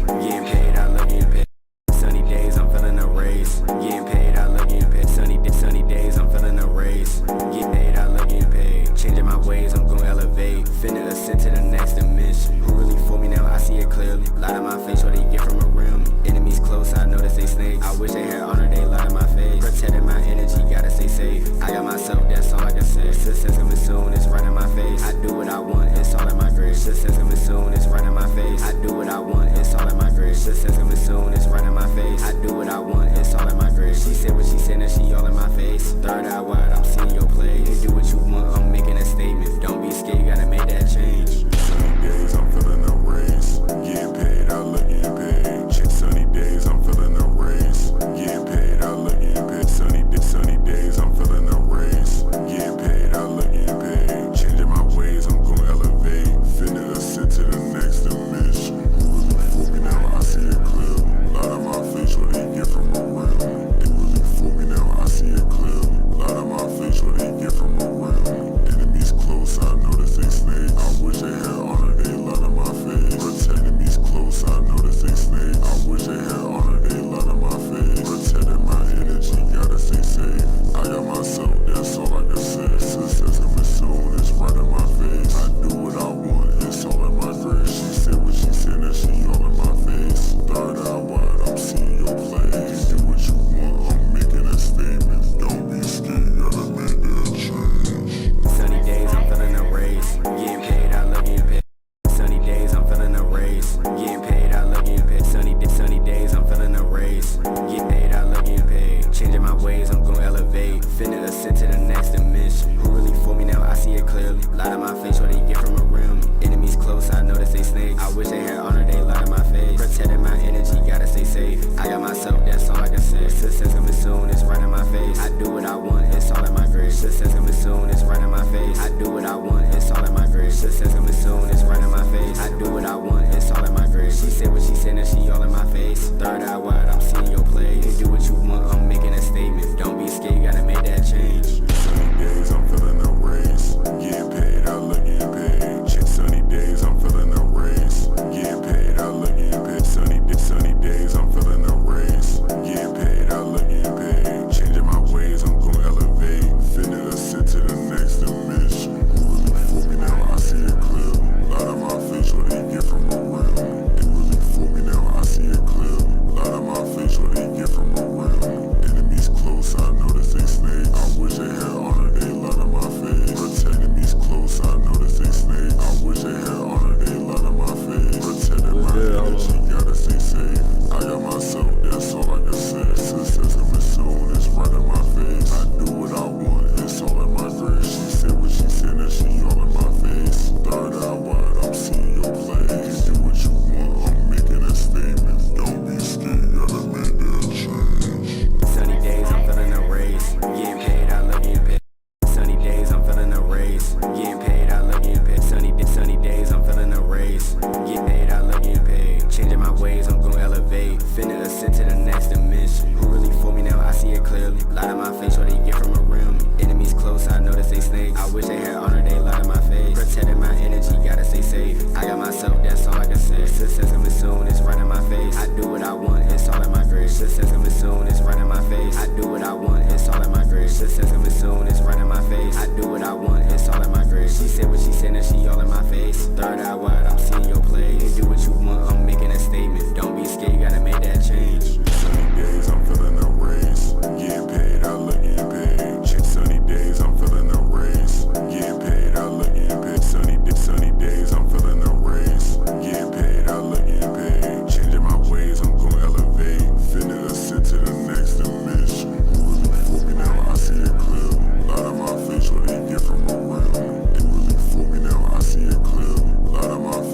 Getting paid, I love getting paid. Sunny days, I'm feeling a raise. Getting paid, I love getting paid. Sunny days, I'm feeling a raise. Getting paid, I love getting paid. Changing my ways, I'm gonna elevate. Finna ascend to the next dimension. Who really for me now? I see it clearly. Light on my face, what they get from a rim. Enemies close, I notice they snakes. I wish they had honor, they light on my face. Protecting my energy, gotta stay safe. I got myself, that's all I can say. Success coming soon, it's right in my face. I do what I want, it's all in my grace. Success coming soon, it's right in my face. I do what I want, it's all in my grace. Success coming soon, it's right in my face. I do what I want, it's all in my grace. She said what she said, now she all in my face. Third eye wide, I'm seeing your plays. You do what you want, I'm making a statement. Don't be scared, you gotta make that change. Sunny days, I'm feeling a raise. Getting paid, I look getting paid. Sunny days, I'm feeling a raise. Getting paid, I look getting paid. Sunny days, I'm feeling a raise. Getting paid, I look getting paid. Changing my ways, I'm gonna elevate. Finna ascend to the next dimension. Who really for me now? I see it clearly. Light on my face, what they get from a rim. They really for me now? I see it clearly. Light on my face, what they get from a rim. Enemies close, I notice they snakes. I wish they had honor, they light on my face. Protect enemies close, I notice they snakes. I wish they had honor, they light on my face. Protecting my energy, gotta stay safe. I got myself, that's all I can say. Success coming soon, it's right in my face. I do what I want, it's all in my grace. She said what she said, now she all in my face. Third eye wide, I'm seeing your plays. You do what you want, I'm making a statement. Don't be scared, gotta make that change. Sunny days, I'm feeling a raise. Getting paid, I love getting paid. Sunny days, I'm feeling a raise. Getting paid, I love getting paid. Sunny days, I'm feeling a raise. Getting paid, I love getting paid. Changing my ways, I'm gonna elevate. Finna ascend to the next dimension. Who really for me now? I see it clearly. Light on my face, what they get from a rim. Enemies close, I notice they snakes. I wish they had honor, they light on my face. Protecting my energy, gotta stay safe. I got myself, that's all I can say. Success coming soon, it's right in my face. I do what I want, it's all in my grace. Success coming soon, it's right in my face. I do what I want, it's all in my grace. Success coming soon, it's right in my face. I do what I want, it's all in my grace. She said what she said, now she all in my face. Third eye wide, I'm seeing your plays. You do what you want, I'm making a statement. Don't be scared, you gotta make that change. Sunny days, I'm feeling a raise. Getting paid, I look getting paid. Sunny days, I'm feeling a raise. Getting paid, I look getting paid. Sunny days, I'm feeling a raise. Getting paid, I look getting paid. Changing my ways, I'm gonna elevate. Finna ascend to the next dimension. Who really for me now? I see it clearly. Light on my face, what they get from a rim. They really for me now? I see it clearly. Light on my face, what they get from a rim. Enemies close, I notice they snakes. I wish they had honor, they light on my face. Protect enemies close, I notice they snakes. I wish they had honor, they light on my face. Protecting my energy, gotta stay safe. I got myself, that's all I can say. Success coming soon, it's right in my face. I do what I want, it's all in my grace. She said what she said, now she all in my face. Third eye wide, I'm seeing your plays. You do what you want, I'm making a statement. Don't be scared, gotta make that change. Sunny days, I'm feeling a raise. Getting paid, I love getting paid. Sunny days, I'm feeling a raise. Getting paid, I love getting paid. Sunny days, I'm feeling a raise. Getting paid, I love getting paid. Changing my ways, I'm gonna elevate. Finna ascend to the next dimension. Who really for me now? I see it clearly. Light on my face, what they get from a rim. Enemies close, I notice they snakes. I wish they had honor, they light on my face. Protecting my energy, gotta stay safe. I got myself, that's all I can say. Success coming soon, it's right in my face. I do what I want, it's all in my grace. Success coming soon, it's right in my face. I do what I want, it's all in my grace. Success coming soon, it's right in my face. I do what I want, it's all in my grace. She said what she said, now she all in my face. Third eye wide, I'm seeing your plays. You do what you want, I'm making a statement. Don't be scared, you gotta make that change. Sunny days, I'm feeling a raise. Getting paid, I look getting paid. Sunny days, I'm feeling a raise. Getting paid, I look getting paid. Sunny days, I'm feeling a raise. Getting paid, I look getting paid. Changing my ways, I'm gonna elevate. Finna ascend to the next dimension. Who really for me now? I see it clearly. Light on my face, what they get from a rim. They really for me now? I see it clearly. Light on my face.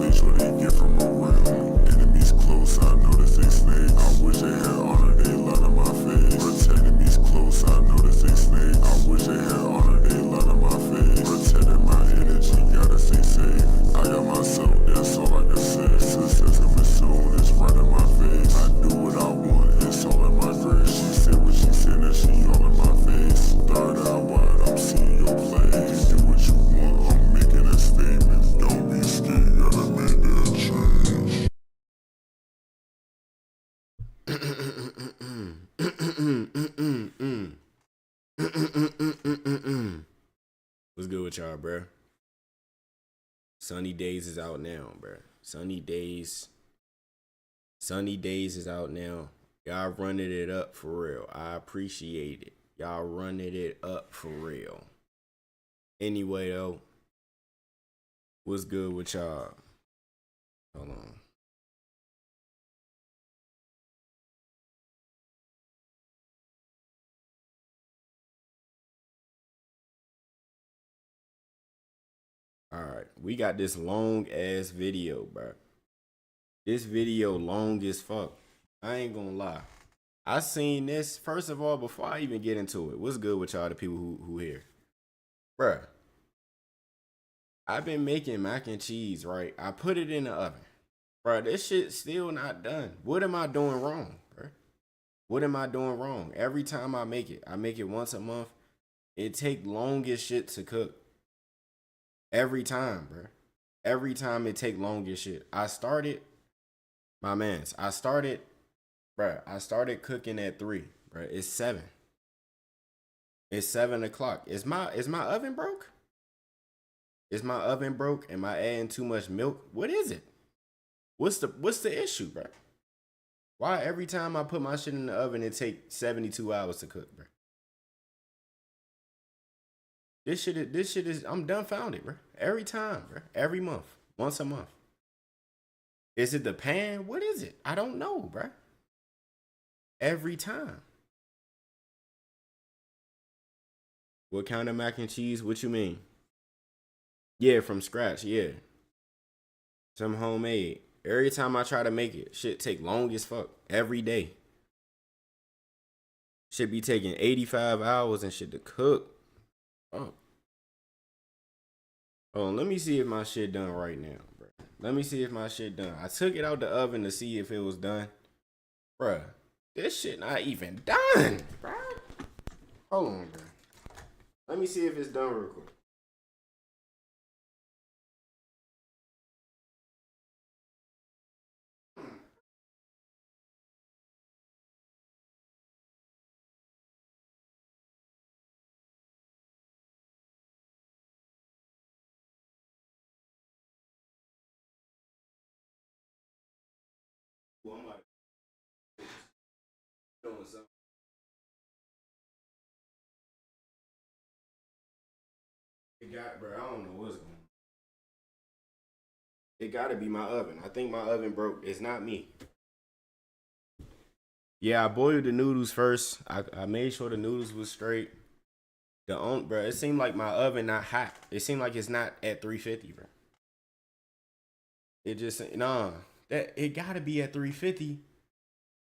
What's good with y'all, bro? Sunny Days is out now, bro. Sunny Days is out now. Y'all running it up for real. I appreciate it. Y'all running it up for real. Anyway, though, what's good with y'all? Hold on. All right, we got this long ass video, bro. This video long as fuck. I ain't gonna lie. I seen this, first of all, before I even get into it. What's good with y'all, the people who here? Bruh, I've been making mac and cheese, right? I put it in the oven. Bruh, this shit still not done. What am I doing wrong, bruh? What am I doing wrong? Every time I make it once a month. It take long as shit to cook. Every time, bruh. Every time it take long as shit. I started cooking at 3, bro. It's 7. It's 7 o'clock. Is my oven broke? Is my oven broke? Am I adding too much milk? What is it? What's the issue, bro? Why every time I put my shit in the oven, it take 72 hours to cook, bro? This shit is, I'm dumbfounded, bro. Every time, bro. Every month. Once a month. Is it the pan? What is it? I don't know, bro. Every time. What kind of mac and cheese? What you mean? Yeah, from scratch, yeah. Some homemade. Every time I try to make it, shit take long as fuck. Every day. Shit be taking 85 hours and shit to cook. Oh. Oh, let me see if my shit done right now, bro. Let me see if my shit done. I took it out the oven to see if it was done. Bruh, this shit not even done, bro. Hold on, bro. Let me see if it's done real quick. Well, I'm like doing something. It got, bro. I don't know what's going on. It gotta be my oven. I think my oven broke. It's not me. Yeah, I boiled the noodles first. I made sure the noodles was straight. Bro, it seemed like my oven not hot. It seemed like it's not at 350, bro. It just, that it gotta be at 350.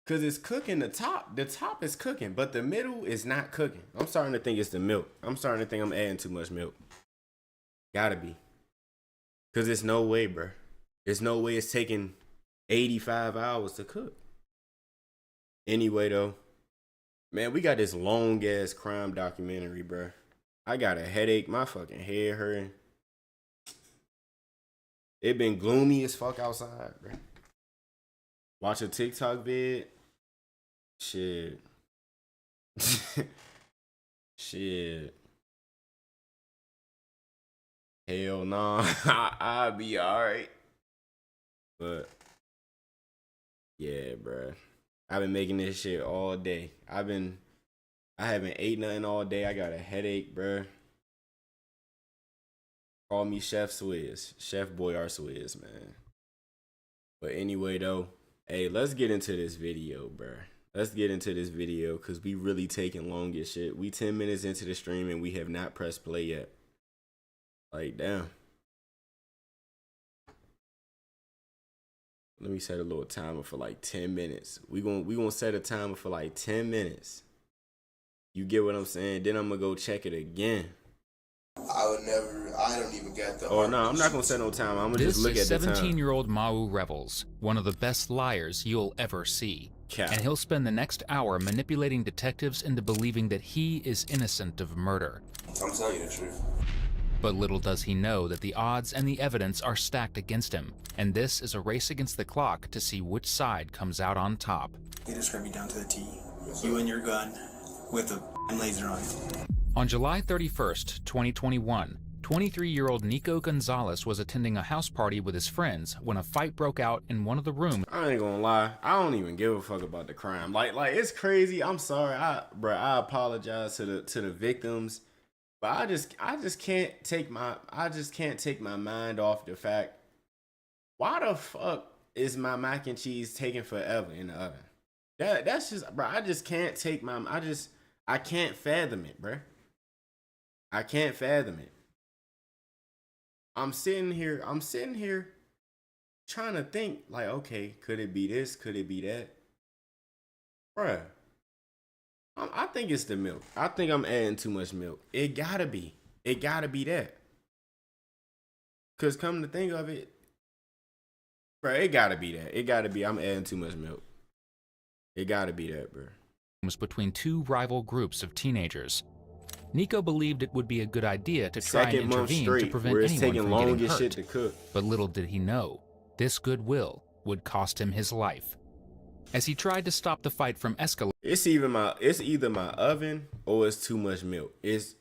Cause it's cooking the top. The top is cooking, but the middle is not cooking. I'm starting to think it's the milk. I'm starting to think I'm adding too much milk. Gotta be. Cause it's no way, bro. There's no way it's taking 85 hours to cook. Anyway, though, man, we got this long ass crime documentary, bro. I got a headache. My fucking head hurting. It been gloomy as fuck outside, bro. Watch a TikTok vid. Shit. Shit. Hell no. I'll be alright. But yeah, bro. I've been making this shit all day. I haven't ate nothing all day. I got a headache, bro. Call me Chef Swizz. Chef Boyar Swizz, man. But anyway, though, hey, let's get into this video, bro. Let's get into this video because we really taking long as shit. We 10 minutes into the stream and we have not pressed play yet. Like, damn. Let me set a little timer for like 10 minutes. We gonna set a timer for like 10 minutes. You get what I'm saying? Then I'm gonna go check it again. I don't even get the. Oh, no, I'm not gonna set no time. I'm gonna just look at the time. 17-year-old Mau revels, one of the best liars you'll ever see. Cap. And he'll spend the next hour manipulating detectives into believing that he is innocent of murder. I'm telling you the truth. But little does he know that the odds and the evidence are stacked against him, and this is a race against the clock to see which side comes out on top. They described me down to the T. You and your gun with a laser on it. On July 31st, 2021, 23-year-old Nico Gonzalez was attending a house party with his friends when a fight broke out in one of the rooms. I ain't gonna lie, I don't even give a fuck about the crime. Like it's crazy. I'm sorry, I apologize to the victims, but I just can't take my mind off the fact, why the fuck is my mac and cheese taking forever in the oven? That's just, bro. I just can't take I can't fathom it, bro. I can't fathom it. I'm sitting here trying to think, like, okay, could it be this? Could it be that? Bruh, I think it's the milk. I think I'm adding too much milk. It gotta be that. Cause come to think of it, bruh, it gotta be that. It gotta be I'm adding too much milk. It gotta be that, bruh. Between two rival groups of teenagers. Nico believed it would be a good idea to try and intervene to prevent anyone from getting hurt. Shit to cook. But little did he know, this goodwill would cost him his life. As he tried to stop the fight from escalating, It's either my oven or it's too much milk. It's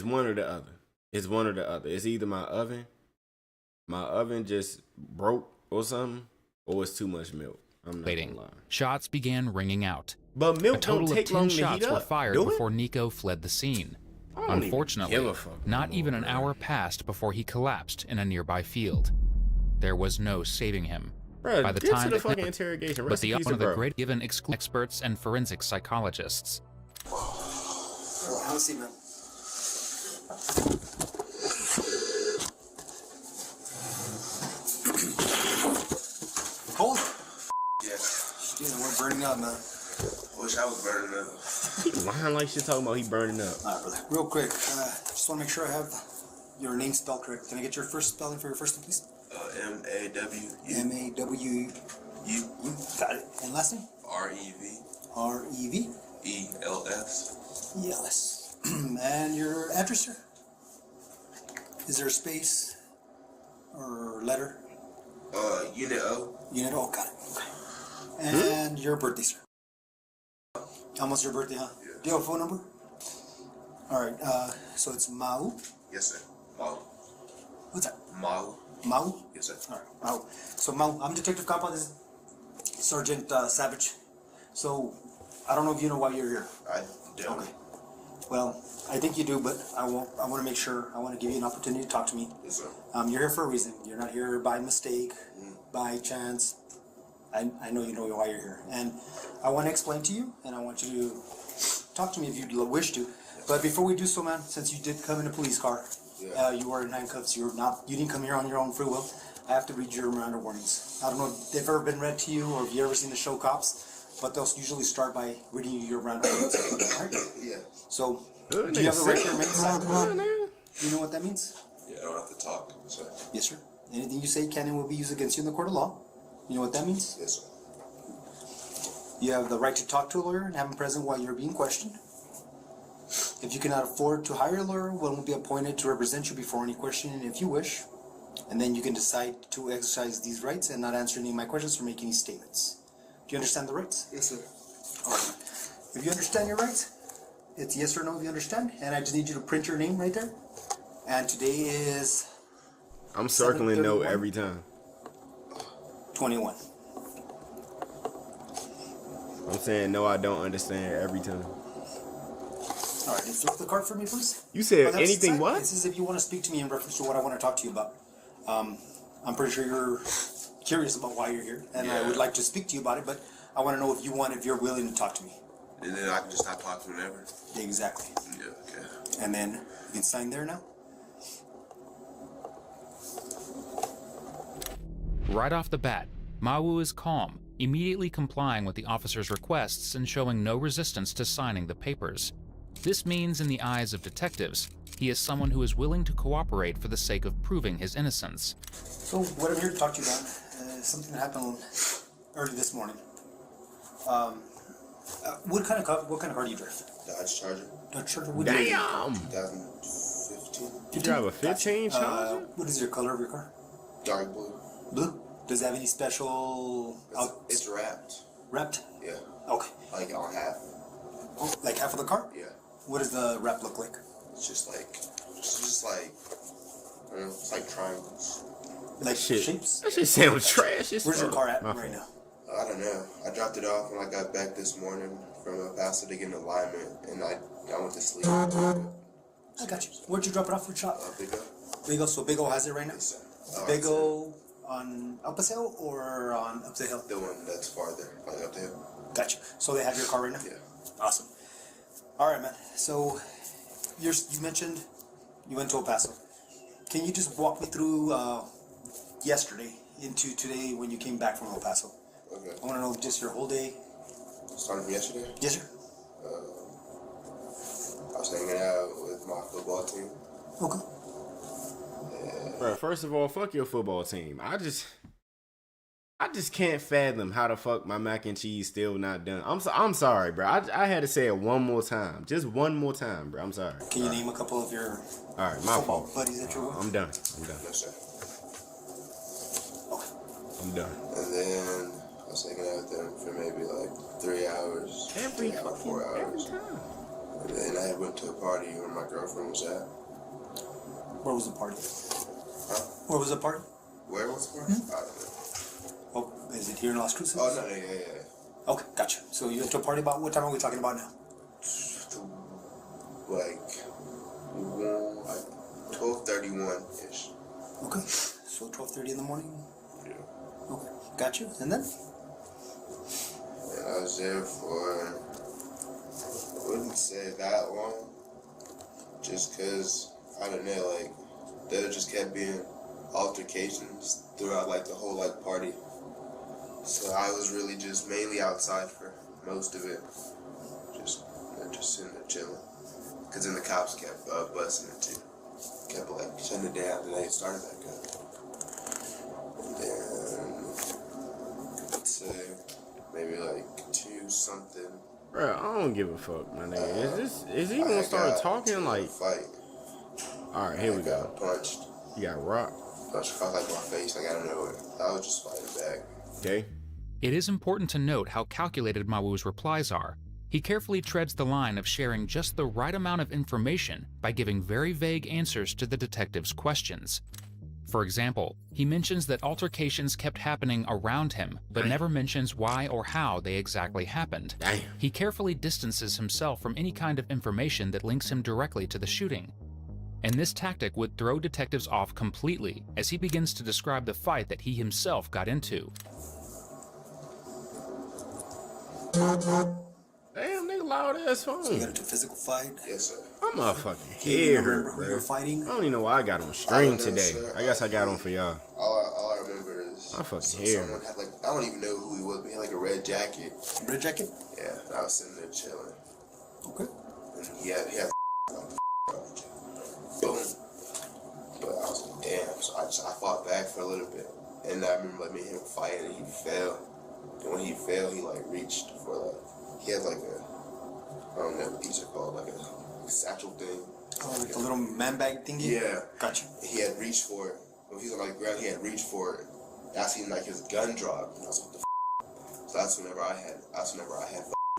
one or the other. It's one or the other. It's either my oven just broke or something, or it's too much milk. I'm not gonna lie. shots began ringing out. But milk A total don't of take 10 long to shots heat were up. fired Do it? before Nico fled the scene. I don't even Unfortunately, give a fuck not no even more, an hour passed before he collapsed in a nearby field. There was no saving him. Bruh, By the get time to the that- fucking interrogation. But the Recipes one of the bro. great given experts and forensic psychologists. Have a seat, man. Cold? Yes. Dude, we're burning up, man. Wish I was burning up. He lying like shit talking about he burning up. All right, brother. Real quick, just want to make sure I have your name spelled correct. Can I get your first spelling for your first name, please? M-A-W-U. M-A-W-U. U. Got it. And last name? R-E-V. R-E-V. E-L-S. Yes. And your address, sir? Is there a space or letter? Unit O. Unit O, got it. Okay. And your birthday, sir? Almost your birthday, huh? Yeah. Do you have a phone number? All right, so it's Mau. Yes, sir. Mau. What's that? Mau. Mau? Yes, sir. All right, Mau. So Mau, I'm Detective Compa. This is Sergeant Savage. So I don't know if you know why you're here. I don't. Okay. Well, I think you do, but I want to make sure. I want to give you an opportunity to talk to me. Yes, sir. You're here for a reason. You're not here by mistake, by chance. I know you know why you're here, and I want to explain to you, and I want you to talk to me if you wish to. But before we do so, man, since you did come in a police car, you were in handcuffs. You didn't come here on your own free will. I have to read your Miranda warnings. I don't know if they've ever been read to you or if you ever seen the show Cops, but they'll usually start by reading you your Miranda warnings. All right? Yeah. So, do you have the right to remain silent? You know what that means? Yeah, I don't have to talk, sir. Yes, sir. Anything you say can and will be used against you in the court of law. You know what that means? Yes, sir. You have the right to talk to a lawyer and have him present while you're being questioned. If you cannot afford to hire a lawyer, one will be appointed to represent you before any questioning if you wish. And then you can decide to exercise these rights and not answer any of my questions or make any statements. Do you understand the rights? Yes, sir. All right. If you understand your rights, it's yes or no if you understand. And I just need you to print your name right there. And today is I'm circling no 7:31. every time. 21. I'm saying no, I don't understand every time. All right, flip the card for me, please. You said Oh, that's anything fine. what? This is if you want to speak to me in reference to what I want to talk to you about. I'm pretty sure you're curious about why you're here, and I would like to speak to you about it, but I want to know if you're willing to talk to me. And then I can just stop talking whenever. Exactly. Yeah, okay. And then you can sign there now. Right off the bat, Mawu is calm, immediately complying with the officer's requests and showing no resistance to signing the papers. This means, in the eyes of detectives, he is someone who is willing to cooperate for the sake of proving his innocence. So what I'm here to talk to you about is something that happened early this morning. What kind of car do you drive? Dodge Charger. Dodge Charger. What do you- Damn! 2015. You drive a 15 Charger? What is your color of your car? Dark blue. Blue. Does it have any special It's wrapped. wrapped? Yeah. Okay. Like on half. Oh, like half of the car? Yeah. What does the wrap look like? It's just like, I don't know, it's like triangles. Like Shit. shapes? That shit sounds trash. Where's your car at right now? I don't know. I dropped it off when I got back this morning from El Paso to get an alignment, and I went to sleep. I got you. Where'd you drop it off for shop? Big up. Big O, so Big O has it right now? Yes, sir. Big O on up the hill or on up the hill? The one that's farther, like up the hill. Got you. So they have your car right now? Yeah. Awesome. All right, man. So you mentioned you went to El Paso. Can you just walk me through yesterday into today when you came back from El Paso? Okay. I want to know just your whole day. Starting from yesterday, Yes, sir. I was hanging out with my football team. Okay. Bro, first of all, fuck your football team. I just can't fathom how the fuck my mac and cheese still not done. I'm sorry, bro. I had to say it one more time. Just one more time, bro. I'm sorry. Can you name a couple of your All right, my football fault. buddies that you're with? I'm done. Yes, sir. Okay. I'm done. And then I was hanging out with them for maybe like 3 hours. Every 4 hours. time. And then I went to a party where my girlfriend was at. Where was the party? Huh? Where was the party? Where was the party? I don't know. Oh, is it here in Las Cruces? Oh, no, yeah. Okay, gotcha. So you went to a party about what time are we talking about now? Like 12:31-ish. Okay. So 12:30 in the morning? Yeah. Okay. Gotcha. And then? And I was there for, I wouldn't say that long. Just because, I don't know, like, there just kept being altercations throughout, like, the whole, like, party. So I was really just mainly outside for most of it. Just sitting there chilling. Because then the cops kept busting it, too. Kept, like, shutting it down, and they started back up. And then, let's say, maybe, like, 2-something. Bro, I don't give a fuck, my nigga. Is he I gonna start got talking into a like? fight. All right, here we I got go. punched. You got rocked. Punched across like my face, like out of nowhere. I was just fighting back. Okay. It is important to note how calculated Mawu's replies are. He carefully treads the line of sharing just the right amount of information by giving very vague answers to the detective's questions. For example, he mentions that altercations kept happening around him, but never mentions why or how they exactly happened. Damn. He carefully distances himself from any kind of information that links him directly to the shooting. And this tactic would throw detectives off completely as he begins to describe the fight that he himself got into. Damn, nigga, loud ass So you got phone. into a physical fight? Yes, sir. I'm motherfucking Do you here, remember who you were bro. fighting? I don't even know why I got on I stream don't know, today. sir. I guess I got on for y'all. All I remember is I fucking hear. someone had like, I don't even know who he was, but he had like a red jacket. Red jacket? Yeah, and I was sitting there chilling. Okay. And he had boom. But I was like, damn. So I fought back for a little bit. And I remember like me and him fighting, and he fell. And when he fell, he like reached for like, he had like a, I don't know what these are called, like a satchel thing. Oh, like a little man bag thingy? Yeah. Gotcha. He had reached for it. When he was on the ground, he had reached for it. I seen like his gun drop, and I was like, what the So that's whenever I had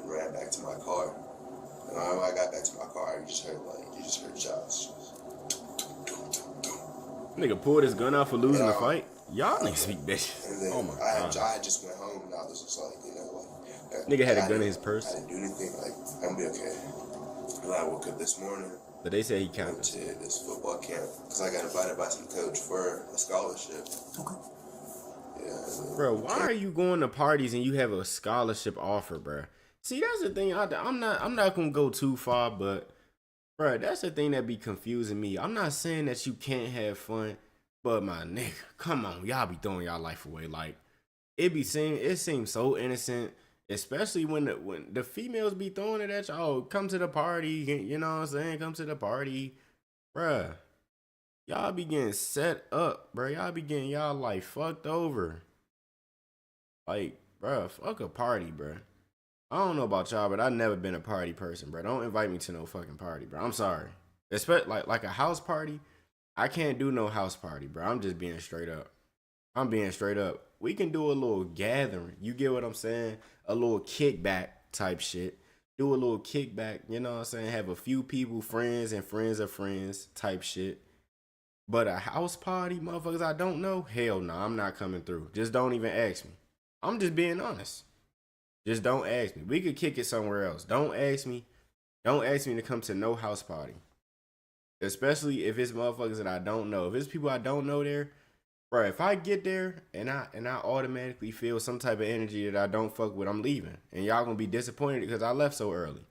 ran back to my car. And when I got back to my car, you just heard shots. Nigga pulled his gun out for losing the Yeah. fight. Y'all niggas speak bitch. And then Oh my I god. just went home, and I was just like, you know, like, Nigga had a I gun in didn't- his purse. I didn't do anything. Like, I'm gonna be okay. And I woke up this morning, But they say he went counted. to this football camp because I got invited by some coach for a scholarship. Okay. Yeah. and then Bro, why are you going to parties and you have a scholarship offer, bro? See, that's the thing. I'm not gonna go too far, but bro, that's the thing that be confusing me. I'm not saying that you can't have fun, but my nigga, come on, y'all be throwing y'all life away. Like it seems so innocent, especially when the females be throwing it at y'all. Oh, come to the party, you know what I'm saying? Come to the party, bruh. Y'all be getting set up, bruh. Y'all be getting y'all life fucked over. Like, bruh, fuck a party, bruh. I don't know about y'all, but I've never been a party person, bruh. Don't invite me to no fucking party, bruh. I'm sorry. Especially like a house party. I can't do no house party, bruh. I'm just being straight up. I'm being straight up. We can do a little gathering. You get what I'm saying? A little kickback type shit. do a little kickback, you know what I'm saying? Have a few people, friends and friends of friends type shit. But a house party, motherfuckers I don't know, hell no, I'm not coming through. Just don't even ask me. I'm just being honest. Just don't ask me. We could kick it somewhere else. Don't ask me. Don't ask me to come to no house party. Especially if it's motherfuckers that I don't know. If it's people I don't know there, bro, if I get there and I automatically feel some type of energy that I don't fuck with, I'm leaving. And y'all gonna be disappointed because I left so early.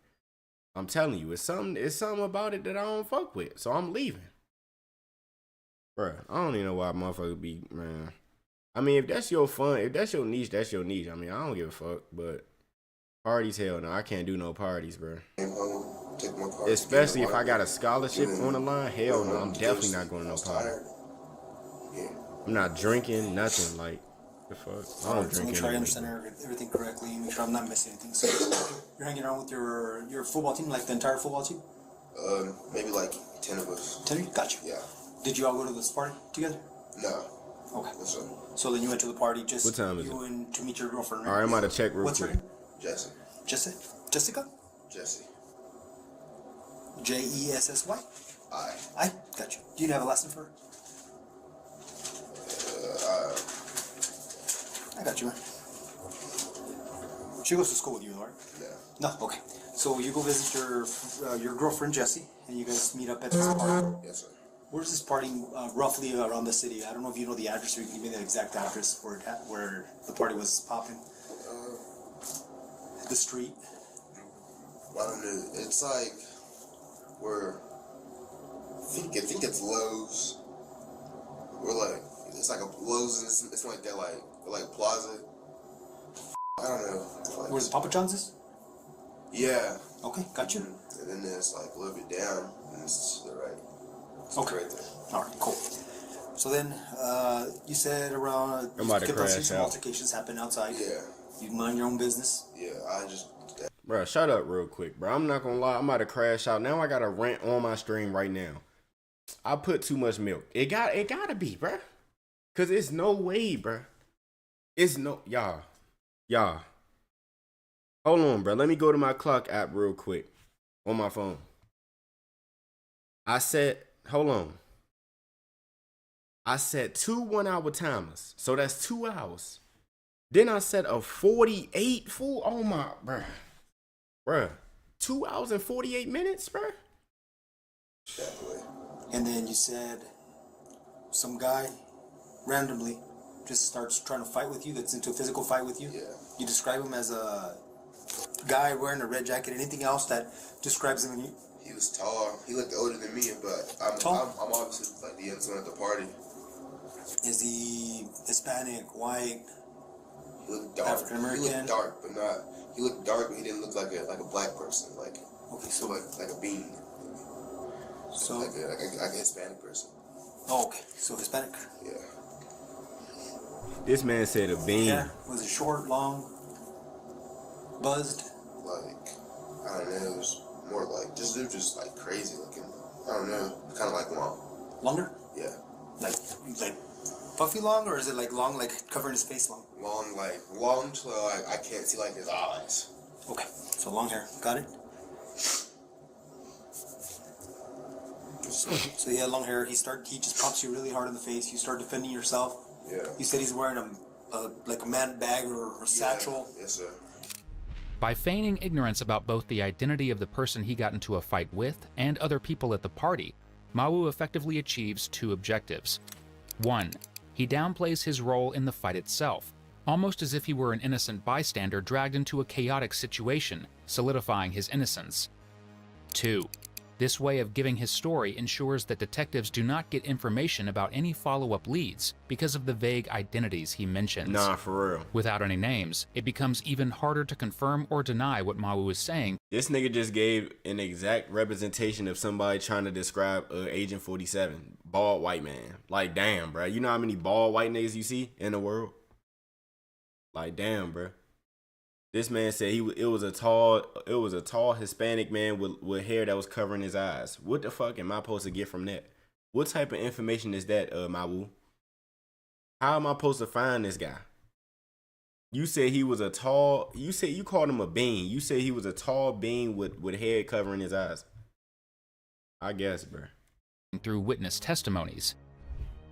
I'm telling you, it's something about it that I don't fuck with. So I'm leaving. Bro, I don't even know why motherfuckers be, man. I mean, if that's your fun, if that's your niche, that's your niche. I mean, I don't give a fuck, but parties, hell no, I can't do no parties, bro. Take my car, Especially if I got a scholarship on the line, hell no, I'm definitely not going to no party. Yeah. I'm not drinking, nothing, like, the fuck. I don't So drink make sure I anything. understand everything correctly. Make sure I'm not missing anything. So you're hanging around with your football team, like the entire football team? Maybe like 10 of us. 10 of you? Got you. Yeah. Did you all go to this party together? No. Okay. Yes, sir. So then you went to the party just What time is you and to meet your girlfriend, right? All right, I'm about to check real What's quick. her name? Jesse. Jessica? Jesse. Jessy? I. I got you. Do you have a lesson for her? I got you, man. She goes to school with you, right? No. No. Okay. So you go visit your girlfriend Jessie, and you guys meet up at this party. Yes, sir. Where's this party roughly around the city? I don't know if you know the address, or you can give me the exact address where the party was popping. The street. I don't know. It's like where I think it's Lowe's. We're like it's like a Lowe's. It's like that like Plaza. I don't know. Like, Where's Papa John's is? yeah. Okay, got you. And then there's like a little bit down, and it's to the right. It's Okay. right there. All right, cool. So then, you said around I'm about to kept on seeing crash some out. altercations happen outside. Yeah. You mind your own business. Yeah. I just. Bro, shut up real quick, bro. I'm not gonna lie, I'm about to crash out. Now I got a rant on my stream right now. I put too much milk. It gotta be, bro. Cause it's no way, bro. It's no y'all. Hold on, bro. Let me go to my clock app real quick on my phone. I set 2 1-hour timers. So that's 2 hours. Then I set a 48 full. Oh my, bruh. 2 hours and 48 minutes, bruh. Definitely. And then you said some guy randomly just starts trying to fight with you, that's into a physical fight with you. Yeah. You describe him as a guy wearing a red jacket. Anything else that describes him? He was tall. He looked older than me, but I'm obviously like the youngest one at the party. Is he Hispanic, white? He looked dark. African American? He looked dark, but not. He looked dark, but he didn't look like a black person. Like Okay, so so like a bean. so Like a Hispanic person. oh, okay, so Hispanic. Yeah. This man said a bean. Yeah, was it short, long, buzzed? Like I don't know. It was more like they're just like crazy looking. I don't know. Kind of like long. Longer? Yeah. Like puffy long, or is it like long, like covering his face long? Long till like I can't see like his eyes. Okay, so long hair. Got it? So he had long hair. He just pops you really hard in the face. You start defending yourself. Yeah. You said he's wearing like a man bag or a satchel. Yeah. Yes, sir. By feigning ignorance about both the identity of the person he got into a fight with and other people at the party, Mawu effectively achieves 2 objectives. 1. He downplays his role in the fight itself, almost as if he were an innocent bystander dragged into a chaotic situation, solidifying his innocence. 2. This way of giving his story ensures that detectives do not get information about any follow-up leads because of the vague identities he mentions. Nah, for real. Without any names, it becomes even harder to confirm or deny what Mawu is saying. This nigga just gave an exact representation of somebody trying to describe Agent 47. Bald white man. Like, damn, bro. You know how many bald white niggas you see in the world? Like, damn, bro. This man said it was a tall Hispanic man with hair that was covering his eyes. What the fuck am I supposed to get from that? What type of information is that, Mawu? How am I supposed to find this guy? You said he was a tall. You said you called him a bean. You said he was a tall bean with head covering his eyes. I guess, bro. Through witness testimonies.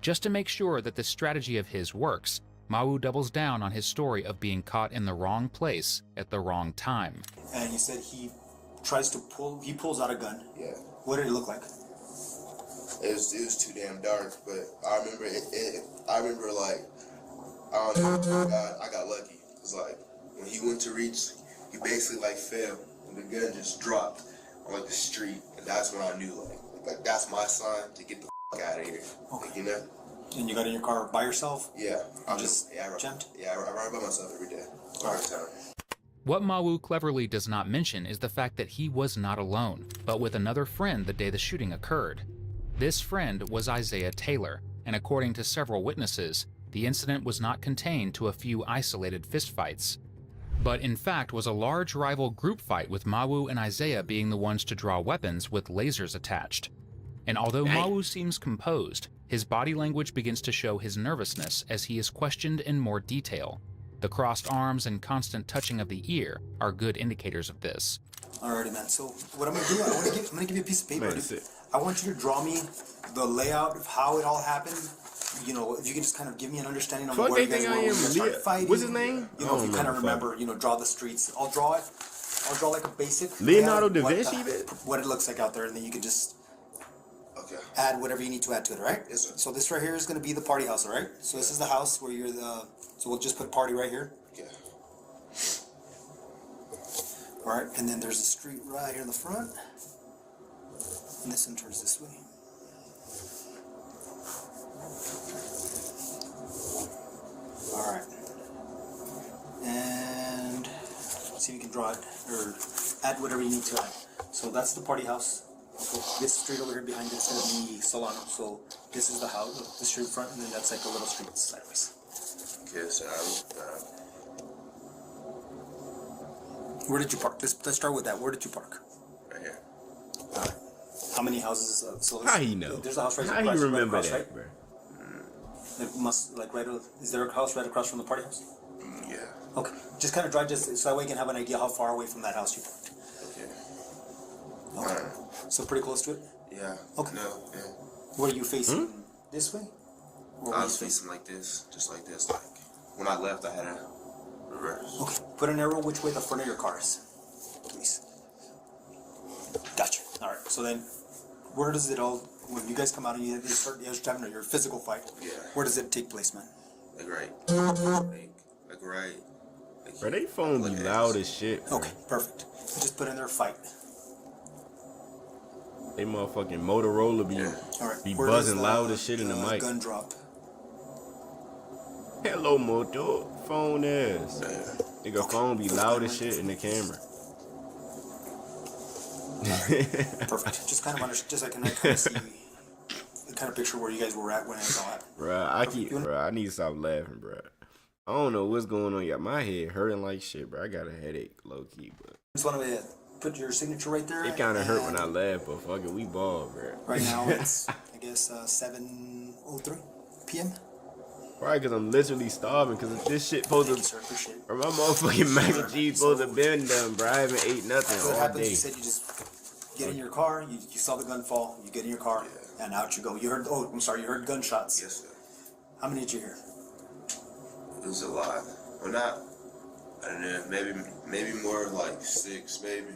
Just to make sure that this strategy of his works, Mawu doubles down on his story of being caught in the wrong place at the wrong time. And you said he pulls out a gun. Yeah. What did it look like? It was too damn dark, but I remember I remember like, I don't know, I got lucky. It's like when he went to reach, he basically like fell, and the gun just dropped on like the street, and that's when I knew like that's my sign to get the out of here. Okay. Like, you know. And you got in your car by yourself? Yeah. I jumped? Yeah, I ride by myself every day. All the time. What Mawu cleverly does not mention is the fact that he was not alone, but with another friend the day the shooting occurred. This friend was Isaiah Taylor, and according to several witnesses, the incident was not contained to a few isolated fistfights, but in fact was a large rival group fight with Mawu and Isaiah being the ones to draw weapons with lasers attached. And although Mawu seems composed, his body language begins to show his nervousness as he is questioned in more detail. The crossed arms and constant touching of the ear are good indicators of this. Alrighty, man. So what I'm gonna do, I'm gonna give you a piece of paper. Man, that's it. I want you to draw me the layout of how it all happened. You know, if you can just kind of give me an understanding on Fuck, where they you guys think were I when am. you guys started fighting. What's his name? You know, if you kind of remember, you know, draw the streets. I'll draw it. I'll draw like a basic Leonardo layout, da Vinci, man? what it looks like out there, and then you can just Okay. add whatever you need to add to it, all right? Yes, sir. So this right here is going to be the party house, all right? So this is the house where you're the... So we'll just put party right here. Okay. All right, and then there's a street right here in the front. And this one turns this way. All right. And see if you can draw it, or add whatever you need to add. So that's the party house. Okay. This street over here behind it is going to be Solano. So this is the house, the street front, and then that's like a little street sideways. Okay, so Where did you park? Let's start with that. Where did you park? right here. All right. How many houses? So How he know? There's a house right How across, he remember right across, that, right? bro? It must like right. Is there a house right across from the party house? Yeah. Okay. Just kind of drive just so that way you can have an idea how far away from that house you parked. Okay. Okay. So pretty close to it. Yeah. Okay. No. Yeah. Were you facing this way? Or I were was you facing like this, just like this. Like when I left, I had a reverse. Okay. Put an arrow which way the front of your car is, please. Gotcha. All right. So then, where does it all? When you guys come out and you start having your physical fight, Yeah. where does it take place, man? Like right. Like right. Like, Bro, they phone be like loud this. as shit, bro. Okay. Perfect. You just put in there fight. They motherfucking Motorola be All right. be Where does buzzing loud as shit in the mic. Gun drop. Hello, Moto. Phone ass. Nigga, phone be loud as shit in the camera. Perfect. Just kind of just I can kind of see, kind of picture where you guys were at when it was all happened. Bruh, I need to stop laughing, bruh. I don't know what's going on. Yeah, my head hurting like shit, bro. I got a headache, low key, but Just want to put your signature right there. it kind of hurt when I and laugh. But fuck it, we ball, bruh. Right now it's I guess 7:03 p.m. Right, cause I'm literally starving. Cause this shit supposed Thank you, to. sir. Appreciate it. Or my motherfucking mac and cheese supposed to been done, bro. I haven't ate nothing So what all happens? day. You said you just get in your car. You saw the gun fall. You get in your car, and out you go. You heard. Oh, I'm sorry. You heard gunshots. Yes, sir. How many did you hear? It was a lot. Well, not. I don't know. Maybe more like 6, maybe.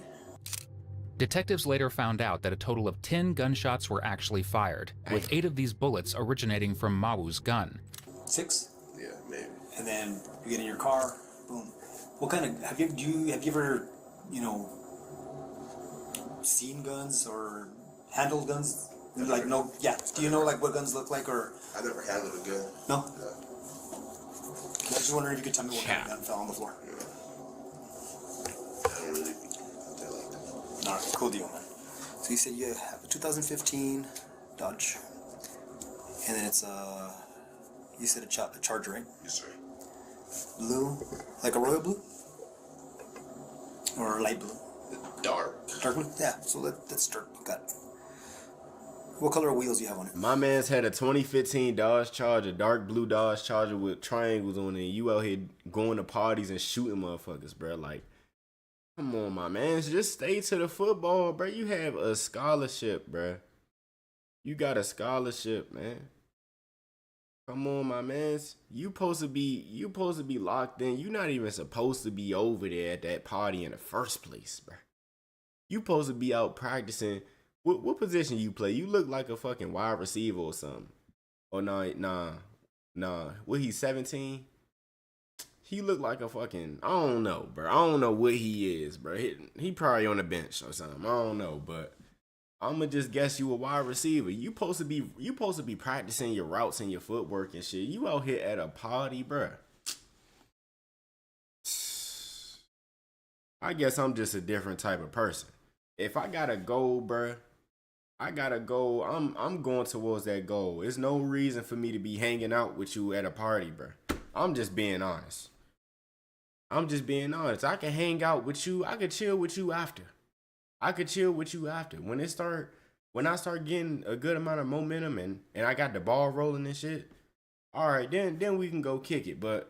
Detectives later found out that a total of 10 gunshots were actually fired, with 8 of these bullets originating from Mawu's gun. 6. Yeah, maybe. And then you get in your car. Boom. What kind of have you ever seen guns or handled guns? Like no, yeah. Do you know like what guns look like or I never handled a gun. no? No. I was just wondering if you could tell me what kind of gun fell on the floor. I don't really think like that. All right, cool deal, man. So you said you have a 2015 Dodge, and then it's you said a Charger, right? Yes, sir. Blue, like a royal blue, or light blue? Dark. Dark blue? Yeah. So let's start. Got it. What color wheels do you have on it? My man's had a 2015 Dodge Charger, dark blue Dodge Charger with triangles on it. You out here going to parties and shooting motherfuckers, bro. Like, come on, my man. Just stay to the football, bro. You have a scholarship, bro. You got a scholarship, man. Come on, my mans. You supposed to be locked in. You not even supposed to be over there at that party in the first place, bro. You supposed to be out practicing. What position you play? You look like a fucking wide receiver or something. Oh nah. What, he's 17? He look like a fucking, I don't know, bro. I don't know what he is, bro. He probably on the bench or something. I don't know, but I'ma just guess you a wide receiver. You supposed to be practicing your routes and your footwork and shit. You out here at a party, bro. I guess I'm just a different type of person. If I got a goal, bro, I got a goal. I'm going towards that goal. There's no reason for me to be hanging out with you at a party, bro. I'm just being honest. I can hang out with you. I could chill with you after. When I start getting a good amount of momentum and I got the ball rolling and shit, all right, then we can go kick it. But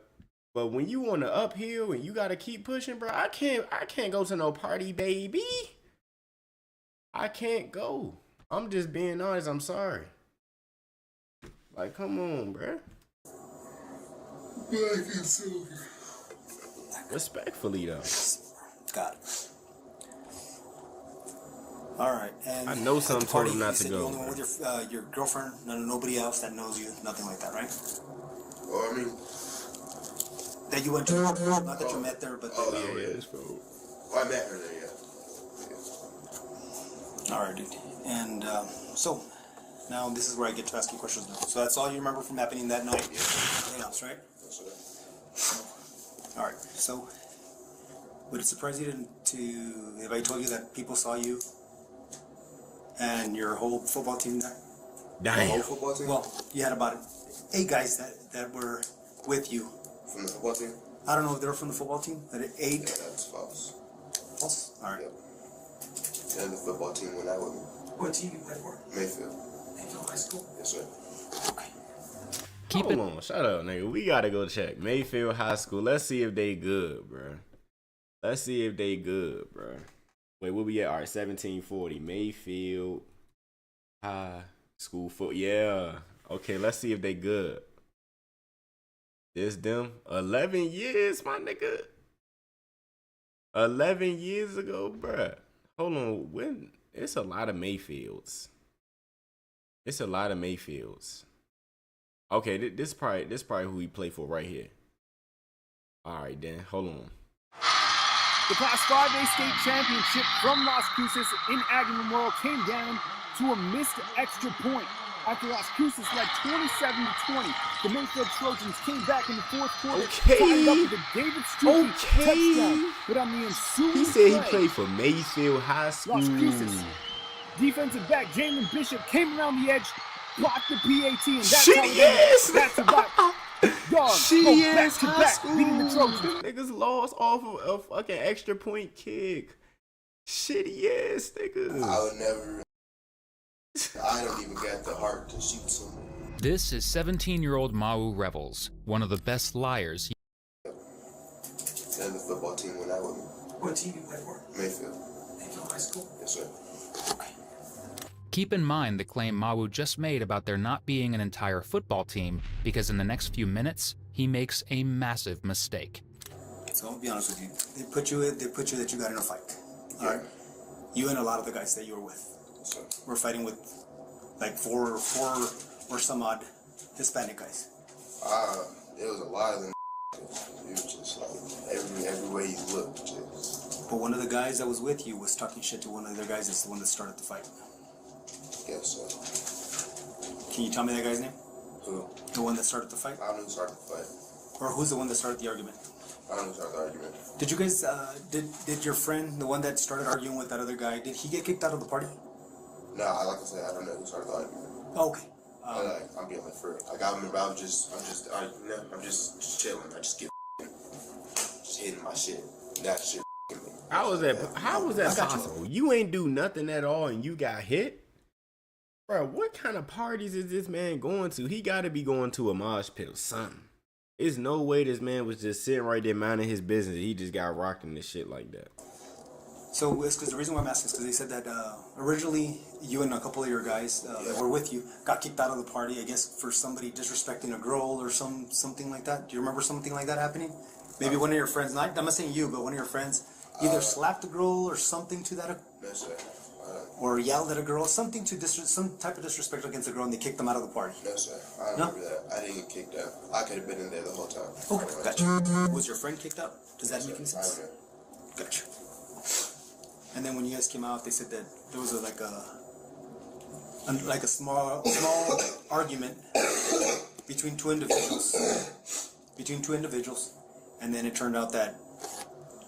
when you on the uphill and you gotta keep pushing, bro, I can't go to no party, baby. I can't go. I'm just being honest. I'm sorry. Like, come on, bro. Respectfully, though. Got it. All right, and I know some at the party, told him not you to said go, you only went bro. with your girlfriend, nobody else that knows you, nothing like that, right? Well, I mean, That you went to, not that you met there, but yeah. It's cool. Well, I met her there, yeah. all right, dude. And so now this is where I get to ask you questions now. So that's all you remember from happening that night? Yeah. Nothing else, right? That's All right. So would it surprise you if I told you that people saw you and your whole football team there? The whole Damn. football team? Well, you had about 8 guys that were with you. From the football team? I don't know if they were from the football team. 8? Yeah, that's false. False? All right. Yep. And the football team went out with me. What team you play for? Mayfield. Mayfield High School? Yes, sir. Okay. Keep it. Hold on, shut up, nigga. We gotta go check Mayfield High School. Let's see if they good, bro. Wait, where we at? All right, 1740 Mayfield High School foot. Yeah. Okay, let's see if they good. This them 11 years, my nigga. 11 years ago, bruh. Hold on, when it's a lot of Mayfields. Okay, this probably who he played for right here. All right, then hold on. The Class 5A state championship from Las Cruces in Aggie Memorial came down to a missed extra point. After Las Cruces led 27-20, the Mayfield Trojans came back in the fourth quarter, tied up with a David Stuckey touchdown. But on the ensuing He said he play, played for Mayfield High School. Las Cruces defensive back Jalen Bishop came around the edge, blocked the PAT, and that's how Shitty ass. that's about. Dogs Shitty go ass back to high back, school. beating the Trojans. Niggas lost off of a fucking extra point kick. Shitty ass niggas. I would never. I don't even got the heart to shoot someone. This is 17-year-old Mau Revels, one of the best liars. And the football team went out with me. What team you play for? Mayfield. Mayfield High School? Yes, sir. Okay. Keep in mind the claim Mau just made about there not being an entire football team, because in the next few minutes, he makes a massive mistake. So I'll be honest with you. They put you that you got in a fight. All right. You and a lot of the guys that you were with. Yes, sir. We're fighting with like four or some odd Hispanic guys. It was a lot of them. It was just like every way you looked. Just, But one of the guys that was with you was talking shit to one of the guys that's the one that started the fight. yes, sir. Can you tell me that guy's name? Who? The one that started the fight? I don't know who started the fight. Or who's the one that started the argument? I don't know who started the argument. Did you guys, did your friend, the one that started arguing with that other guy, did he get kicked out of the party? No, like I said, I don't know who started the argument. Okay. But, like, I'm being like for I got him. I'm just chilling. I just get just hitting my shit. That shit. How was that I got you. possible? You ain't do nothing at all and you got hit? Bro, what kind of parties is this man going to? He got to be going to a mosh pit or something. There's no way this man was just sitting right there minding his business. He just got rocked in this shit like that. So it's because the reason why I'm asking is because they said that originally you and a couple of your guys that were with you got kicked out of the party, I guess, for somebody disrespecting a girl or something like that. Do you remember something like that happening? Maybe one of your friends, I'm not saying you, but one of your friends either slapped a girl or something to that, No, sir. or yelled at a girl, something to some type of disrespect against a girl, and they kicked them out of the party. No, sir. I remember that. I didn't get kicked out. I could have been in there the whole time. Okay, gotcha. Was your friend kicked out? Does that make any I sense? don't know. Gotcha. And then when you guys came out, they said that there was like a small argument between two individuals, and then it turned out that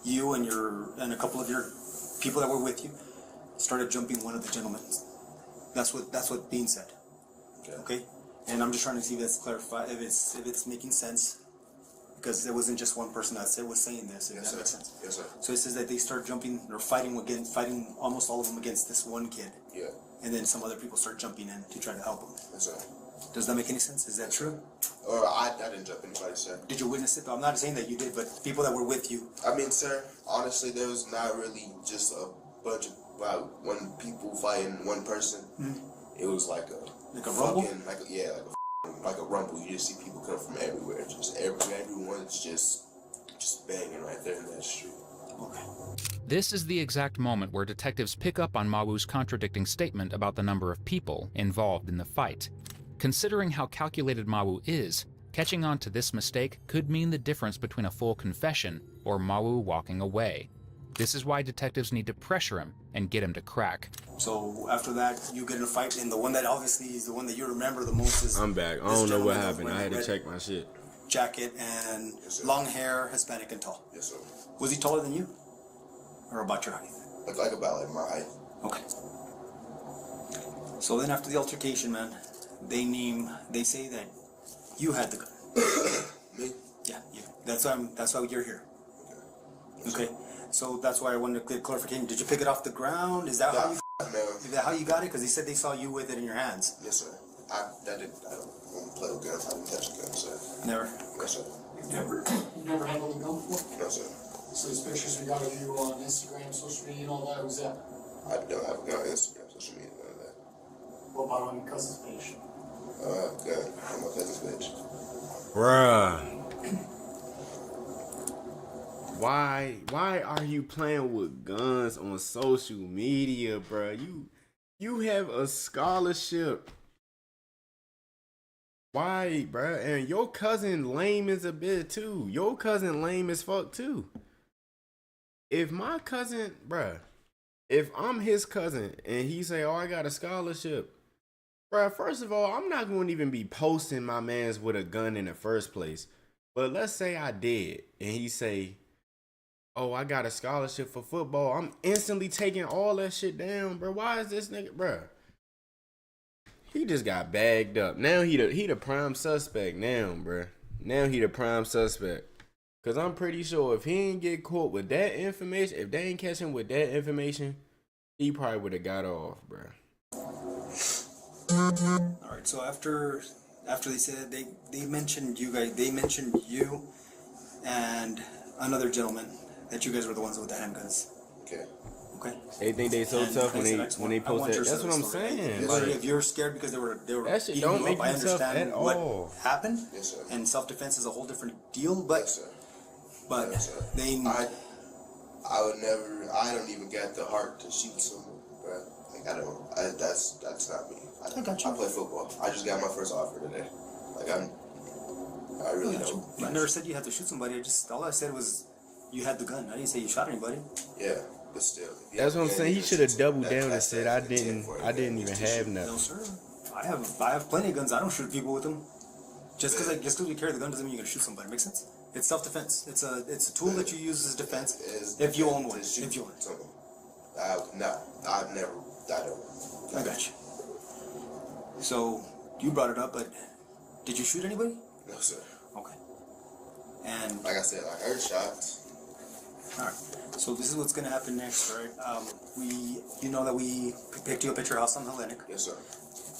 you and a couple of your people that were with you started jumping one of the gentlemen. That's what being said. Okay. And I'm just trying to see if that's clarified, if it's making sense, because it wasn't just one person that was saying this. If that makes sense. Yes, sir. So it says that they start jumping or fighting almost all of them against this one kid. Yeah. And then some other people start jumping in to try to help him. Yes, sir. Does that make any sense? Is that true? Or I didn't jump anybody, sir. Did you witness it? I'm not saying that you did, but people that were with you. I mean, sir, honestly, there was not really just a bunch of one people fighting one person. It was like a rumble? like a rumble. You just see people come from everywhere. Just everyone's just banging right there in that street. Okay. This is the exact moment where detectives pick up on Mawu's contradicting statement about the number of people involved in the fight. Considering how calculated Mawu is, catching on to this mistake could mean the difference between a full confession or Mawu walking away. This is why detectives need to pressure him and get him to crack. So after that, you get in a fight, and the one that obviously is the one that you remember the most is... I'm back. I don't know what happened. I had to check my shit. Jacket and long hair, Hispanic and tall. Yes, sir. Was he taller than you? Or about your height? Like about my height. Okay. So then after the altercation, man, they say that you had the gun. Me? Yeah, you. That's why you're here. Okay. So that's why I wanted to get clarification. Did you pick it off the ground? Is that how you? No. Is that how you got it? Because they said they saw you with it in your hands. Yes, sir. I don't play with guns. I don't touch a gun, sir. Never. Yes, sir. You never handled a gun before? No, sir. So these pictures we got of you on Instagram, social media, and all that, who's that? I don't have a gun on Instagram, social media, none of that. What about on your cousin's page? I don't have a gun on my cousin's page. Bruh. Why are you playing with guns on social media, bruh? You have a scholarship. Why, bruh? And your cousin lame as a bit too. Your cousin lame as fuck too. If my cousin, bruh, if I'm his cousin and he say, "Oh, I got a scholarship," bruh, first of all, I'm not going to even be posting my mans with a gun in the first place. But let's say I did, and he say, "Oh, I got a scholarship for football." I'm instantly taking all that shit down, bro. Why is this nigga, bro? He just got bagged up. Now he the prime suspect now, bro. Now he the prime suspect. Cause I'm pretty sure if he ain't get caught with that information, if they ain't catch him with that information, he probably would have got off, bro. All right. So after they said they mentioned you guys, they mentioned you and another gentleman that you guys were the ones with the handguns. Okay. Okay. They think they so And tough like when I said, they I post want that. your That's side what of I'm the story. saying. Yes, Like, sir. if you're scared because they were That shit beating don't you make up, I you tough understand at what all. happened. Yes, sir. And self-defense is a whole different deal. But Yes, sir. but Yes, sir. I would never. I don't even get the heart to shoot someone, bro. Like that's not me. I got you. I play football. I just got my first offer today. Like I really don't. I never said you had to shoot somebody. All I said was you had the gun. I didn't say you shot anybody. Yeah, but still. That's what I'm saying. He should have doubled down and that's said, the "I intent for it, I didn't man. even It's to have shoot. No, nothing." sir. I have plenty of guns. I don't shoot people with them. Just because we carry the gun doesn't mean you're gonna shoot somebody. Makes sense? It's self-defense. It's a tool that you use as defense. If you own one. If you own. someone. I've never. I don't. I got you. So you brought it up, but did you shoot anybody? No, sir. Okay. And Like I said, I heard shots. All right. So this is what's gonna happen next, right? You know that we picked you up at your house on Hellenic. Yes, sir.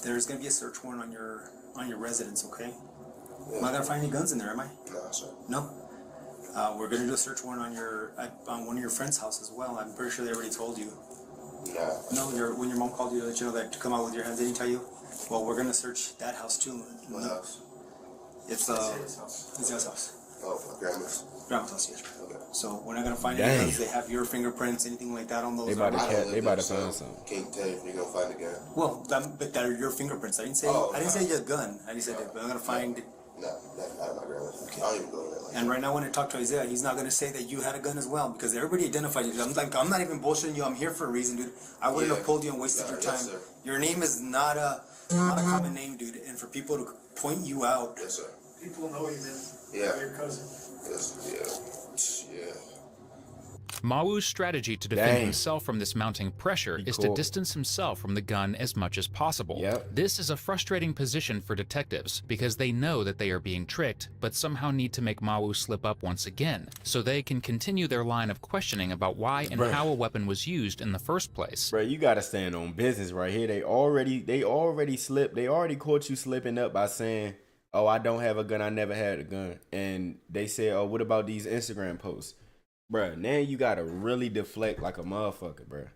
There's gonna be a search warrant on your residence, okay? Yeah. Am I gonna find any guns in there? Am I? No, sir. No. We're gonna do a search warrant on one of your friends' house as well. I'm pretty sure they already told you. No. No, when your mom called you to let you know that to come out with your hands, they didn't tell you. Well, we're gonna search that house too. What house? It's his house. Oh, my grandma's. Grandma's house, yes. Okay. So we're not gonna find any guns. They have your fingerprints, anything like that on those. They about to I don't live there, find so something. can't tell you if you're gonna find a gun. Well, but that are your fingerprints. I didn't say a gun. I just said that we're gonna find. No, not my grandma's. I don't even go there like And right now, when I talk to Isaiah, he's not gonna say that you had a gun as well because everybody identified you. I'm not even bullshitting you. I'm here for a reason, dude. I wouldn't have pulled you and wasted your time. Yes, sir. Your name is not a common name, dude. And for people to point you out, Yes, sir. People know you then. Yeah. Your cousin. Yes, yeah. Mawu's strategy to defend Dang. himself from this mounting pressure is to cool. distance himself from the gun as much as possible. Yep. This is a frustrating position for detectives because they know that they are being tricked, but somehow need to make Mawu slip up once again, so they can continue their line of questioning about why and Bruh. how a weapon was used in the first place. Bro, you gotta stand on business right here. They already slipped. They already caught you slipping up by saying, "Oh, I don't have a gun. I never had a gun." And they said, "Oh, what about these Instagram posts?" Bruh, now you gotta really deflect like a motherfucker, bruh.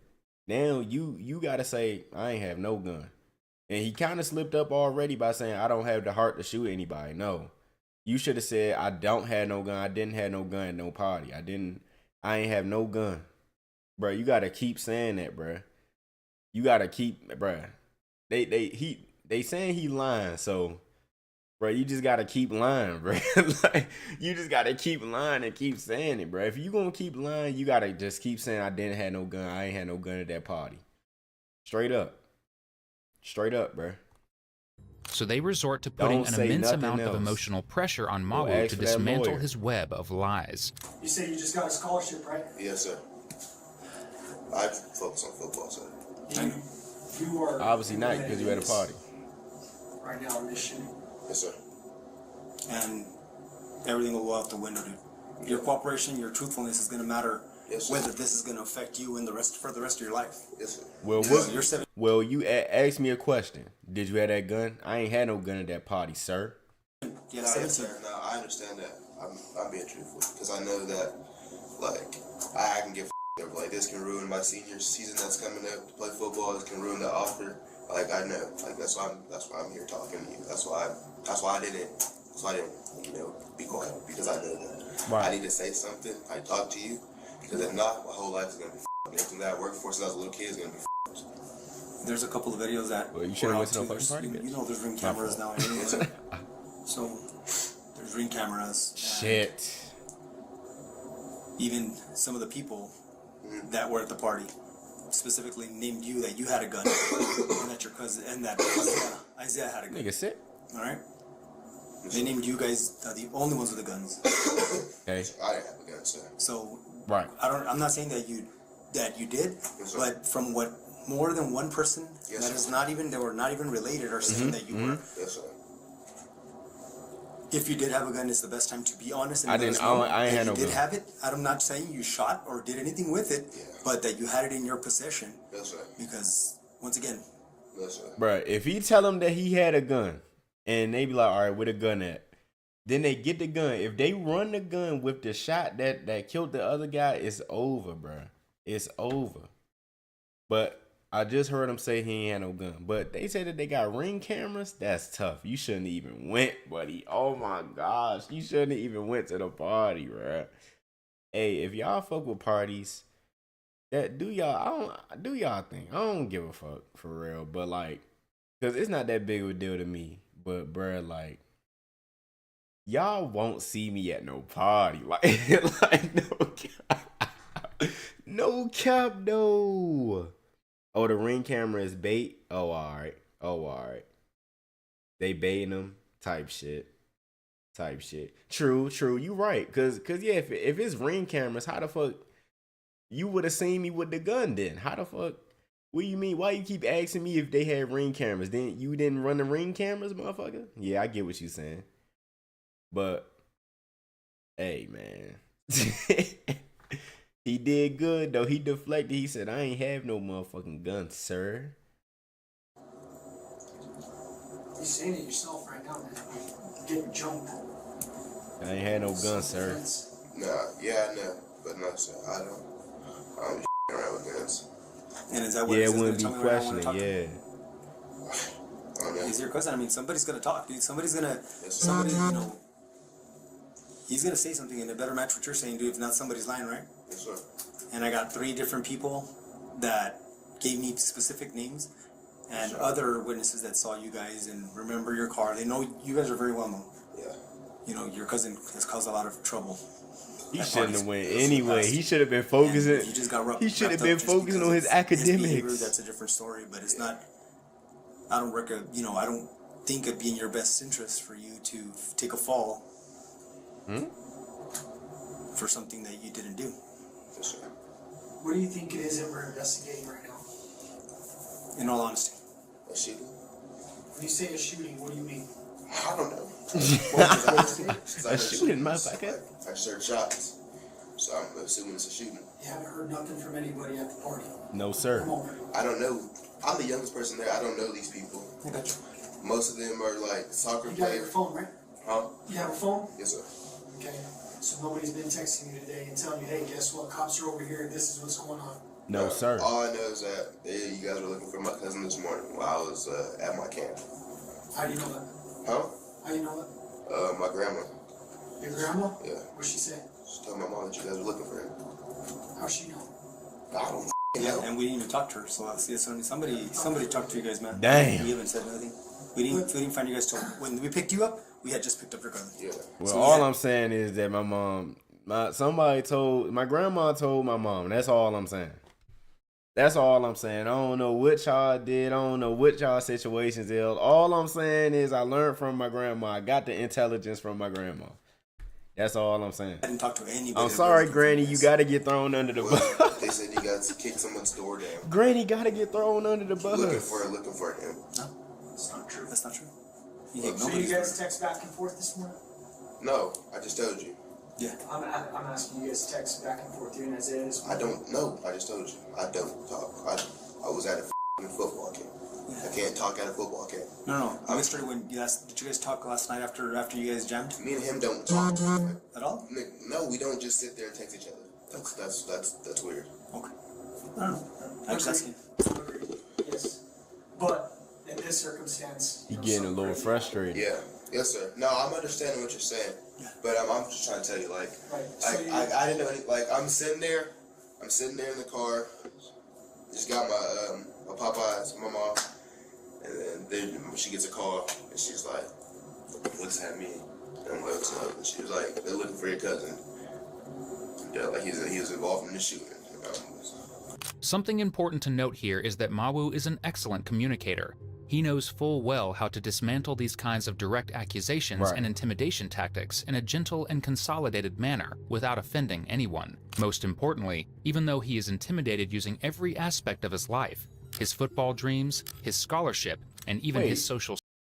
Now you gotta say, "I ain't have no gun." And he kind of slipped up already by saying, "I don't have the heart to shoot anybody." No, you should have said, "I don't have no gun. I didn't have no gun at no party. I ain't have no gun." Bruh, you gotta keep saying that, bruh. You gotta keep, bruh. They saying he lying, so, bruh, you just gotta keep lying, bruh. Like, you just gotta keep lying and keep saying it, bruh. If you gonna keep lying, you gotta just keep saying, "I didn't have no gun. I ain't had no gun at that party." Straight up, bruh. So they resort to putting Don't an say immense nothing amount of else. emotional pressure on Go Mawu ask to for that dismantle lawyer. his web of lies. You say you just got a scholarship, right? Yes, sir. I focus on football, sir. You are Obviously not, because you at a party. right now in this shooting. Yes, sir. and everything will go out the window, dude. Your cooperation, your truthfulness is gonna matter. Yes, sir. Whether this is gonna affect you in for the rest of your life. Yes, sir. Well, Yes, what? sir. You're 7. Well, you asked me a question. Did you have that gun? I ain't had no gun at that party, sir. Yeah, No, yes, 17. sir. No, I understand that. I'm being truthful because I know that, like, I can get up. Like, this can ruin my senior season that's coming up to play football. This can ruin the offer. Like, I know. Like, that's why I'm here talking to you. That's why I didn't, be quiet, because I know that. Right. I need to say something. I talk to you because if not, my whole life is gonna be everything that I worked for since I was a little kid is gonna be There's a couple of videos that. Well, you should've were went out to no too. fucking party, You bitch. know, there's ring cameras now. Anyway. So there's ring cameras. and Shit. Even some of the people that were at the party specifically named you that you had a gun, and that your cousin and that Isaiah had a gun. Nigga, sit. All right. They named you guys the only ones with the guns. Okay. I didn't have a gun, sir. So Right. I'm not saying that you did, Yes, sir. but from what more than one person Yes, that sir. is not even, they were not even related, are saying that you were. Yes, sir. If you did have a gun, it's the best time to be honest. And I let us didn't- know I ain't that had you no did gun. have it. I'm not saying you shot or did anything with it, Yeah. but that you had it in your possession. Yes, sir. Because once again, Yes, sir. Bruh, if he tell them that he had a gun and they be like, "All right, where the gun at?" Then they get the gun. If they run the gun with the shot that killed the other guy, it's over, bruh. It's over. But I just heard him say he ain't had no gun. But they say that they got ring cameras. That's tough. You shouldn't even went, buddy. Oh my gosh. You shouldn't even went to the party, bruh. Hey, if y'all fuck with parties, do y'all thing. I don't give a fuck for real. But like, cause it's not that big of a deal to me. But bruh, like, y'all won't see me at no party. Like, like no cap. No cap, no. Oh, the ring camera is bait? Oh, alright. Oh, alright. They baiting them type shit. True. You right. Cause yeah, if it's ring cameras, how the fuck you would have seen me with the gun then? How the fuck? What do you mean? Why you keep asking me if they had ring cameras? Then you didn't run the ring cameras, motherfucker? Yeah, I get what you saying. But hey, man. He did good though. He deflected. He said, "I ain't have no motherfucking gun, sir." You're saying it yourself right now, man. You're getting jumped. I ain't had no gun, sir. Nah, yeah, I know, but no, sir, I don't be around with guns. And is that what Yeah, it it wouldn't be tell me where I wanna questioning. talk to? Yeah. I don't know. He's your cousin. I mean, somebody's gonna talk, dude. Somebody's gonna, Yes, sir. somebody, he's gonna say something, and it better match what you're saying, dude. If not, somebody's lying, right? Yes, sir. And I got 3 different people that gave me specific names, and Sure. other witnesses that saw you guys and remember your car. They know you guys are very well known. Yeah. You know, your cousin has caused a lot of trouble. He at shouldn't parties. have went In the anyway. past. He should have been And focusing. he just got He should have been focusing on his behavior, academics. that's a different story, but it's not. I don't I don't think it'd be in your best interest for you to take a fall for something that you didn't do. Yes, sir. What do you think it is that we're investigating right now? In all honesty, A shooting? When you say a shooting, what do you mean? I don't know. A shooting, motherfucker. I just heard shots, so I'm assuming it's a shooting. You haven't heard nothing from anybody at the party. No, sir. Come over. I don't know. I'm the youngest person there. I don't know these people. I got you. Most of them are like soccer You got your players. phone, right? Huh? You have a phone? Yes, sir. Okay. So nobody's been texting you today and telling you, hey, guess what? Cops are over here. This is what's going on. No, sir. All I know is that you guys were looking for my cousin this morning while I was at my camp. How do you know that? Huh? How do you know that? My grandma. Your grandma? Yeah. What'd she say? She told my mom that you guys were looking for him. How'd she know? I don't Yeah, know. and we didn't even talk to her. So somebody talked to you guys, man. Damn. We haven't said anything. We didn't find you guys till when we picked you up. We had just picked up your cousin. Yeah. Well, So all yeah. I'm saying is that my grandma told my mom. That's all I'm saying. That's all I'm saying. I don't know what y'all did. I don't know what y'all situations is. All I'm saying is I learned from my grandma. I got the intelligence from my grandma. That's all I'm saying. I didn't talk to anybody. I'm sorry, Granny. You got to get thrown under the bus. Well, they said you got to kick someone's door down. Granny got to get thrown under the bus. Looking for him. No, It's not true. that's not true. You think So you nobody's guys text back and forth this morning? No, I just told you. Yeah. I'm asking you guys to text back and forth, you and Isaiah this I morning. don't know. I just told you. I don't talk. I was at a football camp. I can't talk at a football camp. No. Yesterday when did you guys talk last night after you guys jammed Me and him don't talk. at all? No, we don't just sit there and text each other. That's weird. Okay. I don't know. I'm just asking. Agreed. Yes. But in this circumstance, He getting a little frustrated. Yeah. Yes, sir. No, I'm understanding what you're saying, but I'm just trying to tell you, like, Right. So you- I didn't know any, like, I'm sitting there in the car, just got my Popeyes, my mom, and then she gets a call, and she's like, looks at me, and I'm like, what's up? And she was like, they're looking for your cousin. Yeah, like he was involved in the shooting. You know? Something important to note here is that Mawu is an excellent communicator. He knows full well how to dismantle these kinds of direct accusations Right. and intimidation tactics in a gentle and consolidated manner without offending anyone. Most importantly, even though he is intimidated using every aspect of his life, his football dreams, his scholarship, and even his social.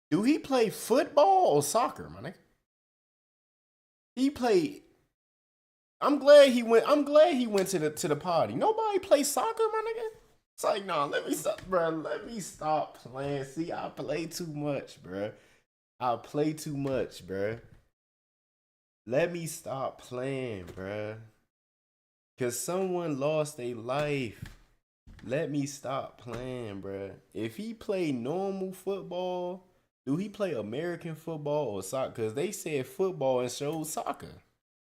Do he play football or soccer, my nigga? He played. I'm glad he went to the party. Nobody plays soccer, my nigga. It's like, no, let me stop, bro. Let me stop playing. See, I play too much, bro. I play too much, bro. Let me stop playing, bro. Cause someone lost their life. Let me stop playing, bro. If he play normal football, do he play American football or soccer? Cause they said football and showed soccer.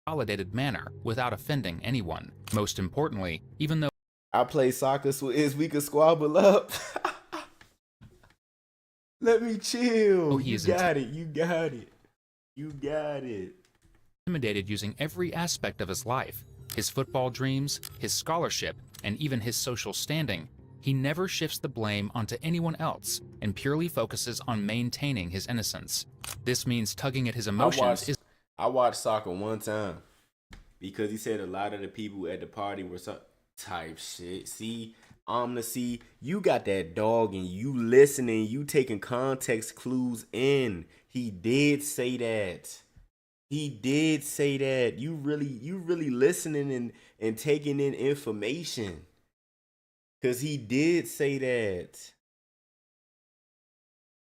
Consolidated manner without offending anyone. Most importantly, even though I play soccer so we could squabble up. Let me chill. Oh, he You is got it. You got it. You got it. intimidated using every aspect of his life, his football dreams, his scholarship, and even his social standing, he never shifts the blame onto anyone else and purely focuses on maintaining his innocence. This means tugging at his emotions is I watched soccer one time because he said a lot of the people at the party were type shit. See, you got that dog and you listening, you taking context clues in. He did say that. He did say that. You really listening and taking in information. Cause he did say that.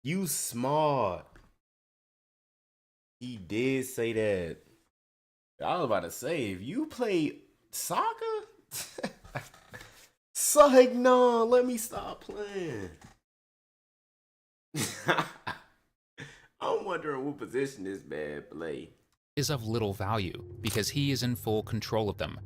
You smart. He did say that. I was about to say, if you play soccer, psych, no, let me stop playing. I'm wondering what position this man play. Is of little value because he is in full control of them.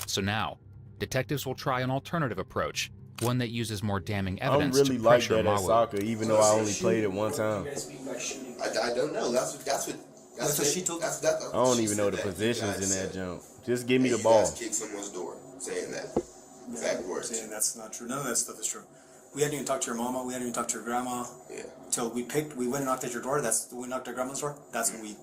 So now, detectives will try an alternative approach, one that uses more damning I'm evidence really to like pressure that at Mawu. soccer, even though I only played it one What time. do you guys mean by shooting? I don't know. That's what she told me. I don't even know the positions in that jump. Just give me the ball. You guys kicked someone's door saying that. Exact words. Saying that's not true. None of that stuff is true. We hadn't even talked to your mama. We hadn't even talked to your grandma. Yeah. Till we went and knocked at your door. That's when we knocked at grandma's door. That's when we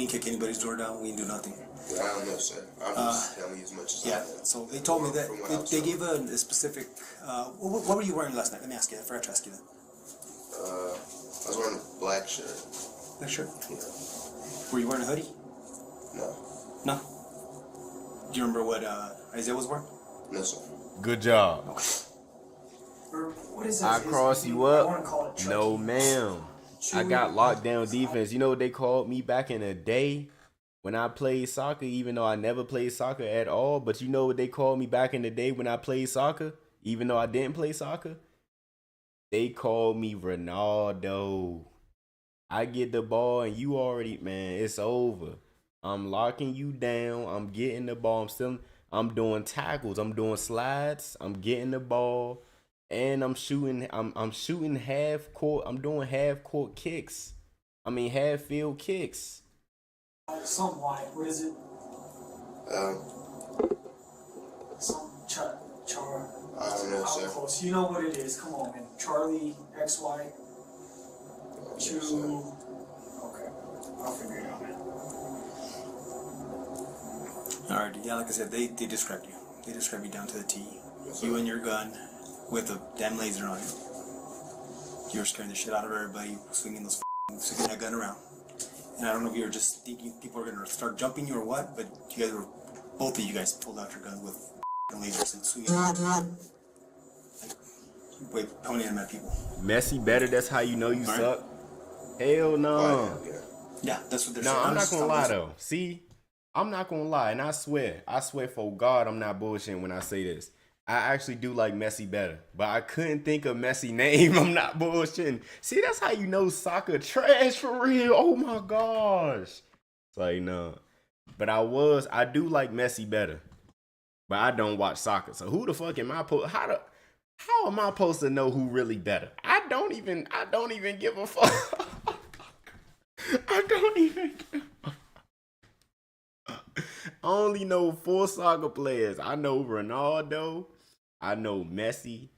didn't kick anybody's door down. We didn't do nothing. Yeah, I don't know, sir. I'm just telling you as much as I Yeah. know. So they told me that From what I was they told. gave a specific. What were you wearing last night? Let me ask you. I forgot to ask you that. I was wearing a black shirt. That shirt. Yeah. Were you wearing a hoodie? No. No. Do you remember what Isaiah was wearing? No, sir. Good job. Or what is I that? cross you I up. want to call it No, Chucky. ma'am. I got lockdown defense. You know what they called me back in the day when I played soccer, even though I never played soccer at all? But you know what they called me back in the day when I played soccer, even though I didn't play soccer? They called me Ronaldo. I get the ball and you already, man, it's over. I'm locking you down. I'm getting the ball. I'm doing tackles. I'm doing slides. I'm getting the ball. And I'm shooting. I'm shooting half court. I'm doing half court kicks. I mean half field kicks. Some white. What is it? Some char. I don't know, I'm sir. close. You know what it is. Come on, man. Charlie XY. Two. Okay. I'll figure it out, man. All right. Yeah, like I said, they described you. They described you down to the T. Yes, You sir. and your gun with a damn laser on it. You were scaring the shit out of everybody, swinging that gun around. And I don't know if you were just thinking people were gonna start jumping you or what, but both of you guys pulled out your guns with lasers and swinging. Wait, pointing them at people. Messi better. That's how you know you Right. suck. Hell no. Oh, yeah. Yeah, that's what they're No, saying. I'm not gonna lie though. See, I'm not gonna lie, and I swear for God, I'm not bullshitting when I say this. I actually do like Messi better, but I couldn't think of Messi name. I'm not bullshitting. See, that's how you know soccer trash for real. Oh my gosh. It's like no, but I do like Messi better, but I don't watch soccer. So who the fuck am I? How am I supposed to know who really better? I don't even give a fuck. I don't even give a I only know 4 soccer players. I know Ronaldo. I know Messi.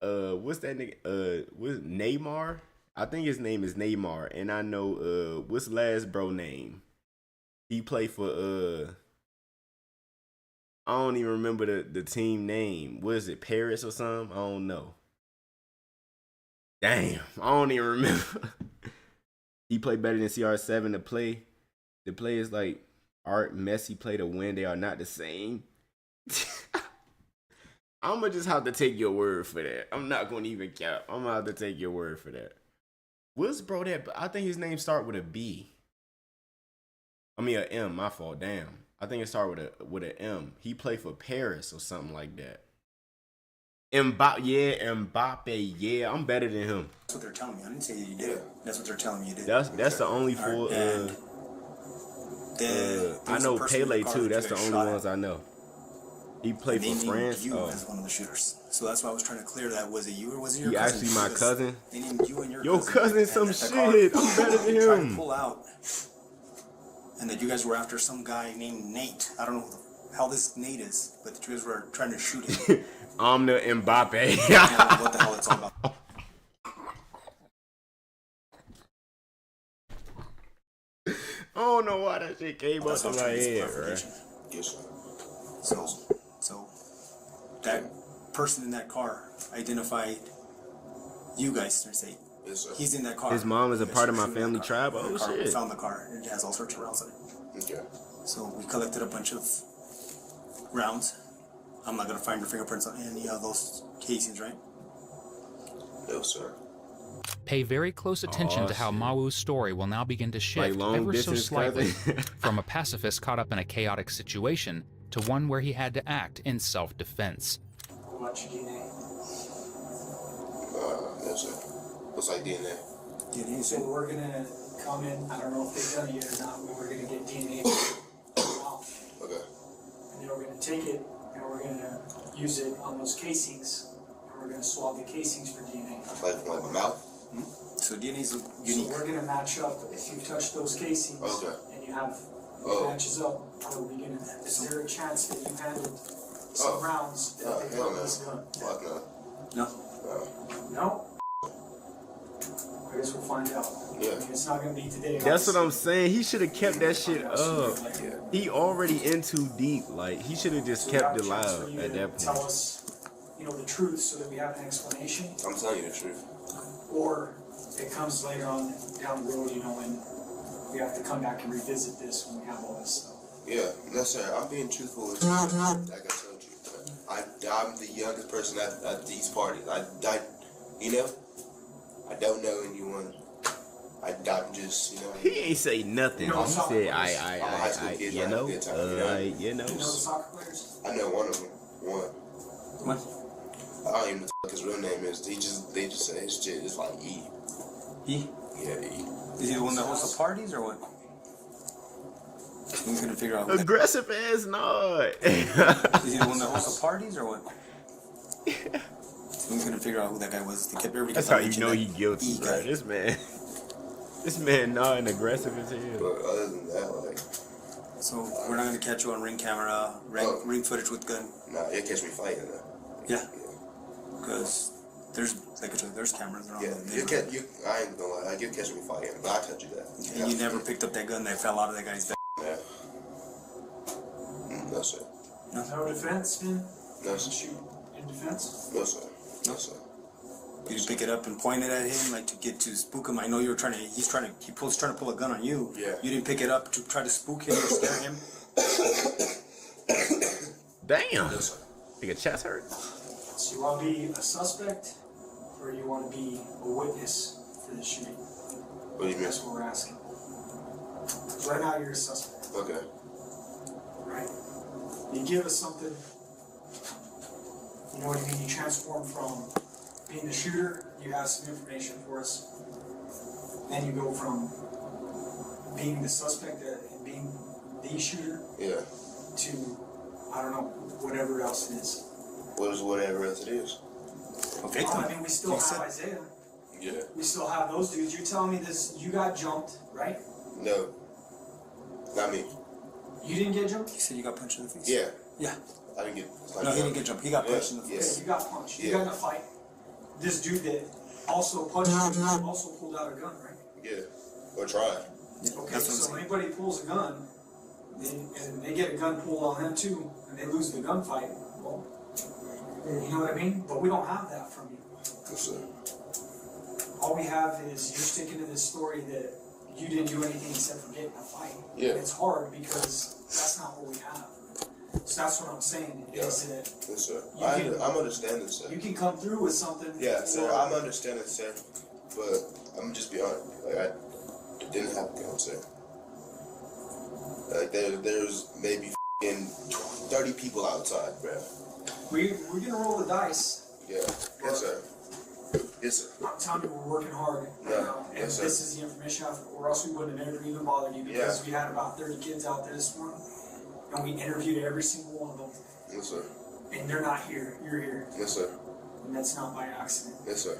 What's that nigga? What's Neymar? I think his name is Neymar. And I know what's the last bro name? He played for I don't even remember the team name. What is it? Paris or something? I don't know. Damn, I don't even remember. He played better than CR7 to play. The players like Art Messi play to win. They are not the same. I'm gonna just have to take your word for that. I'm not gonna even cap. I'm gonna have to take your word for that. What's bro that? I think his name start with a B. I mean, a M. My fault. Damn. I think it started with a M. He played for Paris or something like that. Mbappe. Yeah, I'm better than him. That's what they're telling me. I didn't say you did. That's what they're telling me you did. That's the only All four. right, and there I was a know person in Pele car too. that That's you the guys only shot at, ones I know. He played and they for named France. you Oh, as one of the shooters. So that's why I was trying to clear that. Was it you or was it your he cousin? actually my Because cousin. They named you and Your cousin and some that the car shit. I'm better than tried to him. pull out, and that you guys were after some guy named Nate. I don't know who the hell this Nate is, but that you guys were trying to shoot him. I'm the I don't Mbappe. know what the hell it's all about. I don't know why that shit came up That's to what my I'm trying to get head, some right? clarification. Yes, sir. So that person in that car identified you guys and say, Yes, sir. He's in that car. His mom is a Yes, part of my shooting that family car. tribe? The Oh, car, we shit. found the car. It has all sorts of rounds in it. Okay. So we collected a bunch of rounds. I'm not gonna find your fingerprints on any of those casings, right? No, sir. Pay very close attention Oh, to how shit. Mawu's story will now begin to shift long ever so distance slightly cousin. from a pacifist caught up in a chaotic situation to one where he had to act in self-defense. What about your DNA? No, sir. Looks like DNA. DNA. So we're gonna come in, I don't know if they've done it yet or not, but we're gonna get DNA out. Okay. And then we're gonna take it and we're gonna use it on those casings. And we're gonna swab the casings for DNA. Like my mouth? So DNA's So unique. we're gonna match up, if you touch those casings Okay. and you have, Oh. it matches up, are we gonna, is there a chance that you handled some Oh. rounds that Oh, they hell put no. in this gun? Fuck no. No. No. No? I guess we'll find out. Yeah. I mean, it's not gonna be today. That's what I'm obviously. saying. He should have kept that shit up. Yeah. He already in too deep. Like, he should have just So we have kept a it chance for loud you at to that Tell point. us, the truth so that we have an explanation, I'm telling you the truth. or it comes later on down the road, and we have to come back and revisit this when we have all this stuff. Yeah. No, sir. I'm being truthful with you. Like I told you. I'm the youngest person at these parties. I don't know anyone. I'm just, He ain't say nothing. No, He soccer said, players. I'm a high school kid, you right? know, Good time, you You know the know. soccer players? I know one of them. One. What? I don't even know what his real name is. They just say his shit is like E. He? Yeah, E. Is he the one that hosts the parties or what? We couldn't figure out. Who that, Aggressive ass nod. is he the one that hosts the parties or what? We couldn't figure out who that guy was. They kept everybody. That's kept how you mentioning know that he guilty, E bro. guy. This man nodding aggressive as hell. But other than that, like, So we're not gonna catch you on ring camera, ring footage with gun. nah, you'll catch me fighting though. Yeah. Because there's like I said, there's cameras around Yeah, the you neighborhood. I ain't gonna lie, like, you'll catch me fighting, but I told you that. And you never picked up that gun that fell out of that guy's back. Yeah. No, sir. No defense, man? No, Doesn't sir. shoot in defense? No, sir. No, sir. You just pick it up and point it at him, like to get to spook him. I know you were trying to. He's trying to pull a gun on you. Yeah. You didn't pick it up to try to spook him or scare him. Damn. No, sir. Think a chest hurt. So you want to be a suspect, or you want to be a witness for the shooting? What do you mean? That's what we're asking. Right now, you're a suspect, Okay. right? You give us something, you know what I mean? You transform from being the shooter, you have some information for us. Then you go from being the suspect and being the shooter Yeah. to, I don't know, whatever else it is. What is whatever else it is? Okay. Well, I mean, we still have Isaiah. Yeah. We still have those dudes. You're telling me this, you got jumped, right? No. Not me. You didn't get jumped? He said you got punched in the face. Yeah. Yeah. I didn't get. No, he didn't get jumped. He got Yeah, punched in the yeah. face. Okay, you got punched. You Yeah. got in a fight. This dude that also punched you also pulled out a gun, right? Yeah. Or tried. Yeah, Okay, that's what I'm so saying. anybody pulls a gun, and they get a gun pulled on them too, and they lose the gunfight, well, you know what I mean? But we don't have that from you. Yes, sir. All we have is you're sticking to this story that you didn't do anything except for get in a fight. Yeah. And it's hard because that's not what we have. So that's what I'm saying, is that Yes, sir. You can- I'm understanding, sir. you can come through with something. Yeah, sir. or- I'm understanding, sir. But I'm just be honest. Like I didn't have a gun, sir. Like there's maybe f***ing 30 people outside, bro. We're gonna roll the dice. Yeah. Yes, sir. Yes, sir. I'm telling you, we're working hard right Yeah. now, and Yes, sir. this is the information I have, or else we wouldn't have ever even bothered you because we had about 30 kids out there this morning, and we interviewed every single one of them, Yes, sir. and they're not here. You're here, Yes, sir. and that's not by accident. Yes, sir.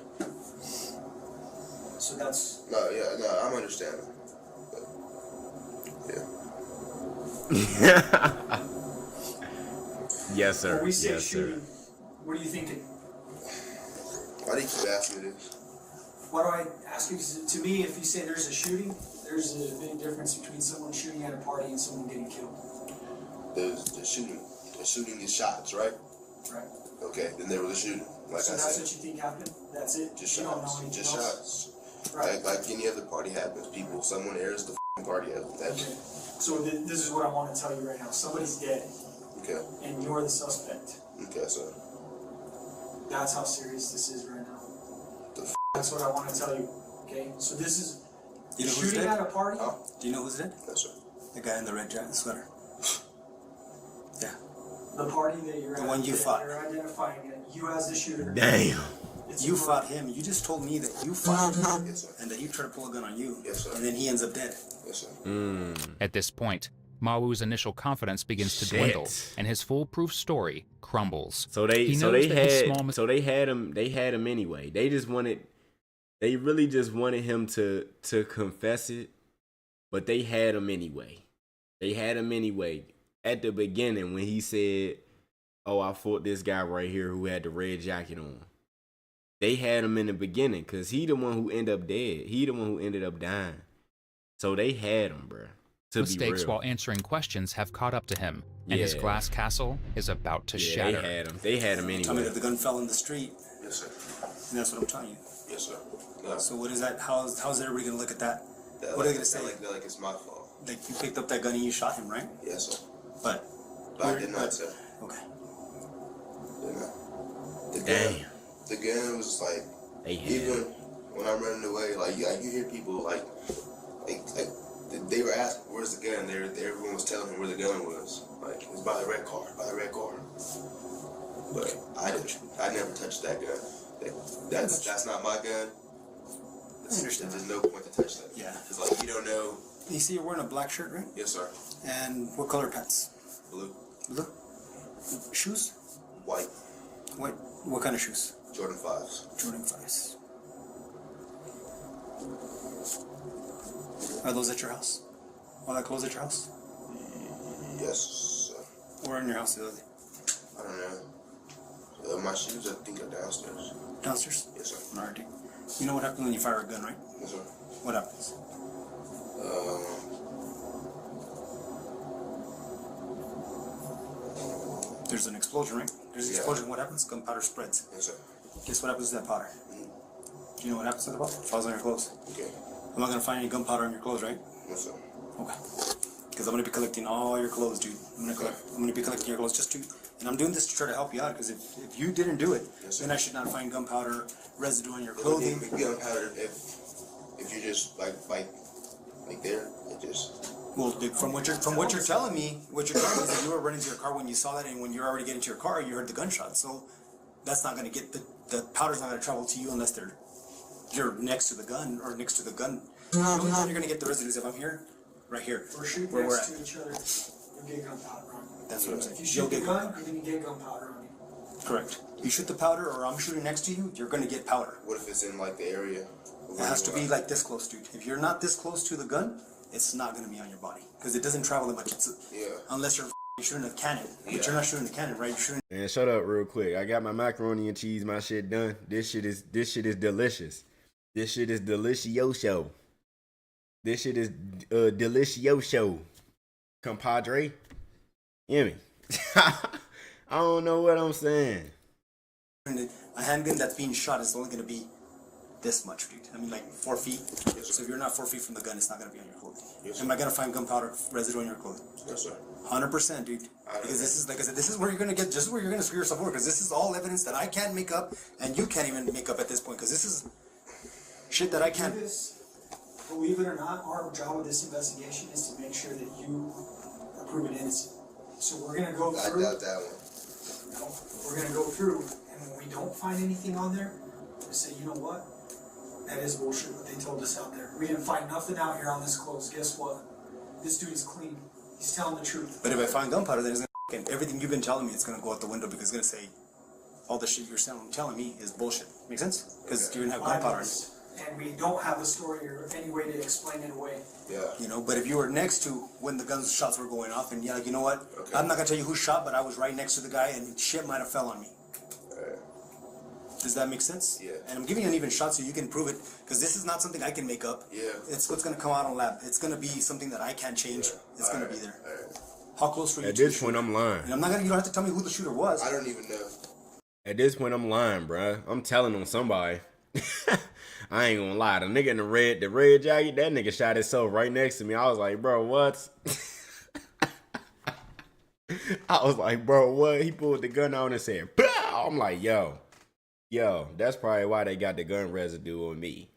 So that's No, yeah, no, I'm understanding. But, yeah. Yes, sir. when we say Yes, shooting. sir. What are you thinking? Why do you keep asking me this? Why do I ask you? 'Cause to me, if you say there's a shooting, there's a big difference between someone shooting at a party and someone getting killed. There's the shooting. The shooting is shots, right? Right. Okay, then there was a shooting. Like So I that's said. what you think happened? That's it? Just You don't know shots. anything Just else? shots. Right. Like any other party happens, someone airs the party out. Okay. So this is what I want to tell you right now. Somebody's dead, Okay. and you're the suspect. Okay, so That's how serious this is right now. the That's what I want to tell you. Okay. So this is You know who's shooting dead? at a party. Huh? Do you know who's dead? yes, sir. The guy in the red jacket sweater. Yeah. The party that you're The at, one you that fought. You're identifying it. You as the shooter. Damn. It's You a fought him. You just told me that you fought him Yes, sir. and that you tried to pull a gun on you. Yes, sir. And then he ends up dead. Yes, sir. At this point, Mawu's initial confidence begins to Shit. dwindle, and his foolproof story crumbles. So they He so knows they that his had small mis- so they had him anyway. They really just wanted him to confess it, but they had him anyway. They had him anyway at the beginning when he said, "Oh, I fought this guy right here who had the red jacket on." They had him in the beginning because he the one who ended up dead. He the one who ended up dying. So they had him, bruh. To Mistakes be real. while answering questions have caught up to him, and his Yeah. glass castle is about to Yeah, shatter. they had him. They had him Tell me anyway. that the gun fell in the street, Yes, sir. and that's what I'm telling you. Yes, sir. No, So what is that? How's everybody gonna look at that? that, What are they like, gonna say? Like it's my fault. Like you picked up that gun and you shot him, right? Yes, sir. But But I did not, sir. okay. Did not. The Damn. gun. The gun was like. They had Even him. when I'm running away, like you hear people like they were asking, "Where's the gun?" Everyone was telling him where the gun was. Like it was by the red car, But I never touched that gun. That's not my gun. I understand. There's no point to touch that. Yeah. It's like you don't know. You see, you're wearing a black shirt, right? Yes, sir. And what color pants? Blue, Blue. Shoes? white, What kind of shoes? Jordan 5s. Jordan 5s. Are those at your house? All that clothes at your house? Yes, sir. Where in your house are they? I don't know. My shoes, I think, are downstairs. Downstairs? Yes, sir. Alright. You know what happens when you fire a gun, right? Yes, sir. What happens? There's an explosion, right? There's an Yeah. explosion. What happens? Gunpowder spreads. Yes, sir. Guess what happens to that powder? Do you know what happens to the powder? It falls on your clothes. Okay. I'm not gonna find any gunpowder on your clothes, right? Yes, sir. Okay. Because I'm gonna be collecting all your clothes, dude. I'm gonna be collecting your clothes just to, and I'm doing this to try to help you out. Because if you didn't do it, Yes, sir. then I should not find gunpowder residue on your It wouldn't clothing. even be gunpowder if you just like there, it just. Well, dude, from what you're telling me, is that you were running to your car when you saw that, and when you're already getting to your car, you heard the gunshot. So that's not gonna get the powder's not gonna travel to you unless you're next to the gun or next to the gun. The only time you're gonna get the residues if I'm here, right here, Or shoot where we're next at. to each other, you'll get gunpowder on you. That's what I'm saying. If you You'll shoot the get gun, you're gonna get gunpowder on you. correct. You shoot the powder, or I'm shooting next to you, you're gonna get powder. What if it's in like the area? It has to be like this close, dude. If you're not this close to the gun, it's not gonna be on your body because it doesn't travel that much. Yeah. Unless you're shooting a cannon, but Yeah. you're not shooting a cannon, right? You're shooting. Man, shut up real quick. I got my macaroni and cheese, my shit done. This shit is delicious. This shit is delicioso. This shit is delicioso. Compadre. Hear me? I don't know what I'm saying. A handgun that's being shot is only gonna be this much, dude. I mean, like 4 feet. So if you're not 4 feet from the gun, it's not gonna be on your clothing. Yes, Am I gonna find gunpowder residue on your clothing? Yes, sir. 100%, dude. Because this is, like I said, this is where you're gonna get. This is where you're gonna screw yourself over. Because this is all evidence that I can't make up, and you can't even make up at this point. Because this is shit that I Do can't. this, believe it or not, our job with this investigation is to make sure that you are proven innocent. So we're gonna go I through. doubt that one. You know, we're gonna go through, and when we don't find anything on there, we say, you know what? That is bullshit what they told us out there. We didn't find nothing out here on this clothes. Guess what? This dude is clean. He's telling the truth. But if I find gunpowder, then it's gonna everything you've been telling me, it's gonna go out the window because it's gonna say all the shit you're telling me is bullshit. Make sense? Because you're gonna have gunpowder. And we don't have a story or any way to explain it away. Yeah. You know, but if you were next to when the shots were going off, and yeah, like, you know what? Okay. I'm not gonna tell you who shot, but I was right next to the guy, and shit might have fell on me. Does that make sense? Yeah. And I'm giving you an even shot so you can prove it, because this is not something I can make up. Yeah. It's what's gonna come out on lab. It's gonna be something that I can't change. It's gonna be there. How close were you At to the this point, shooter? I'm lying. And I'm not gonna. You don't have to tell me who the shooter was. I don't even know. At this point, I'm lying, bruh. I'm telling on somebody. I ain't gonna lie, the nigga in the red jacket, that nigga shot himself right next to me. I was like, bro, what? I was like, bro, what? He pulled the gun out and said, pow! I'm like, yo, that's probably why they got the gun residue on me.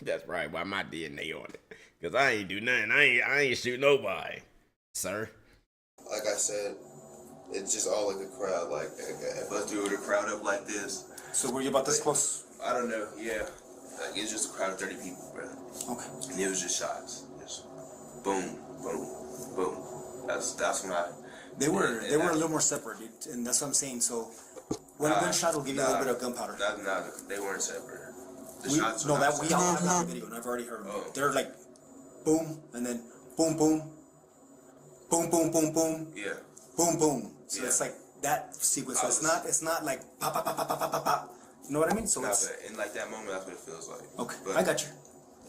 That's probably why my DNA on it. Cause I ain't do nothing. I ain't shoot nobody, sir. Like I said, it's just all like a crowd. Like if I threw the crowd up like this, So were you about this close? I don't know. Yeah, like it's just a crowd of 30 people, bro. Okay. And it was just shots, just boom, boom, boom. That's when I. They were a little more separate, dude, and that's what I'm saying. So one gunshot will give you a little bit of gunpowder. Nah, they weren't separate. The We shots. no, were that not we all separate. have that on video, and I've already heard them. Oh. They're like boom, and then boom, boom, boom, boom, boom, boom, Yeah. boom, boom. So Yeah. it's like that sequence. So I was- it's not like pop, pop, pop, pop, pop, pop, pop, pop. You know what I mean? So Nah, it's but in like that moment, that's what it feels like. okay. But I got you.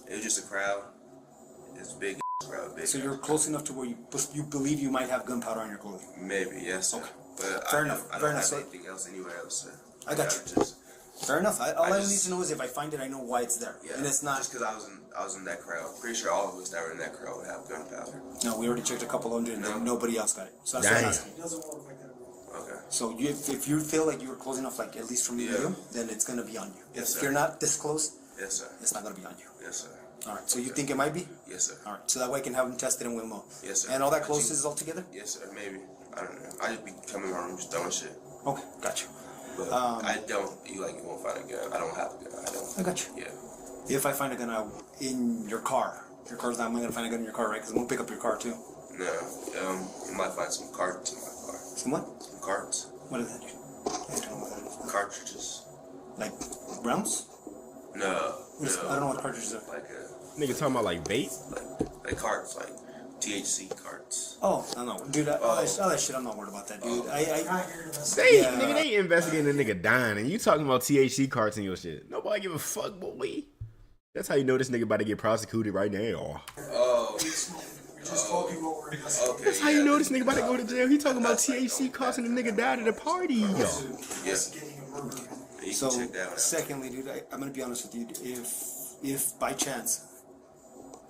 It was just a crowd. It's a big crowd. Big. So you're close enough to where you believe you might have gunpowder on your clothing. Maybe, yes, sir. Okay. But Fair I enough, don't fair have enough, so- anything else anywhere else, sir. I got Like, you. Just, Fair enough. All I need just- to know is if I find it, I know why it's there, yeah, and it's not. just because I was in that crowd. Pretty sure all of us that were in that crowd would have gunpowder. No, we already checked a couple hundred, and No. nobody else got it. So that's what I'm Dang. asking. It doesn't work like that, bro. Okay. So if you feel like you were close enough, like at least from the Yeah. video, then it's gonna be on you. Yes, if sir. you're not this close, Yes, sir. it's not gonna be on you. Yes, sir. All right. So you think it might be? Yes, sir. All right. So that way I can have them tested and Wilmo. Yes, sir. And all that But close all together? Yes, sir. Maybe. I don't know. I just be coming in my room just throwing shit. Okay. Got you. But I don't. You won't find a gun. I don't have a gun. I don't. I got you. Yeah. If I find a gun in your car, your car's not. I'm not gonna find a gun in your car, right? Because I'm gonna pick up your car too. No. You might find some carts in my car. Some what? Some carts. What is that, dude? I don't know what that is. Cartridges. Like rounds? No. I don't know what cartridges are. Like Nigga talking about like bait? like carts, like THC carts. Oh, no, dude. All that shit. I'm not worried about that, dude. You're not here to mess They investigating a nigga dying, and you talking about THC carts and your shit. Nobody give a fuck, boy. That's how you know this nigga about to get prosecuted right now. Oh. We just told you what we're investigating. Okay. That's how you know this nigga about to go to jail. He talking about THC carts and the nigga died at a party, yo. Investigating a murder. You So, can check that one out. secondly, dude, I'm gonna be honest with you. If by chance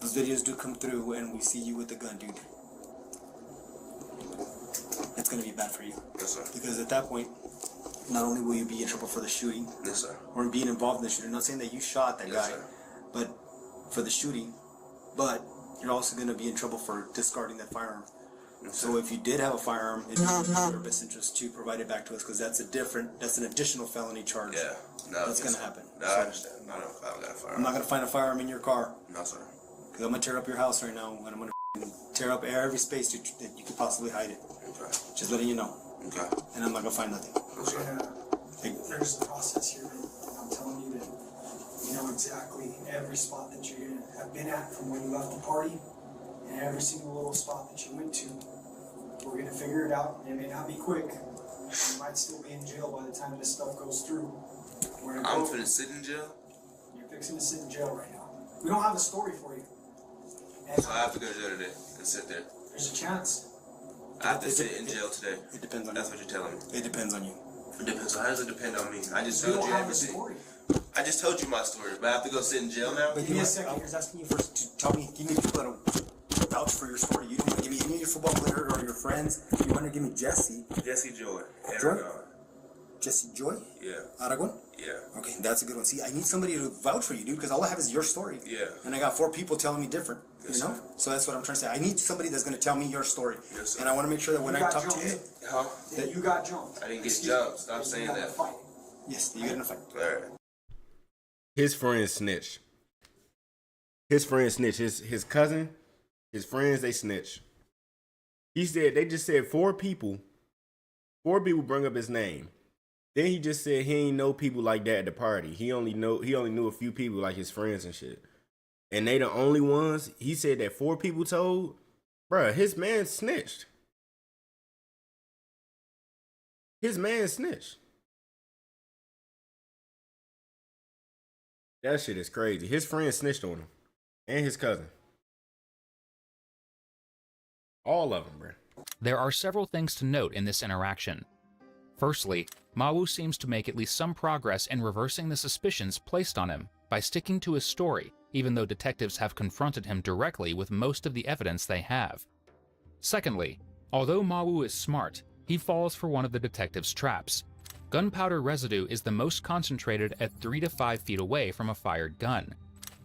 those videos do come through and we see you with the gun, dude, it's gonna be bad for you. Yes, sir. Because at that point, not only will you be in trouble for the shooting Yes, sir. or being involved in the shooting, not saying that you shot that Yes, guy, sir. but for the shooting, but you're also gonna be in trouble for discarding that firearm. So if you did have a firearm, it's in your best interest to provide it back to us because that's an additional felony charge. Yeah. No, That's yes, gonna sir. happen. No, So- I understand. I don't got a firearm. I'm not gonna find a firearm in your car No, sir. because I'm gonna tear up your house right now and I'm gonna tear up every space that you could possibly hide it. Okay. Just letting you know, Okay. and I'm not gonna find nothing. Yes, sir. There's a process here. I'm telling you that you know exactly every spot that you're gonna have been at from when you left the party, and every single little spot that you went to. We're gonna figure it out. It may not be quick. You might still be in jail by the time this stuff goes through. We're gonna I'm go. finna sit in jail, You're fixing to sit in jail right now. We don't have a story for you. And so I have to go to jail today and sit there. there's a chance. I have to sit in jail today. It depends on That's you. what you're telling me. It depends on you. It depends. So how does it depend on me? I just We told don't you have a everything. story. I just told you my story, but I have to go sit in jail now. But Give you me know a what? second I here. was asking you first to give me people that'll vouch for your story. You don't want to give me any of your football player or your friends. You want to give me Jesse Jesse Joy. Joy? Aragon. Joy? Yeah. Aragon? Yeah. Okay, that's a good one. See, I need somebody to vouch for you, dude, because all I have is your story. Yeah. And I got 4 people telling me different. Yes, You know? sir. So that's what I'm trying to say. I need somebody that's going to tell me your story. Yes, sir. And I want to make sure that when You I got talk to jumped. you, Huh? That you got jumped. I didn't get Excuse jumped. me. Stop You saying got that. to fight. yes, you get in a fight. All right. His friend snitch. His friend snitch. His cousin, his friends, they snitch. He said they just said 4 people. 4 people bring up his name. Then he just said he ain't know people like that at the party. He only knew a few people like his friends and shit. And they the only ones. He said that 4 people told. Bruh, his man snitched. His man snitched. That shit is crazy. His friend snitched on him. And his cousin. All of them, bruh. There are several things to note in this interaction. Firstly, Mawu seems to make at least some progress in reversing the suspicions placed on him by sticking to his story, even though detectives have confronted him directly with most of the evidence they have. Secondly, although Mawu is smart, he falls for one of the detective's traps. Gunpowder residue is the most concentrated at 3 to 5 feet away from a fired gun.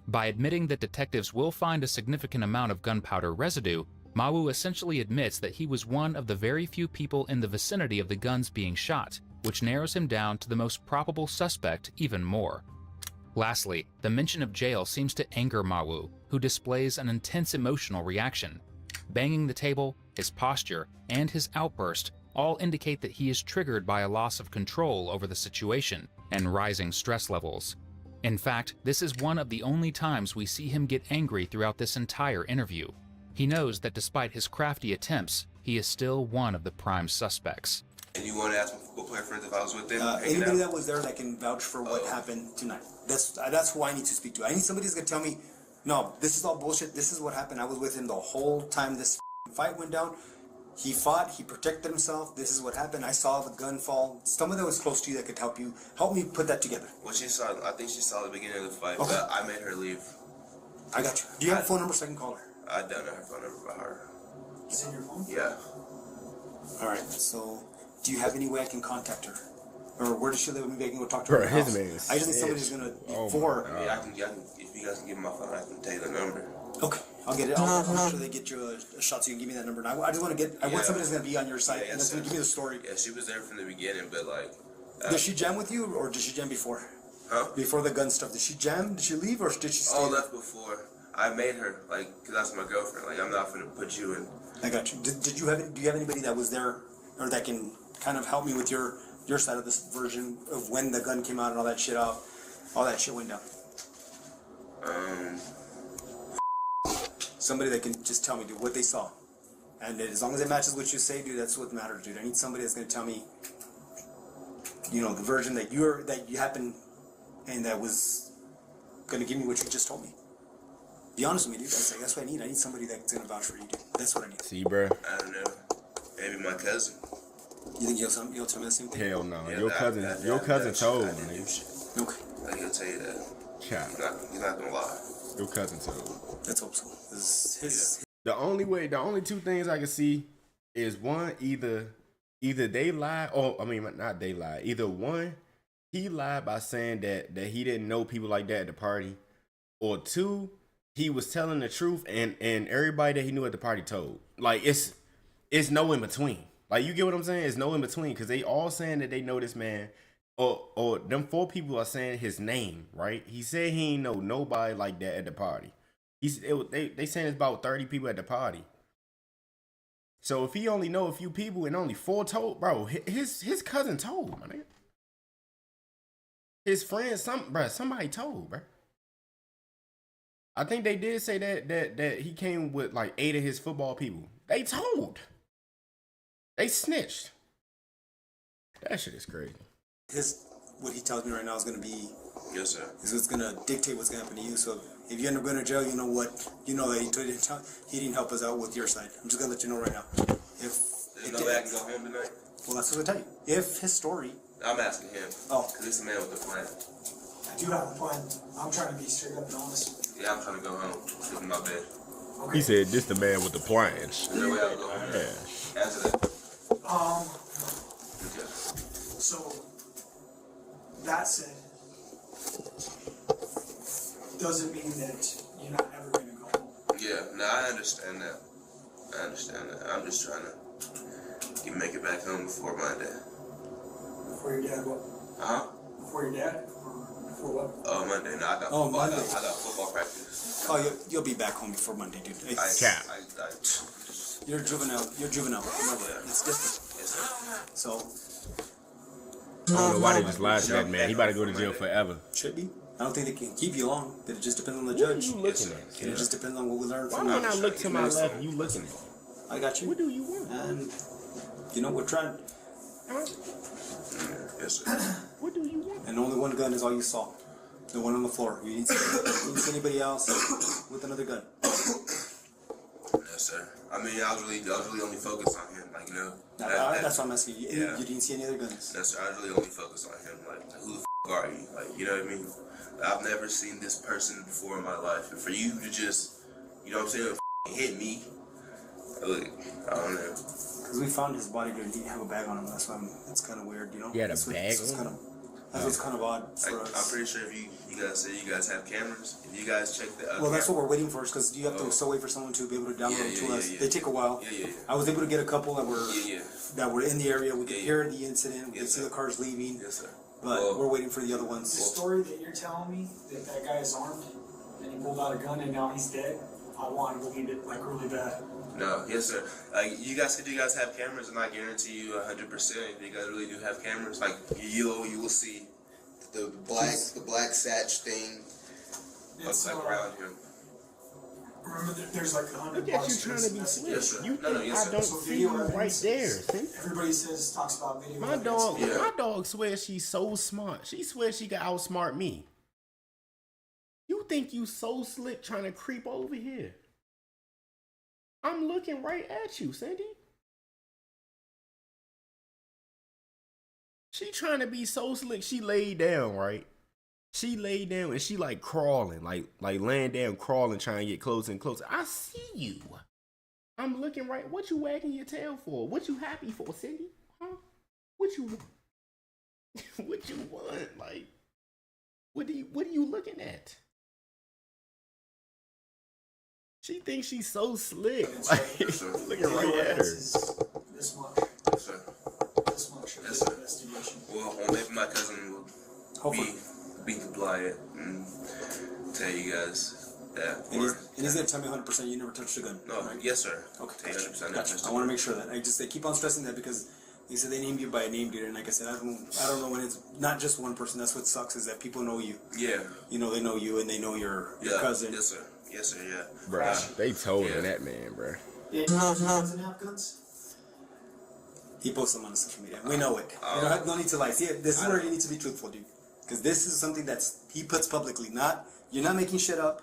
By admitting that detectives will find a significant amount of gunpowder residue, Mawu essentially admits that he was one of the very few people in the vicinity of the guns being shot, which narrows him down to the most probable suspect even more. Lastly, the mention of jail seems to anger Mawu, who displays an intense emotional reaction. Banging the table, his posture, and his outburst all indicate that he is triggered by a loss of control over the situation and rising stress levels. In fact, this is one of the only times we see him get angry throughout this entire interview. He knows that despite his crafty attempts, he is still one of the prime suspects. And you want to ask my football player friends if I was with them? Anybody that was there that can vouch for what happened tonight. That's who I need to speak to. I need somebody who's going to tell me, no, this is all bullshit. This is what happened. I was with him the whole time this fight went down. He fought. He protected himself. This is what happened. I saw the gun fall. Someone that was close to you that could help me put that together. Well, I think she saw the beginning of the fight, Okay. but I made her leave. I got you. Do you have a phone number so I can call her? I don't know her phone number by her. Is it your phone? Yeah. All right. So, do you have any way I can contact her? Or where does she live? Maybe I can go talk to her. Bro, at her his house. name is I just need somebody who's gonna before. Yeah, I can, if you guys can give me my phone, I can tell you the number. Okay, I'll get it. I'll make sure they get you a shot so you can give me that number. And I just want to get. I want Yeah. somebody that's gonna be on your side Yeah, and that's gonna give me the story. Yeah, she was there from the beginning, but like. Did she jam with you, or did she jam before? Huh? Before the gun stuff, did she jam? Did she leave, or did she stay? Oh, left before. I made her, like, because that's my girlfriend. Like, I'm not going to put you in. I got you. Do you have anybody that was there, or that can kind of help me with your side of this version of when the gun came out and all that shit out, all that shit went down? Somebody that can just tell me, dude, what they saw. And as long as it matches what you say, dude, that's what matters, dude. I need somebody that's gonna tell me, you know, the version that you happened and that was gonna give me what you just told me. Be honest with me, dude. That's what I need. I need somebody that's gonna vouch for you, dude. That's what I need. See, bro. I don't know. Maybe my cousin. You think you'll tell me the same thing? Hell no. Yeah, your cousin told I didn't me. do shit. Okay. Like, he'll tell you that. Child, He's not going to lie. your cousin told. Let's hope so. His The only two things I can see is one, either they lie, or I mean not they lie. Either one, he lied by saying that he didn't know people like that at the party, or two, he was telling the truth and everybody that he knew at the party told. Like it's no in between. Like you get what I'm saying? It's no in between because they all saying that they know this man. Or them 4 people are saying his name, right? He said he ain't know nobody like that at the party. They saying it's about 30 people at the party. So if he only know a few people and only 4 told, bro, his cousin told, my nigga. His friends, somebody told, bro. I think they did say that he came with like 8 of his football people. They told. They snitched. That shit is crazy. what he tells me right now is gonna be Yes, sir. is what's gonna dictate what's gonna happen to you. So if you end up going to jail, you know that he didn't help us out with your side. I'm just gonna let you know right now. There's no way I can go home tonight. Well, that's what I tell you. If his story, I'm asking him. Oh. Because he's the man with the plan. I do have a plan. I'm trying to be straight up and honest with you. Yeah, I'm trying to go home. Sleep in my bed. Okay. He said, "This the man with the plans." There's no way I can go home. Yeah. Answer that. Okay. So, that said, doesn't mean that you're not ever going to go home. Yeah, no, I understand that. I'm just trying to make it back home before Monday. Before your dad, what? Uh-huh. Before your dad? Or before what? Oh, Monday. No, I got Oh, football. Monday. I got football practice. you'll be back home before Monday, dude. Cap. You're juvenile. Remember, Yeah. it's different. Yes, sir. So I don't know why they just lied to that man. He about to go to jail forever. should be. I don't think they can keep you long. But it just depends on the What are judge. you looking at? And it just depends on what we learn Why from when him. I look to my left, you looking at? I got you. What do you want? And you know we're trying. Yes, sir. What do you want? And only one gun is all you saw. The one on the floor. You didn't see anybody else with another gun. Yes, sir. I mean, I was really only focused on him, like, you know. That's what I'm asking you. Yeah. You didn't see any other guns. Yes, sir. I was really only focused on him, like who the are you? Like, you know what I mean? I've never seen this person before in my life. And for you to just, you know what I'm saying, hit me, like, I don't know. Because we found his body, dude. He didn't have a bag on him. That's why it's kind of weird, you know? He had a It's bag on him? It's kind of odd for I'm us. pretty sure if you guys say you guys have cameras, if you guys check the Well, that's what we're waiting for, because you have to still wait for someone to be able to download them to us. They take a while. I was able to get a couple that were in the area. We could hear the incident. We could see the cars leaving. Yes, sir. But we're waiting for the other ones. The story that you're telling me, that guy is armed, and he pulled out a gun and now he's dead, I want to believe it, like, really bad. No, yes, sir. Like, you guys said you guys have cameras, and I guarantee you 100% if you guys really do have cameras, like, you will see the black satch thing around him. Remember, there's like 100 Look at you bucks. trying to be slick. Yes, sir. You No, think yes, I sir. don't So see video you right evidence there? is- See? Everybody talks about video My evidence. dog, Yeah. my dog swears she's so smart. She swears she can outsmart me. You think you so slick trying to creep over here? I'm looking right at you, Cindy. She trying to be so slick. She laid down, right? She laid down and she like crawling, like laying down, crawling, trying to get closer and closer. I see you. I'm looking right. What you wagging your tail for? What you happy for, Cindy? Huh? What you what you want? Like, what are you looking at? She thinks she's so slick. Like, looking right at her. This much. Yes, sir. This much of Yes, the sir. investigation. Well, maybe my cousin will Hopefully. be compliant and tell you guys that. And he's going to tell me 100% you never touched a gun. No, right? yes, sir. Okay, Tell you gotcha. 100% Gotcha. I want to make sure that they keep on stressing that, because they said they named you by a name, dude. And like I said, I don't know when it's not just one person. That's what sucks, is that people know you. Yeah. You know, they know you and they know your Yeah. cousin. Yes, sir. Yes, sir. Yeah. Bruh, they told her that, man, bruh. Yeah, he doesn't have guns. He posts them on social media. We know it. You don't have no need to lie. See, this is where you need to be truthful, dude. Because this is something he puts publicly. You're not making shit up.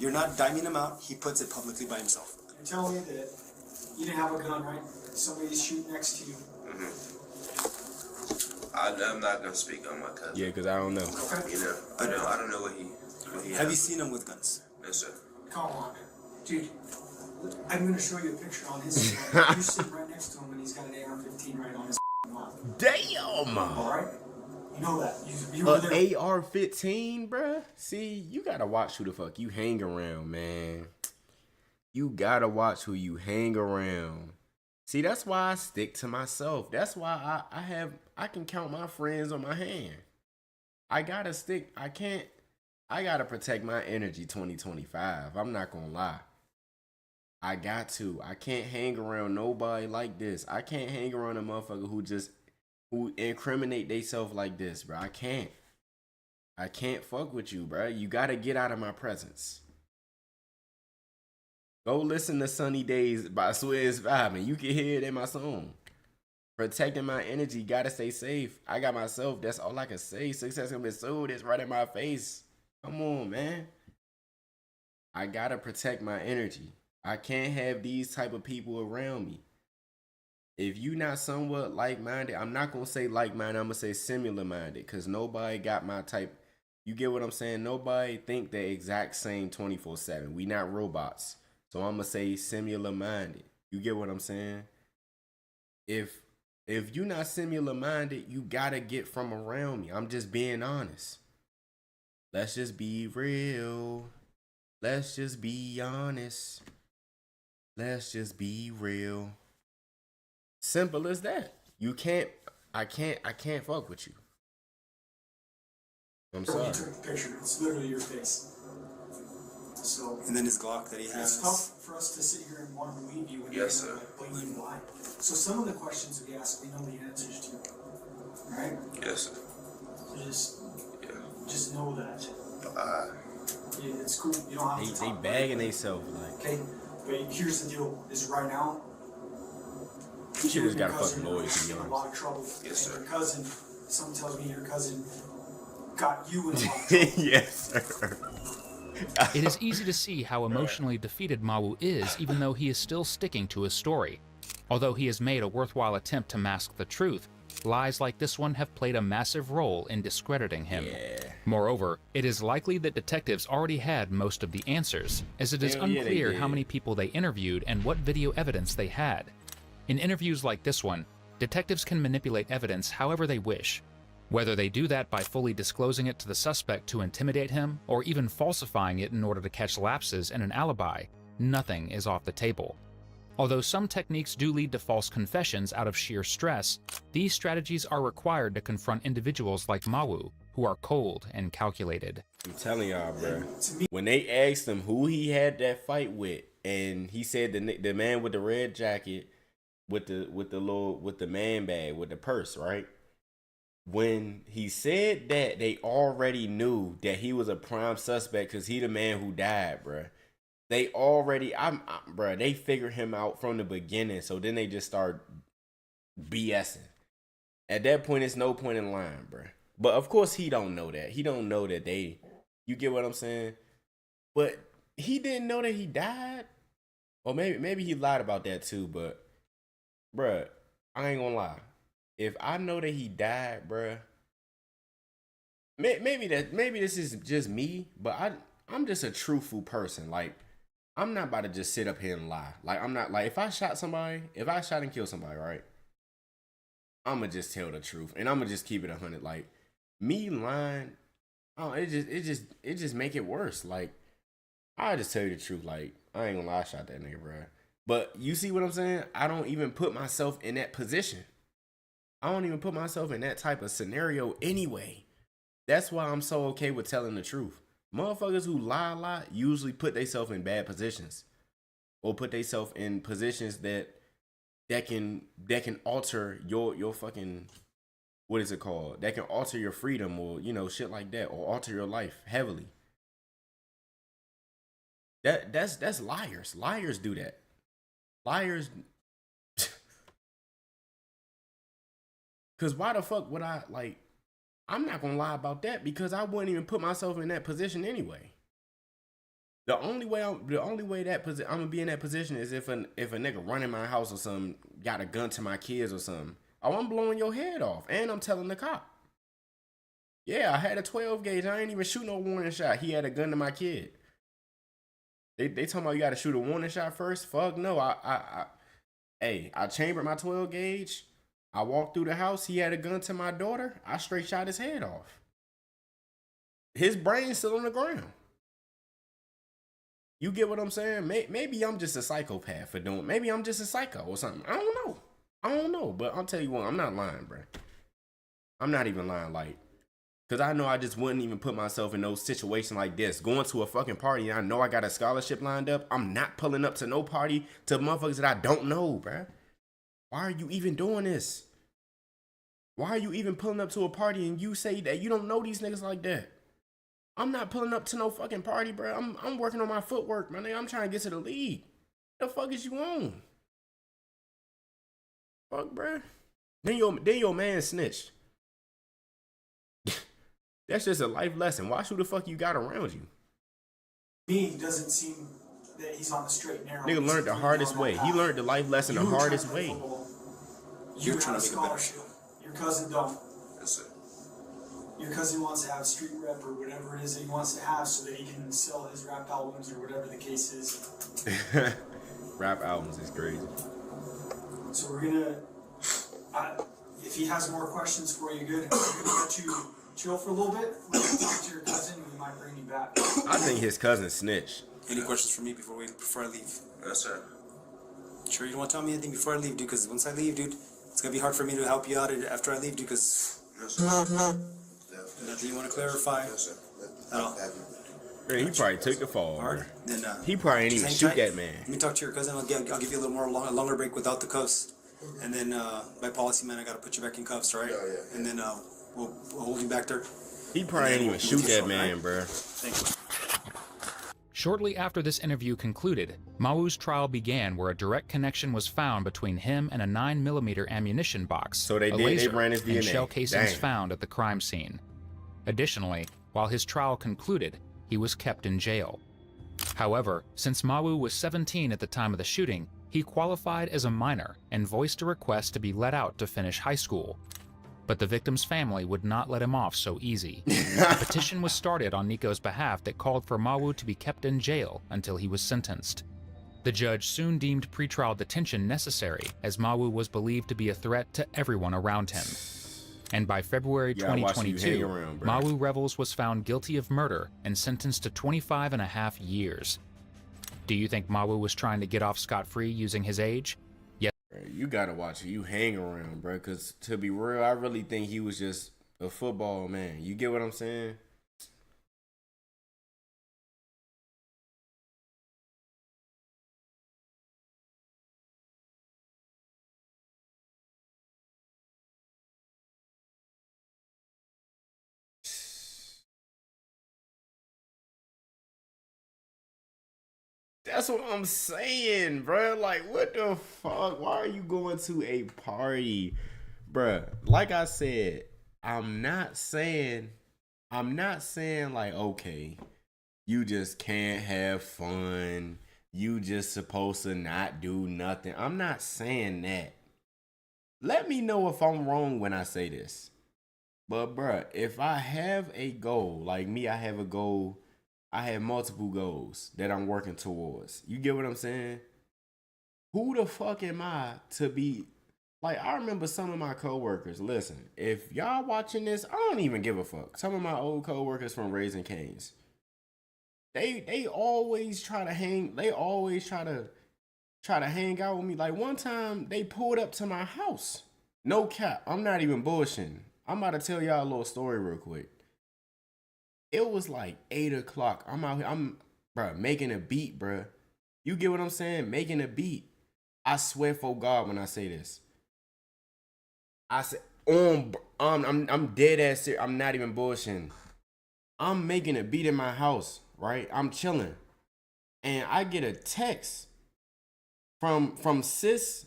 You're not diming him out. He puts it publicly by himself. You're telling me that you didn't have a gun, right? Somebody's shooting next to you. I'm not gonna speak on my cousin. Yeah, because I don't know. Okay? You know, I don't know what he Have you has. seen him with guns? No, sir. Come on, dude. I'm gonna show you a picture on his. You're sitting right next to him, and he's got an AR-15 right on his mouth. Damn! All right, you know that. You were there. AR-15, bruh? See, you gotta watch who the fuck you hang around, man. You gotta watch who you hang around. See, that's why I stick to myself. That's why I can count my friends on my hand. I gotta protect my energy 2025. I'm not gonna lie. I got to. I can't hang around nobody like this. I can't hang around a motherfucker who incriminate themselves like this, bro. I can't fuck with you, bro. You gotta get out of my presence. Go listen to Sunny Days by Swizz Vibin'. You can hear it in my song. Protecting my energy, gotta stay safe. I got myself, that's all I can say. Success can be sold, it's right in my face. Come on, man. I gotta protect my energy. I can't have these type of people around me. If you not somewhat like-minded, I'm not gonna say like-minded, I'm gonna say similar-minded, because nobody got my type. You get what I'm saying? Nobody think the exact same 24/7. We not robots. So I'm gonna say similar-minded. You get what I'm saying? If you not similar-minded, you gotta get from around me. I'm just being honest. Let's just be real. Let's just be honest. Let's just be real. Simple as that. I can't fuck with you. I'm When sorry. you took the picture, it's literally your face. So And then his Glock that he it's has. tough for us to sit here and want to believe you when Yes, you're sir. like blatantly lying. So some of the questions we ask, we know the answers to, right? Yes, sir. So Yeah. just know that. Yeah, it's cool. You don't have to They talk bagging about it. themselves like. Okay, but here's the deal: is right now. You should just your got a cousin fucking lawyer, is to be in a honest. lot of trouble. Yes, And sir. Your cousin, someone tells me your cousin got you in a lot of trouble. Yes, sir. It is easy to see how emotionally defeated Mawu is, even though he is still sticking to his story. Although he has made a worthwhile attempt to mask the truth, lies like this one have played a massive role in discrediting him. Yeah. Moreover, it is likely that detectives already had most of the answers, as it is Hell yeah, they unclear did. how many people they interviewed and what video evidence they had. In interviews like this one, detectives can manipulate evidence however they wish. Whether they do that by fully disclosing it to the suspect to intimidate him, or even falsifying it in order to catch lapses in an alibi, nothing is off the table. Although some techniques do lead to false confessions out of sheer stress, these strategies are required to confront individuals like Mawu, who are cold and calculated. I'm telling y'all, bro. When they asked him who he had that fight with, and he said the man with the red jacket, with the man bag, with the purse, right? When he said that, they already knew that he was a prime suspect because he the man who died, bro. They already, bro, they figured him out from the beginning. So then they just start BSing. At that point, it's no point in lying, bro. But of course, he don't know that. He don't know that you get what I'm saying? But he didn't know that he died. Or maybe he lied about that too. But, bro, I ain't gonna lie. If I know that he died, bro, maybe this is just me, but I'm just a truthful person. Like, I'm not about to just sit up here and lie. Like, I'm not, like, if I shot and killed somebody, right, I'ma just tell the truth, and I'ma just keep it 100. Like, me lying, it just make it worse. Like, I just tell you the truth. Like, I ain't gonna lie, I shot that nigga, bro. But you see what I'm saying? I don't even put myself in that position. I don't even put myself in that type of scenario anyway. That's why I'm so okay with telling the truth. Motherfuckers who lie a lot usually put themselves in bad positions, or put themselves in positions that can alter your fucking, what is it called? That can alter your freedom, or shit like that, or alter your life heavily. That's liars. Liars do that. Liars. Cause why the fuck would I, like, I'm not gonna lie about that, because I wouldn't even put myself in that position anyway. The only way I'm gonna be in that position is if a nigga running my house or something, got a gun to my kids or something. Oh, I'm blowing your head off, and I'm telling the cop. Yeah, I had a 12 gauge. I ain't even shoot no warning shot. He had a gun to my kid. They talking about you gotta shoot a warning shot first. Fuck no. I chambered my 12 gauge. I walked through the house. He had a gun to my daughter. I straight shot his head off. His brain's still on the ground. You get what I'm saying? Maybe I'm just a psychopath for doing. Maybe I'm just a psycho or something. I don't know. But I'll tell you what, I'm not lying, bro. I'm not even lying, like, because I know I just wouldn't even put myself in no situation like this. Going to a fucking party and I know I got a scholarship lined up. I'm not pulling up to no party to motherfuckers that I don't know, bro. Why are you even doing this? Why are you even pulling up to a party and you say that you don't know these niggas like that? I'm not pulling up to no fucking party, bro. I'm working on my footwork, man. I'm trying to get to the league. The fuck is you on? Fuck, bro. Then your man snitched. That's just a life lesson. Watch who the fuck you got around you. Me, doesn't seem that he's on the straight and narrow. Nigga learned the hardest way. He learned the life lesson the hardest way. You have a scholarship. Your cousin don't. Yes, sir. Your cousin wants to have street rep or whatever it is that he wants to have so that he can sell his rap albums or whatever the case is. Rap albums is crazy. So we're gonna, if he has more questions for you, good. We're gonna let you chill for a little bit. We're gonna talk to your cousin and we might bring you back. I think his cousin snitched. Any questions for me before I leave? Yes, sir. Sure you don't want to tell me anything before I leave, dude? Because once I leave, dude, it's gonna be hard for me to help you out after I leave, dude. Because Yes, sir. nothing you want to clarify Yes, sir. at all. Man, he probably took the fall. Hard. Bro. Then He probably ain't just even hang shoot tight. that man. Let me talk to your cousin. I'll give you a little more a longer break without the cuffs, and then by policy, man, I gotta put you back in cuffs, right? Yeah. And then we'll hold you back there. He probably ain't even shoot that man, bro. Thank you. Shortly after this interview concluded, Mawu's trial began, where a direct connection was found between him and a 9mm ammunition box, So they a did- they laser, ran his and DNA. shell casings Damn. found at the crime scene. Additionally, while his trial concluded, he was kept in jail. However, since Mawu was 17 at the time of the shooting, he qualified as a minor and voiced a request to be let out to finish high school. But the victim's family would not let him off so easy. A petition was started on Nico's behalf that called for Mawu to be kept in jail until he was sentenced. The judge soon deemed pretrial detention necessary, as Mawu was believed to be a threat to everyone around him. And by February 2022, Mawu Revels was found guilty of murder and sentenced to 25.5 years. Do you think Mawu was trying to get off scot-free using his age? Yes. You gotta watch who you hang around, bro. Because to be real, I really think he was just a football man. You get what I'm saying? That's what I'm saying, bro. Like, what the fuck? Why are you going to a party, bro? Like I said, I'm not saying like, okay, you just can't have fun. You just supposed to not do nothing. I'm not saying that. Let me know if I'm wrong when I say this. But, bro, if I have a goal, like me, I have a goal. I have multiple goals that I'm working towards. You get what I'm saying? Who the fuck am I to be like? I remember some of my coworkers. Listen, if y'all watching this, I don't even give a fuck. Some of my old coworkers from Raising Cane's, they always try to hang. They always try to hang out with me. Like one time, they pulled up to my house. No cap. I'm not even bullshitting. I'm about to tell y'all a little story real quick. It was like 8 o'clock. I'm out here. Bro, making a beat, bro. You get what I'm saying? Making a beat. I swear for God when I say this. I said, I'm dead ass serious. I'm not even bullshitting. I'm making a beat in my house, right? I'm chilling. And I get a text from sis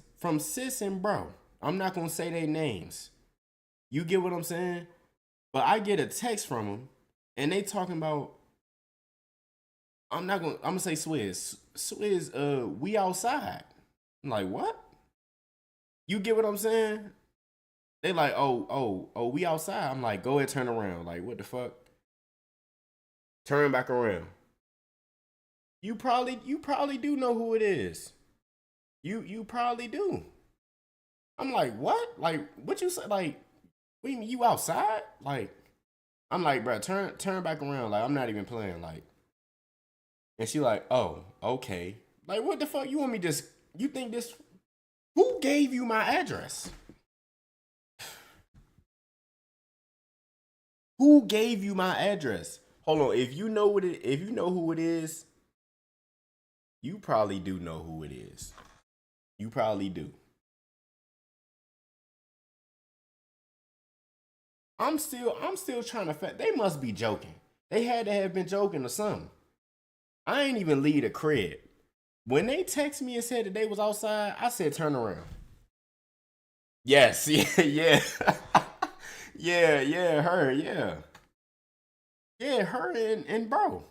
and bro. I'm not gonna say their names. You get what I'm saying? But I get a text from them. And they talking about, I'm gonna say Swizz. Swizz, we outside. I'm like, what? You get what I'm saying? They like, oh, we outside. I'm like, go ahead, turn around. Like, what the fuck? Turn back around. You probably do know who it is. You probably do. I'm like, what? Like, what you say? Like, what do you mean you outside? Like, I'm like, bro, turn back around. Like, I'm not even playing. Like, and she like, oh, okay. Like, what the fuck? You want me just, you think this, who gave you my address? Who gave you my address? Hold on. If you know who it is, you probably do know who it is. You probably do. I'm still trying to they must be joking. They had to have been joking or something. I ain't even leave the crib. When they text me and said that they was outside, I said turn around. Yes, yeah. yeah, her, yeah. Yeah, her and bro.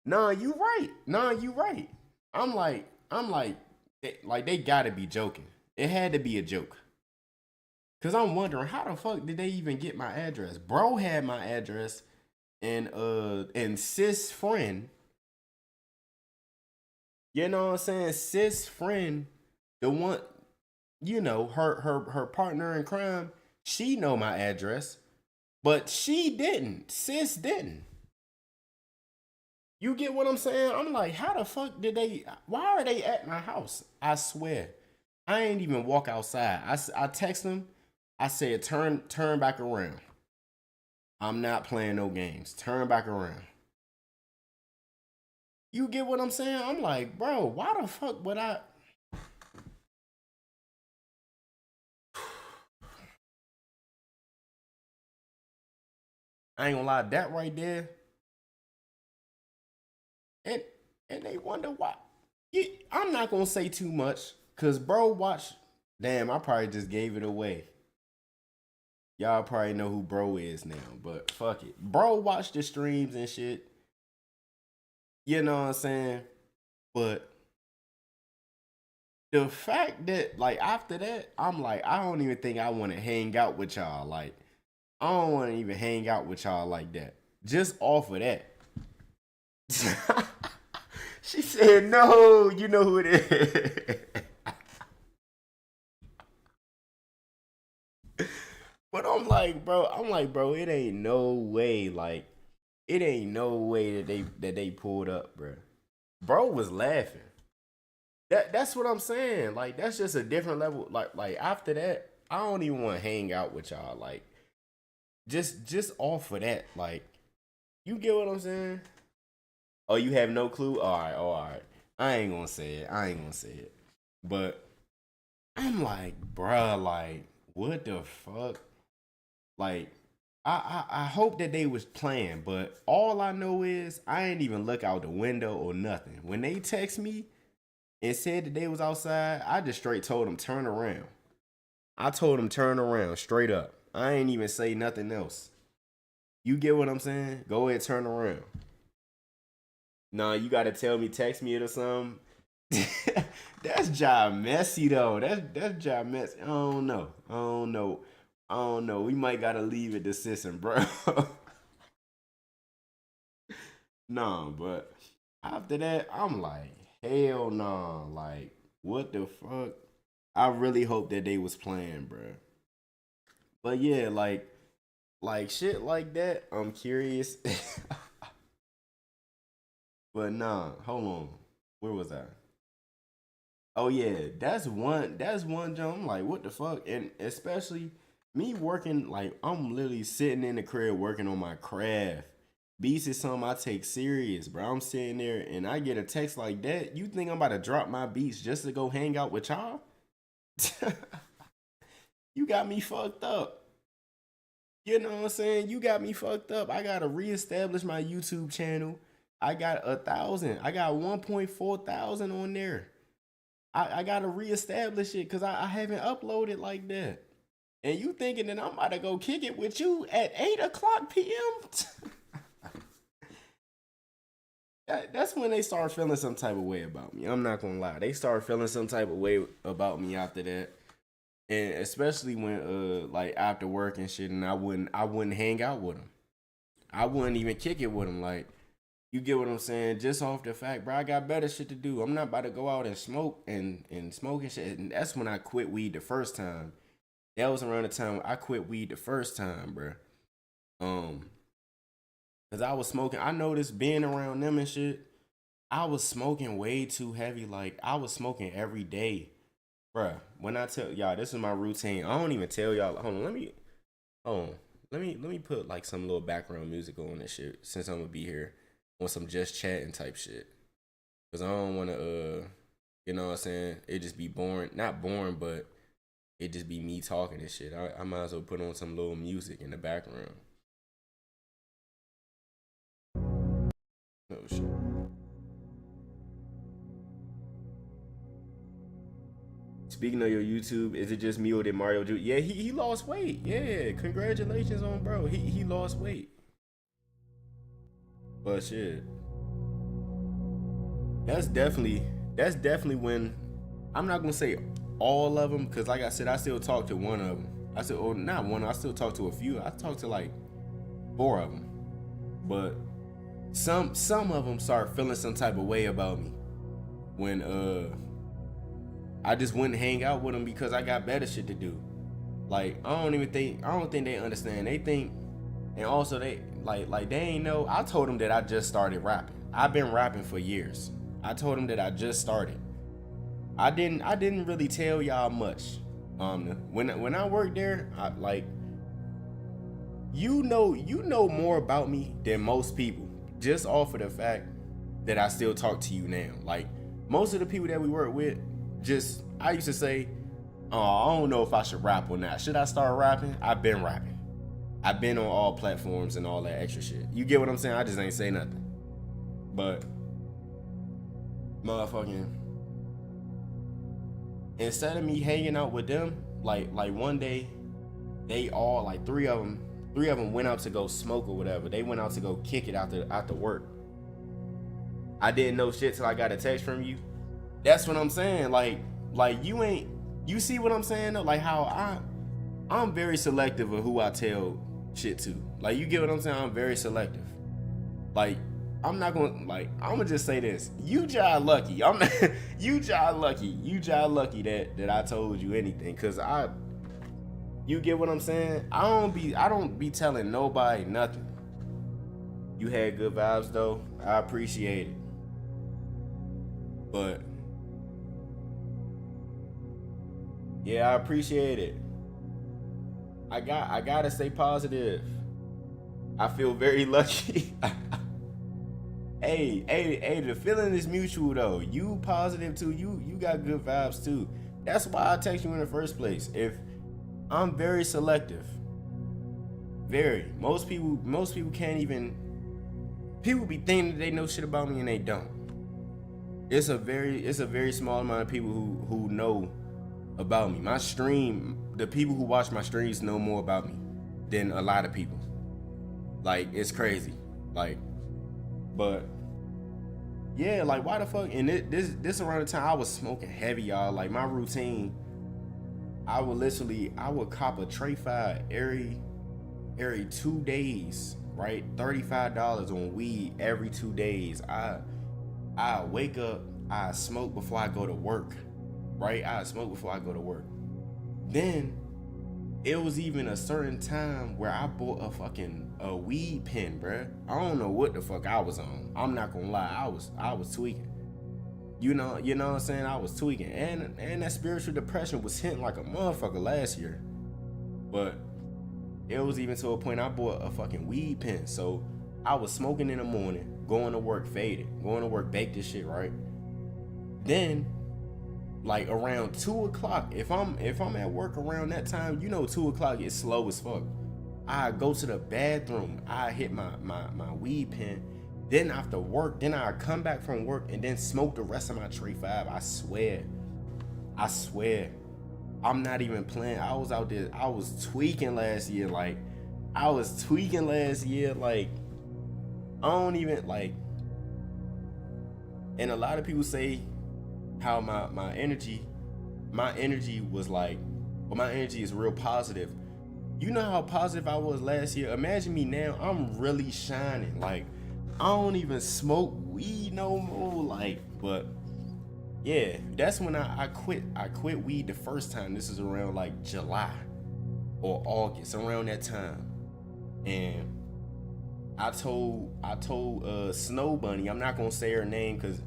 Nah, you right. I'm like, they gotta be joking. It had to be a joke. Cause I'm wondering how the fuck did they even get my address? Bro had my address, and sis friend. You know what I'm saying? Sis friend, the one, you know, her partner in crime. She know my address, but she didn't. Sis didn't. You get what I'm saying? I'm like, how the fuck did they? Why are they at my house? I swear, I ain't even walk outside. I text them. I said, turn back around. I'm not playing no games. Turn back around. You get what I'm saying? I'm like, bro, why the fuck would I? I ain't gonna lie, that right there. And they wonder why. I'm not gonna say too much, cause bro, watch. Damn, I probably just gave it away. Y'all probably know who bro is now, but fuck it. Bro watch the streams and shit. You know what I'm saying? But the fact that like after that, I'm like, I don't even think I want to hang out with y'all. Like, I don't want to even hang out with y'all like that. Just off of that. She said, no, you know who it is. But I'm like, bro, it ain't no way, like, it ain't no way that they pulled up, bro. Bro was laughing. That's what I'm saying. Like, that's just a different level. Like after that, I don't even want to hang out with y'all. Like, just off of that, like, you get what I'm saying? Oh, you have no clue? All right. I ain't gonna say it. But I'm like, bruh, like, what the fuck? Like, I hope that they was playing, but all I know is I ain't even look out the window or nothing. When they text me and said that they was outside, I just straight told them turn around. I told them turn around straight up. I ain't even say nothing else. You get what I'm saying? Go ahead, turn around. Nah, you gotta tell me, text me it or something. That's job messy though. That's job messy. I don't know. We might gotta leave it to Sisson, bro. Nah, but after that, I'm like, hell nah. Like, what the fuck? I really hope that they was playing, bro. But yeah, like shit like that, I'm curious. But nah, hold on. Where was I? Oh yeah, that's one jump. I'm like, what the fuck? And especially me working, like, I'm literally sitting in the crib working on my craft. Beats is something I take serious, bro. I'm sitting there and I get a text like that. You think I'm about to drop my beats just to go hang out with y'all? You got me fucked up. You know what I'm saying? You got me fucked up. I gotta reestablish my YouTube channel. I got 1,000. I got 1.4 thousand on there. I gotta reestablish it because I haven't uploaded like that. And you thinking that I'm about to go kick it with you at 8:00 p.m.? That's when they start feeling some type of way about me. I'm not gonna lie. They start feeling some type of way about me after that. And especially when like after work and shit, and I wouldn't hang out with them. I wouldn't even kick it with them. Like, you get what I'm saying? Just off the fact, bro, I got better shit to do. I'm not about to go out and smoke and smoke and shit. And that's when I quit weed the first time. That was around the time I quit weed the first time, bro. Cause I was smoking. I noticed being around them and shit, I was smoking way too heavy. Like, I was smoking every day. Bruh, when I tell y'all, this is my routine. I don't even tell y'all. Hold on, let me put like some little background music on this shit since I'm gonna be here on some just chatting type shit. Cause I don't wanna you know what I'm saying? It just be boring. Not boring, but it just be me talking and shit. I might as well put on some little music in the background. Oh shit. Speaking of your YouTube, is it just me or did Mario do? Yeah, he lost weight. Yeah, congratulations on bro. He lost weight. But shit, that's definitely when, I'm not gonna say all of them, because like I said, I still talk to one of them. I said, oh, not one. I still talk to a few. I talked to like 4 of them, but some of them start feeling some type of way about me when I just wouldn't hang out with them because I got better shit to do. Like, I don't think they understand. They think, and also they like they ain't know. I told them that I just started rapping. I've been rapping for years. I told them that I just started. I didn't really tell y'all much. When I worked there, you know more about me than most people, just off of the fact that I still talk to you now. Like, most of the people that we work with, I used to say, oh, I don't know if I should rap or not. Should I start rapping? I've been rapping. I've been on all platforms and all that extra shit. You get what I'm saying? I just ain't say nothing. But motherfucking, instead of me hanging out with them, like one day, they all, like three of them went out to go smoke or whatever. They went out to go kick it after work. I didn't know shit till I got a text from you. That's what I'm saying. Like, like you see what I'm saying though? Like how I'm very selective of who I tell shit to. Like, you get what I'm saying? I'm very selective. Like, I'm not gonna, like, I'm gonna just say this. You jive lucky. I'm not, you jive lucky. You jive lucky that I told you anything. Cause you get what I'm saying? I don't be telling nobody nothing. You had good vibes though. I appreciate it. But yeah, I appreciate it. I gotta stay positive. I feel very lucky. Hey, the feeling is mutual though. You positive too. You got good vibes too. That's why I text you in the first place. If I'm very selective. Very. Most people can't even. People be thinking that they know shit about me and they don't. It's a very small amount of people who know about me. My stream, the people who watch my streams know more about me than a lot of people. Like, it's crazy. Like, but yeah, like, why the fuck? And this around the time I was smoking heavy, y'all. Like, my routine, I would cop a tray fire every 2 days, right? $35 on weed every 2 days. I wake up, I smoke before I go to work, right? I smoke before I go to work. Then it was even a certain time where I bought a weed pen, bruh. I don't know what the fuck I was on. I'm not gonna lie, I was tweaking. You know what I'm saying? I was tweaking, and that spiritual depression was hitting like a motherfucker last year. But it was even to a point I bought a fucking weed pen. So I was smoking in the morning, going to work faded, going to work baked this shit, right? Then, like around 2 o'clock, if I'm at work around that time, 2 o'clock is slow as fuck. I go to the bathroom, I hit my weed pen. Then after work, then I come back from work and then smoke the rest of my tray 5. I swear. I'm not even playing. I was out there. I was tweaking last year. Like, I don't even, like, and a lot of people say how my energy was like, well, my energy is real positive. You know how positive I was last year? Imagine me now. I'm really shining. Like, I don't even smoke weed no more. Like, but yeah, that's when I quit weed the first time. This is around like July or August, around that time. And I told Snow Bunny, I'm not gonna say her name because,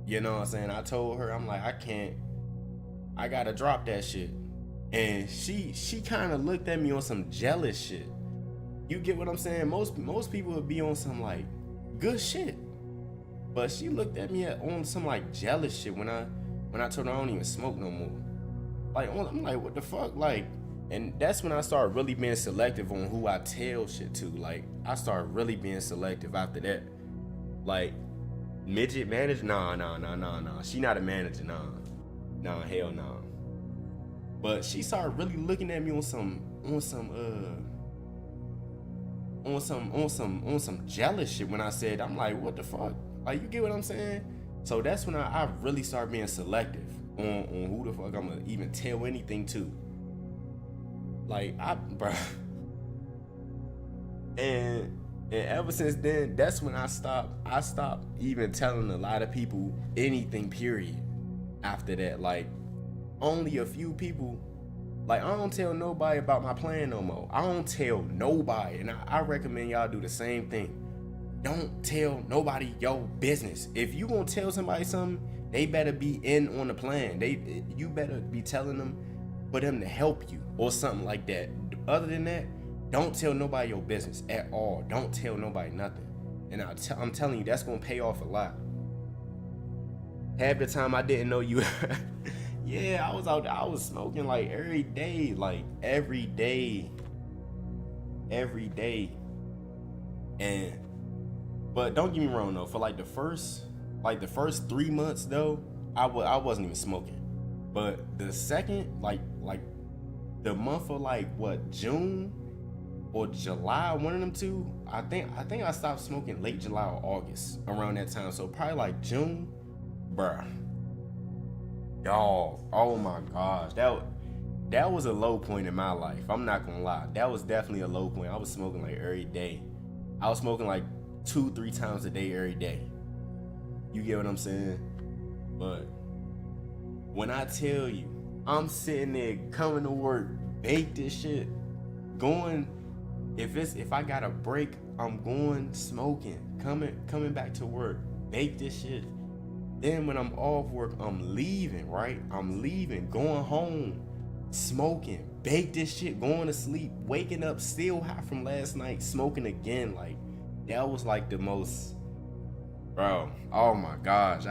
you know what I'm saying, I told her, I'm like, I gotta drop that shit. And she kind of looked at me on some jealous shit. You get what I'm saying? Most people would be on some like good shit. But she looked at me on some like jealous shit when I told her I don't even smoke no more. Like, I'm like, what the fuck? Like, and that's when I started really being selective on who I tell shit to. Like, I started really being selective after that. Like, midget manager? Nah. She not a manager, nah, hell nah. But she started really looking at me on some jealous shit when I said, I'm like, what the fuck? Like, you get what I'm saying? So that's when I really started being selective on who the fuck I'm gonna even tell anything to. Like, bruh. And ever since then, that's when I stopped even telling a lot of people anything, period. After that, like, only a few people. Like, I don't tell nobody about my plan no more. I don't tell nobody, and I recommend y'all do the same thing. Don't tell nobody your business. If you gonna tell somebody something, they better be in on the plan. You better be telling them for them to help you or something like that. Other than that, don't tell nobody your business at all. Don't tell nobody nothing. And I'm telling you, that's gonna pay off a lot. Half the time I didn't know you. Yeah, I was out there, I was smoking like every day. But don't get me wrong though, for the first 3 months though, I wasn't even smoking. But the second, like the month of June or July, one of them two, I think I stopped smoking late July or August, around that time. So probably like June, bruh. Dog, oh my gosh, that was a low point in my life. I'm not gonna lie, that was definitely a low point. I was smoking like every day. I was smoking like 2-3 times a day every day. You get what I'm saying? But when I tell you, I'm sitting there coming to work, bake this shit, going. If I got a break, I'm going smoking, coming back to work, bake this shit. Then when I'm off work, I'm leaving, right? I'm leaving, going home, smoking, bake this shit, going to sleep, waking up still high from last night, smoking again. Like, that was like the most, bro, oh my gosh.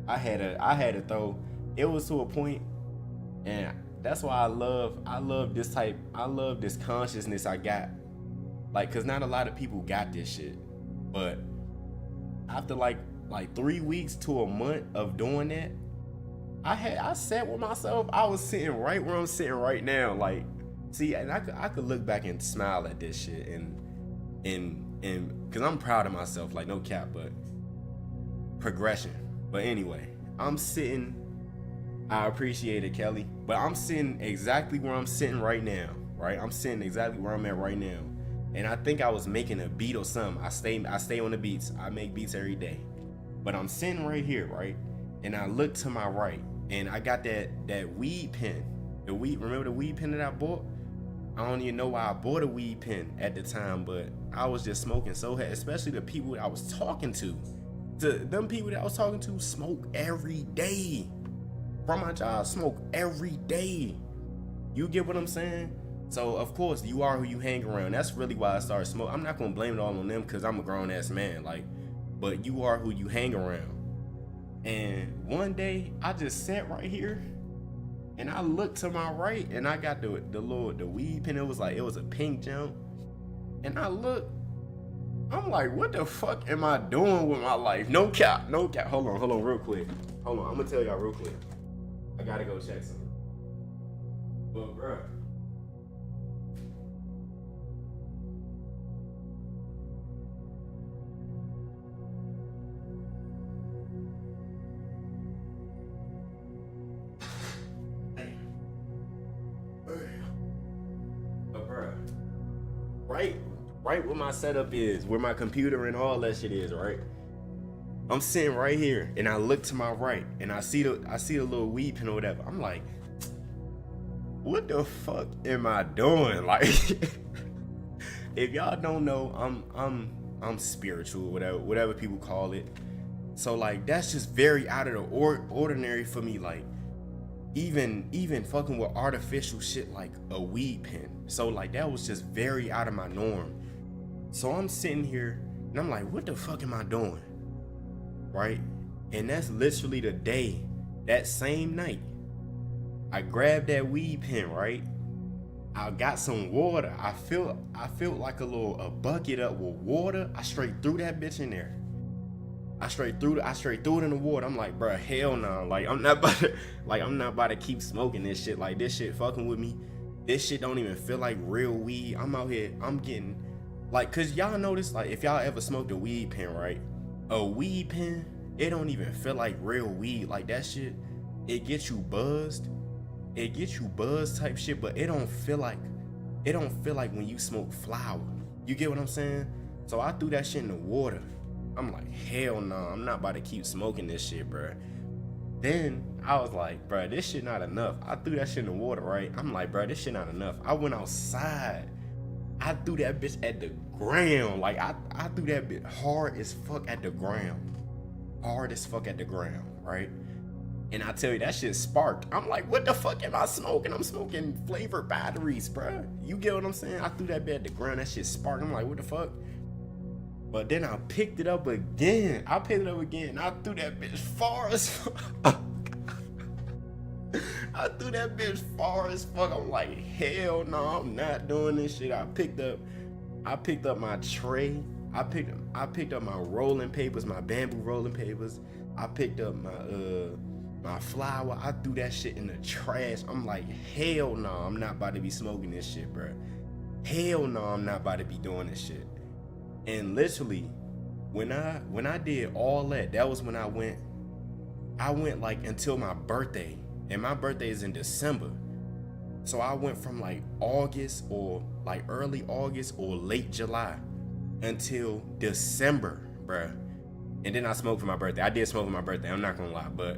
I had to throw, it was to a point, and that's why I love this consciousness I got. Like, cause not a lot of people got this shit. But after like 3 weeks to a month of doing that, I sat with myself. I was sitting right where I'm sitting right now. Like, see, and I could look back and smile at this shit and cause I'm proud of myself, like no cap, but progression. But anyway, I'm sitting, I appreciate it, Kelly, but I'm sitting exactly where I'm sitting right now, right? I'm sitting exactly where I'm at right now. And I think I was making a beat or something. I stay on the beats. I make beats every day. But I'm sitting right here, right? And I look to my right, and I got that weed pen. Remember the weed pen that I bought? I don't even know why I bought a weed pen at the time, but I was just smoking so heavy, especially the people I was talking to. Them people that I was talking to smoke every day. From my job, smoke every day. You get what I'm saying? So, of course, you are who you hang around. That's really why I started smoking. I'm not going to blame it all on them because I'm a grown-ass man. Like, but you are who you hang around. And one day, I just sat right here, and I looked to my right, and I got the weed pen. It was a pink jump. And I looked. I'm like, what the fuck am I doing with my life? No cap. Hold on, real quick. Hold on, I'm going to tell y'all real quick. I got to go check something. But, bruh. Right where my setup is, where my computer and all that shit is, right? I'm sitting right here, and I look to my right, and I see the little weed pen or whatever. I'm like, what the fuck am I doing? Like, if y'all don't know, I'm spiritual, whatever people call it. So like, that's just very out of the ordinary for me. Like, even fucking with artificial shit like a weed pen. So like, that was just very out of my norm. So I'm sitting here and I'm like, what the fuck am I doing? Right? And that's literally the day, that same night, I grabbed that weed pen, right? I got some water. I felt like a bucket up with water. I straight threw that bitch in there. I straight threw it in the water. I'm like, bro, hell no. Like, I'm not about to keep smoking this shit. Like, this shit fucking with me. This shit don't even feel like real weed. I'm out here, I'm getting, like, cause y'all notice, like, if y'all ever smoked a weed pen, right? A weed pen, it don't even feel like real weed. Like, that shit, it gets you buzzed. It gets you buzzed type shit, but it don't feel like when you smoke flower. You get what I'm saying? So I threw that shit in the water. I'm like, hell no, I'm not about to keep smoking this shit, bro. Then I was like, bro, this shit not enough. I threw that shit in the water, right? I'm like, bro, this shit not enough. I went outside. I threw that bitch at the ground. Like, I threw that bitch hard as fuck at the ground. Hard as fuck at the ground, right? And I tell you, that shit sparked. I'm like, what the fuck am I smoking? I'm smoking flavored batteries, bro. You get what I'm saying? I threw that bitch at the ground. That shit sparked. I'm like, what the fuck? But then I picked it up again. I threw that bitch far as fuck. I threw that bitch far as fuck. I'm like, hell no, I'm not doing this shit. I picked up my tray. I picked up my rolling papers, my bamboo rolling papers. I picked up my flour. I threw that shit in the trash. I'm like, hell no, I'm not about to be smoking this shit, bro. Hell no, I'm not about to be doing this shit. And literally, when I did all that, that was when I went I went like until my birthday, and my birthday is in December. So I went from like August or like early August or late July until December, bruh. And then I smoked for my birthday. I did smoke for my birthday, I'm not gonna lie. But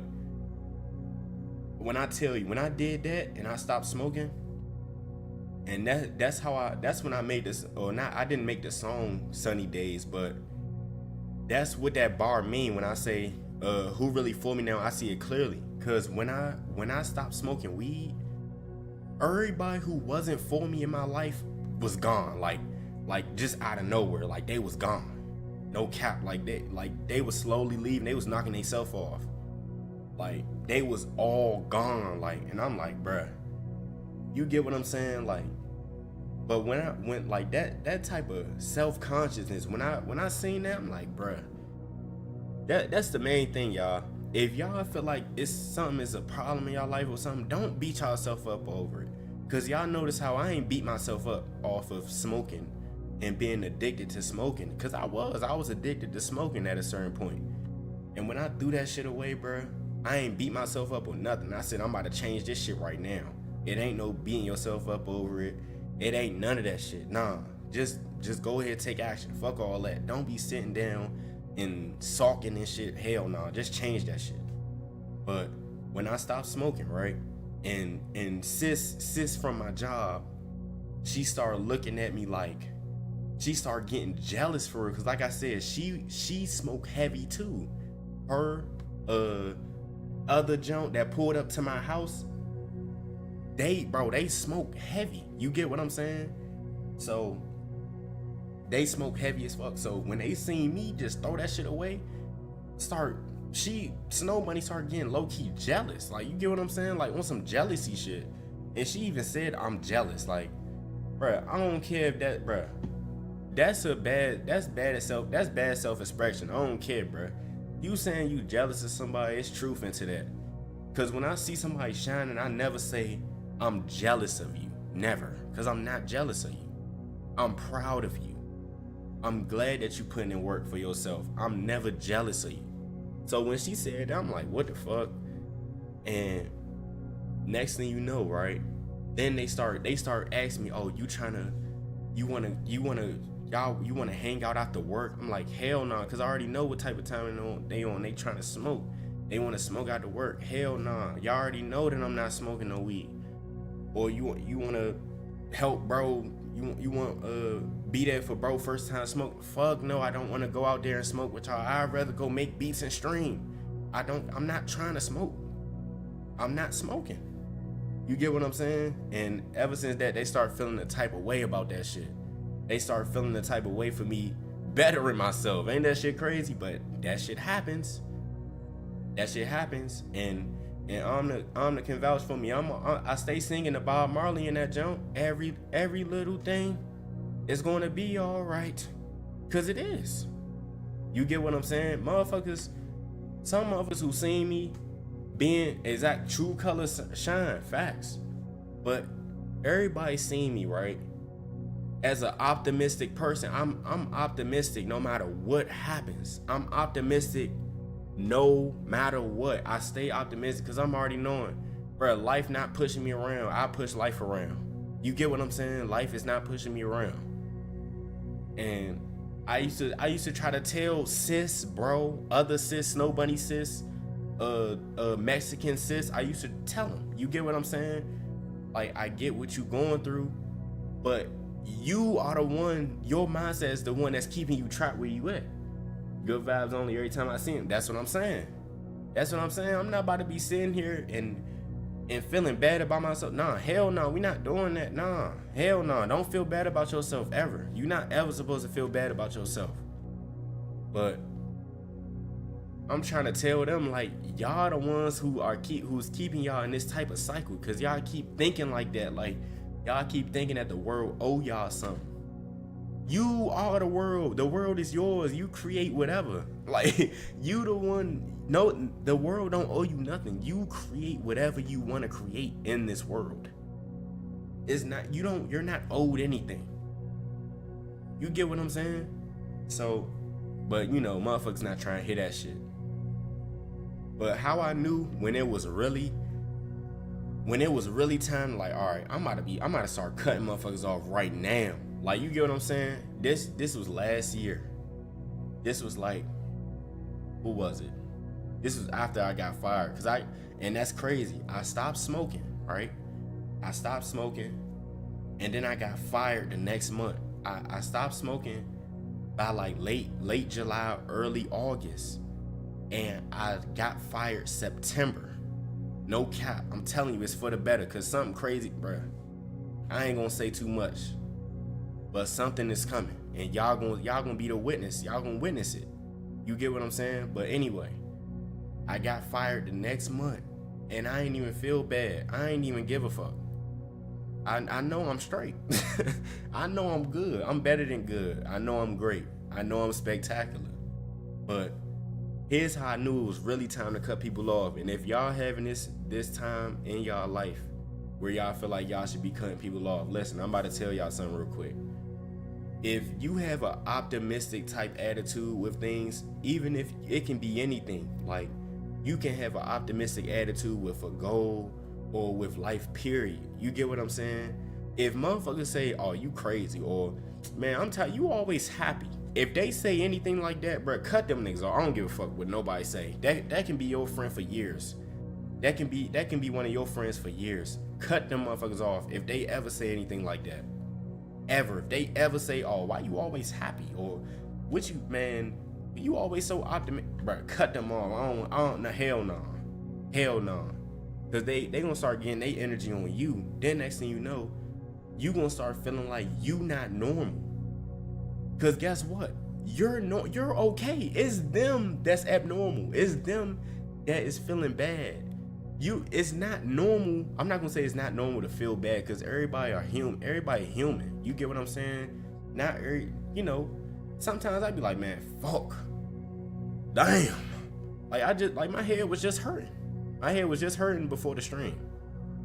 when I tell you, when I did that and I stopped smoking, and that's when I made this, or not, I didn't make the song Sunny Days, but that's what that bar mean when I say, who really for me now, I see it clearly. Cause when I stopped smoking weed, everybody who wasn't for me in my life was gone. Like just out of nowhere. Like they was gone. No cap. Like they was slowly leaving. They was knocking themselves off. Like they was all gone. Like, and I'm like, bruh, you get what I'm saying? Like, but when I went like that type of self-consciousness, when I seen that, I'm like, bruh, that's the main thing, y'all. If y'all feel like something is a problem in y'all life or something, don't beat yourself up over it. Cause y'all notice how I ain't beat myself up off of smoking and being addicted to smoking. Cause I was addicted to smoking at a certain point. And when I threw that shit away, bruh, I ain't beat myself up or nothing. I said, I'm about to change this shit right now. It ain't no beating yourself up over it. It ain't none of that shit. Nah, just go ahead, take action. Fuck all that. Don't be sitting down and sulking and shit. Hell nah, just change that shit. But when I stopped smoking, right, and sis from my job, she started looking at me like, she started getting jealous for her, because like I said, she smoked heavy too. Her other junk that pulled up to my house, they smoke heavy. You get what I'm saying? So they smoke heavy as fuck. So when they seen me just throw that shit away, Snow Bunny started getting low-key jealous. Like, you get what I'm saying? Like, on some jealousy shit. And she even said, I'm jealous. Like, bruh, I don't care if that, bruh, that's bad self-expression. I don't care, bruh. You saying you jealous of somebody, it's truth into that. Cause when I see somebody shining, I never say, I'm jealous of you. Never. Cause I'm not jealous of you. I'm proud of you. I'm glad that you putting in work for yourself. I'm never jealous of you. So when she said that, I'm like, what the fuck? And next thing you know, right? Then they start asking me, oh, you wanna hang out after work? I'm like, hell no, cause I already know what type of time they on. They trying to smoke. They want to smoke after work. Hell nah. Y'all already know that I'm not smoking no weed. Or you want to help bro? You want be there for bro first time smoke? Fuck no, I don't want to go out there and smoke with y'all. I'd rather go make beats and stream. I'm not trying to smoke. I'm not smoking. You get what I'm saying? And ever since that, they start feeling the type of way about that shit. They start feeling the type of way for me bettering myself. Ain't that shit crazy? But that shit happens. That shit happens. And Omna can vouch for me. I stay singing the Bob Marley in that jump. Every little thing is gonna be alright. Cause it is. You get what I'm saying? Motherfuckers, some motherfuckers who seen me being exact true colors shine, facts. But everybody seen me, right? As an optimistic person. I'm optimistic no matter what happens. I'm optimistic no matter what. I stay optimistic because I'm already knowing, bro, life not pushing me around. I push life around. You get what I'm saying? Life is not pushing me around. And I used to try to tell sis, bro, other sis, Snow Bunny sis, Mexican sis, I used to tell them, you get what I'm saying? Like, I get what you going through, but you are the one, your mindset is the one that's keeping you trapped where you at. Good vibes only every time I see him. That's what I'm saying. I'm not about to be sitting here and feeling bad about myself. Nah, hell no, we not doing that. Nah, hell no. Don't feel bad about yourself ever. You're not ever supposed to feel bad about yourself. But I'm trying to tell them, like, y'all the ones who's keeping y'all in this type of cycle, because y'all keep thinking like that. Like, y'all keep thinking that the world owe y'all something. You are the world. The world is yours. You create whatever. Like, you the one. No, the world don't owe you nothing. You create whatever you want to create in this world. It's not, you're not owed anything. You get what I'm saying? So, but you know, motherfuckers not trying to hear that shit. But how I knew when it was really time, like, all right, I'm about to start cutting motherfuckers off right now. Like, you get what I'm saying? This was last year. This was like, who was it? This was after I got fired. And that's crazy. I stopped smoking, right? I stopped smoking, and then I got fired the next month. I stopped smoking by like late July, early August. And I got fired September. No cap. I'm telling you, it's for the better. Cause something crazy, bruh. I ain't gonna say too much, but something is coming, and y'all gonna be the witness. Y'all gonna witness it. You get what I'm saying? But anyway, I got fired the next month, and I ain't even feel bad. I ain't even give a fuck. I know I'm straight. I know I'm good. I'm better than good. I know I'm great. I know I'm spectacular. But here's how I knew it was really time to cut people off. And if y'all having this time in y'all life where y'all feel like y'all should be cutting people off, listen, I'm about to tell y'all something real quick. If you have an optimistic type attitude with things, even if it can be anything, like you can have an optimistic attitude with a goal or with life, period. You get what I'm saying? If motherfuckers say, oh, you crazy, or man, I'm tired, you always happy. If they say anything like that, bro, cut them niggas off. I don't give a fuck what nobody say. That can be your friend for years. That can be one of your friends for years. Cut them motherfuckers off if they ever say anything like that. Ever. If they ever say, oh, why you always happy? Or what you, man, you always so optimistic, bro, cut them off. I don't, hell no. Hell no. Cause they gonna start getting their energy on you. Then next thing you know, you gonna start feeling like you not normal. Cause guess what? You're okay. It's them that's abnormal. It's them that is feeling bad. It's not normal. I'm not gonna say it's not normal to feel bad, cause everybody human. You get what I'm saying? Not every, sometimes I be like, man, fuck. Damn. Like my head was just hurting. My head was just hurting before the stream.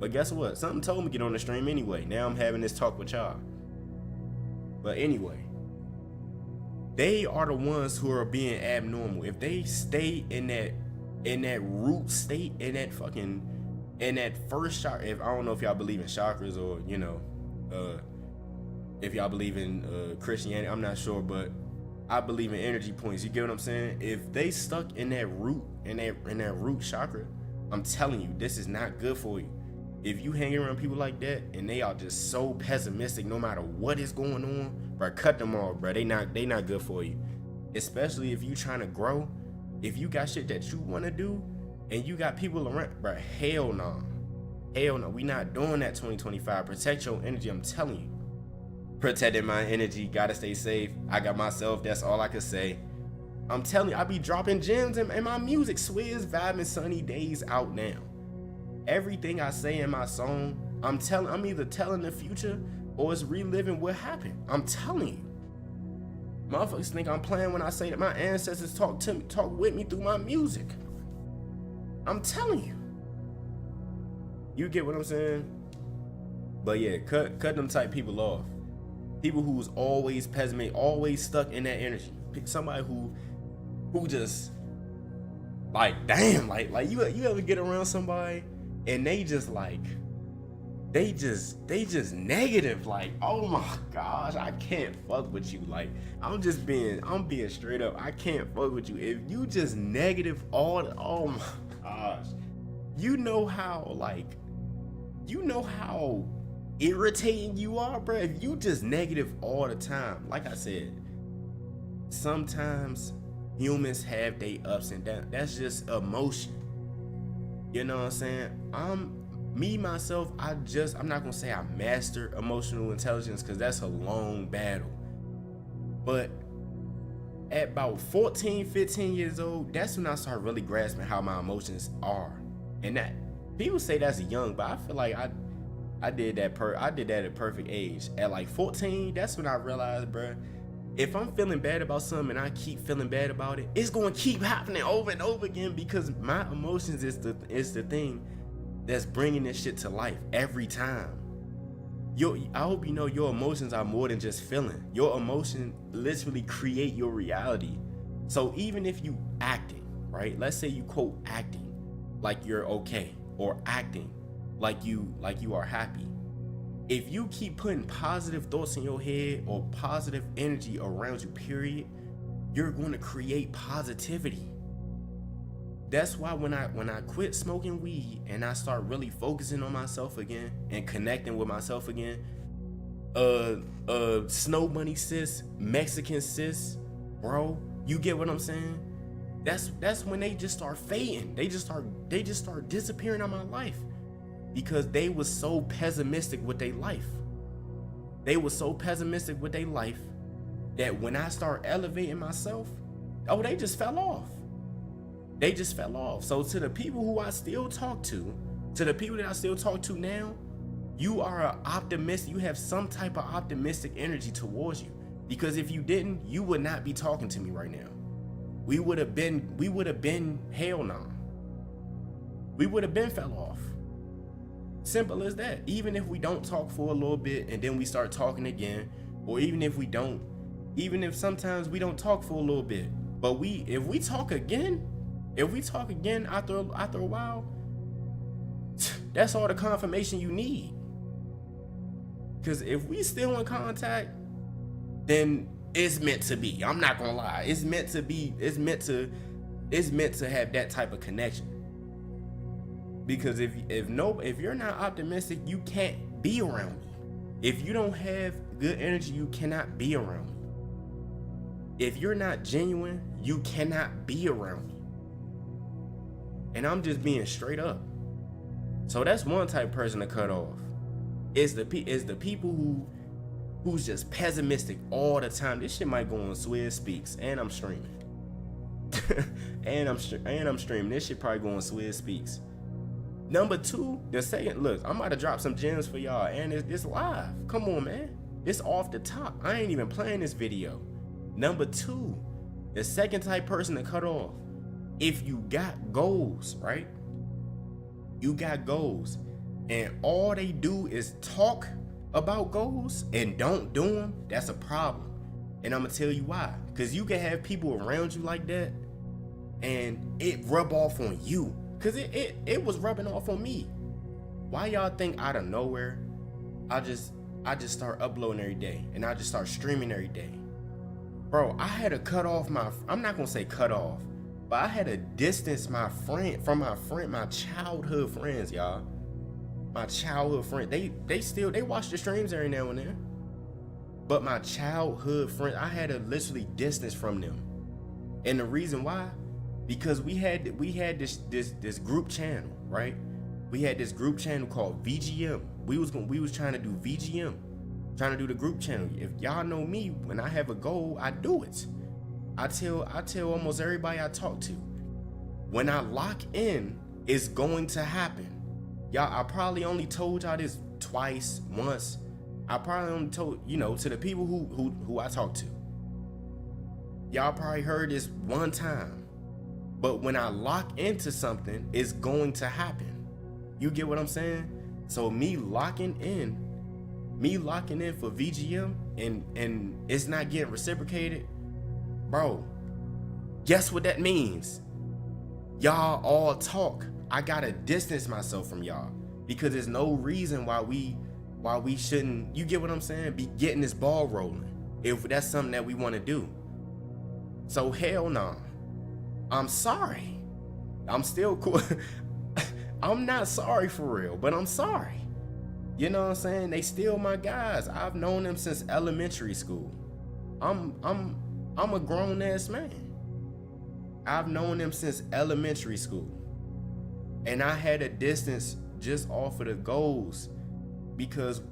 But guess what? Something told me to get on the stream anyway. Now I'm having this talk with y'all. But anyway, they are the ones who are being abnormal. If they stay in that root state, in that first chakra, if I don't know if y'all believe in chakras or if y'all believe in Christianity, I'm not sure, but I believe in energy points. You get what I'm saying? If they stuck in that root, in that root chakra, I'm telling you, this is not good for you. If you hang around people like that and they are just so pessimistic no matter what is going on, bro, cut them off, bro. They not good for you. Especially if you trying to grow. If you got shit that you want to do and you got people around, bro, hell no. Hell no. We not doing that 2025. Protect your energy, I'm telling you. Protecting my energy, gotta stay safe. I got myself, that's all I could say. I'm telling you, I be dropping gems in my music. Swizz, vibing, sunny days out now. Everything I say in my song, I'm either telling the future or it's reliving what happened. I'm telling you. Motherfuckers think I'm playing when I say that my ancestors talk with me through my music. I'm telling you. You get what I'm saying? But yeah, cut them type people off. People who's always pessimistic, always stuck in that energy. Pick somebody who just like, damn, like you ever get around somebody and they just like, they just negative, like, oh my gosh, I can't fuck with you. Like, I'm being straight up, I can't fuck with you. If you just negative oh my gosh. You know how irritating you are, bro. If you just negative all the time, like I said, sometimes humans have their ups and downs. That's just emotion. You know what I'm saying? Myself, I'm not gonna say I mastered emotional intelligence, because that's a long battle. But at about 14, 15 years old, that's when I started really grasping how my emotions are. And that people say that's young, but I feel like I did that at a perfect age. At like 14, that's when I realized, bro, if I'm feeling bad about something and I keep feeling bad about it, it's gonna keep happening over and over again, because my emotions is the thing that's bringing this shit to life every time. I hope you know your emotions are more than just feeling. Your emotion literally create your reality. So even if you acting, right? Let's say you quote acting like you're okay, or acting like you are happy. If you keep putting positive thoughts in your head or positive energy around you, period, you're going to create positivity. That's why when I quit smoking weed and I start really focusing on myself again and connecting with myself again, Snow Bunny sis, Mexican sis, bro, you get what I'm saying? That's when they just start fading. They just start disappearing out of my life because they was so pessimistic with their life. They was so pessimistic with their life that when I start elevating myself, oh, they just fell off. They just fell off. So to the people who I still talk to the people that I still talk to now, you are an optimist. You have some type of optimistic energy towards you. Because if you didn't, you would not be talking to me right now. We would have been hell no. We would have been fell off. Simple as that. Even if we don't talk for a little bit and then we start talking again, or even if sometimes we don't talk for a little bit, but if we talk again after a while, that's all the confirmation you need. Because if we still in contact, then it's meant to be. I'm not gonna lie. It's meant to be. It's meant to have that type of connection. Because if you're not optimistic, you can't be around me. If you don't have good energy, you cannot be around me. If you're not genuine, you cannot be around me. And I'm just being straight up. So that's one type of person to cut off. Is the people who's just pessimistic all the time. This shit might go on Swizz Speaks, and I'm streaming. and I'm streaming. This shit probably go on Swizz Speaks. Number two, the second, look, I'm about to drop some gems for y'all, and it's live. Come on, man. It's off the top. I ain't even playing this video. Number two, the second type person to cut off. If you got goals, right? You got goals, and all they do is talk about goals and don't do them, that's a problem. And I'm gonna tell you why. Because you can have people around you like that and it rub off on you. Because it was rubbing off on me. Why y'all think out of nowhere I just start uploading every day and I just start streaming every day? Bro, I had to cut off I'm not gonna say cut off, but I had to distance my childhood friends, y'all. My childhood friend, they watch the streams every now and then. But my childhood friend, I had to literally distance from them. And the reason why, because we had this group channel, right? We had this group channel called VGM. We was trying to do VGM, trying to do the group channel. If y'all know me, when I have a goal, I do it. I tell almost everybody I talk to, when I lock in, it's going to happen. Y'all, I probably only told y'all this twice, once. I probably only told, to the people who I talk to. Y'all probably heard this one time. But when I lock into something, it's going to happen. You get what I'm saying? So me locking in for VGM and it's not getting reciprocated, bro, guess what that means? Y'all all talk. I gotta distance myself from y'all because there's no reason why we shouldn't, you get what I'm saying, be getting this ball rolling if that's something that we want to do. So hell no. I'm sorry. I'm still cool. I'm not sorry for real, but I'm sorry. You know what I'm saying? They still my guys. I've known them since elementary school. I'm a grown ass man. I've known them since elementary school. And I had a distance just off of the goals because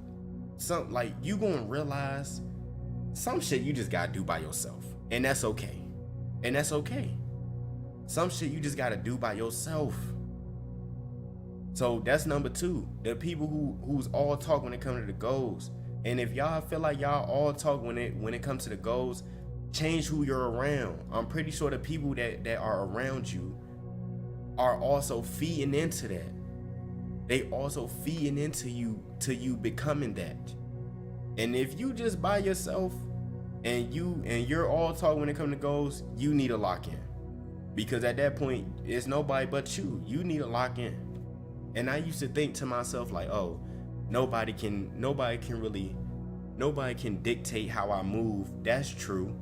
you gonna realize some shit you just gotta do by yourself. And that's okay. Some shit you just gotta do by yourself. So that's number two. The people who's all talk when it comes to the goals. And if y'all feel like y'all all talk when it comes to the goals, change who you're around. I'm pretty sure the people that are around you are also feeding into that. They also feeding into you becoming that. And if you just by yourself and you're all talk when it comes to goals, you need to lock in. Because at that point, it's nobody but you. You need to lock in. And I used to think to myself like, oh, nobody can dictate how I move. That's true.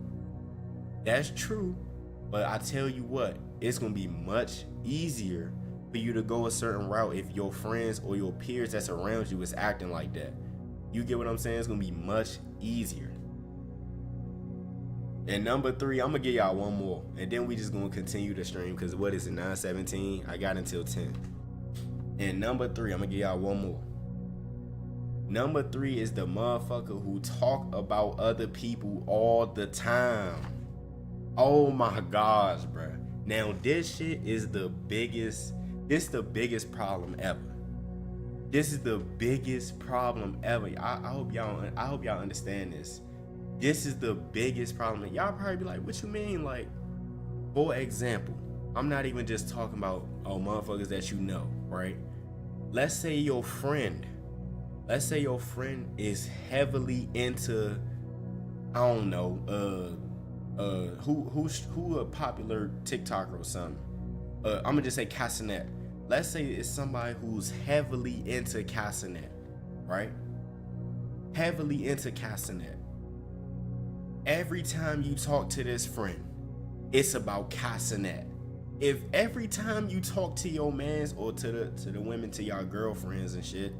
But I tell you what, it's gonna be much easier for you to go a certain route if your friends or your peers that's around you is acting like that. You get what I'm saying? It's gonna be much easier. And number 3, I'm gonna give y'all one more, and then we just gonna continue the stream, because what is it, 9:17? I got until 10. And number 3, I'm gonna give y'all one more. Number 3 is the motherfucker who talk about other people all the time. Oh my gosh, bruh. Now this shit is the biggest problem ever. This is the biggest problem ever. I hope y'all understand this. This is the biggest problem. Y'all probably be like, what you mean? Like, for example, I'm not even just talking about motherfuckers that you know, right? Let's say your friend is heavily into, I don't know, who a popular TikToker or something. I'm gonna just say Cassinet. Let's say it's somebody who's heavily into Cassinet, right? Heavily into Cassinet. Every time you talk to this friend, it's about Cassinet. If every time you talk to your mans or to the women, to your girlfriends and shit,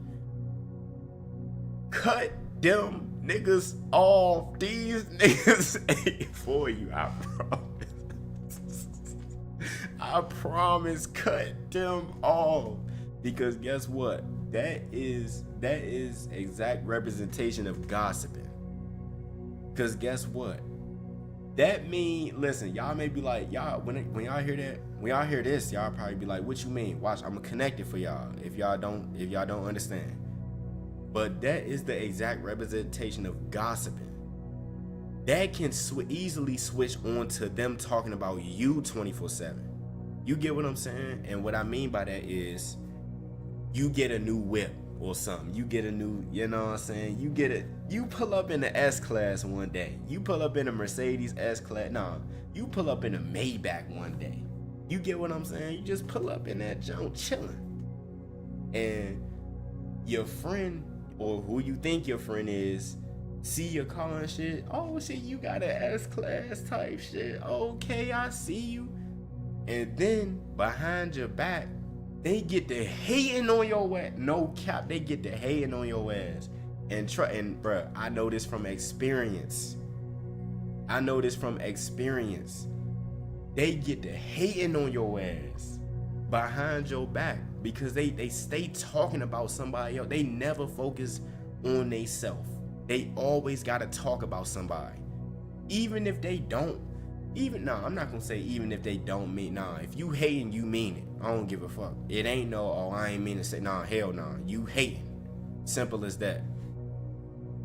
cut them niggas off. These niggas ain't for you, I promise. I promise, cut them off. Because guess what? That is exact representation of gossiping. Because guess what? That mean, listen, y'all may be like, y'all, when y'all hear that, when y'all hear this, y'all probably be like, what you mean? Watch, I'm gonna connect it for y'all if y'all don't understand. But that is the exact representation of gossiping. That can easily switch on to them talking about you 24/7. You get what I'm saying? And what I mean by that is, you get a new whip or something. You get a new, you know what I'm saying? You pull up in the S-Class one day. You pull up in a Mercedes S-Class. Nah, you pull up in a Maybach one day. You get what I'm saying? You just pull up in that junk chilling. And your friend, or who you think your friend is, see your car and shit. Oh shit, you got an S-Class type shit. Okay, I see you. And then behind your back, they get to hating on your ass. No cap, they get to hating on your ass. And bruh, I know this from experience. They get to hating on your ass behind your back because they stay talking about somebody else. They never focus on they self. They always gotta talk about somebody. Even if they don't. I'm not gonna say even if they don't mean. Nah, if you hating, you mean it. I don't give a fuck. It ain't no, oh, I ain't mean to say, nah, hell nah. You hating. Simple as that.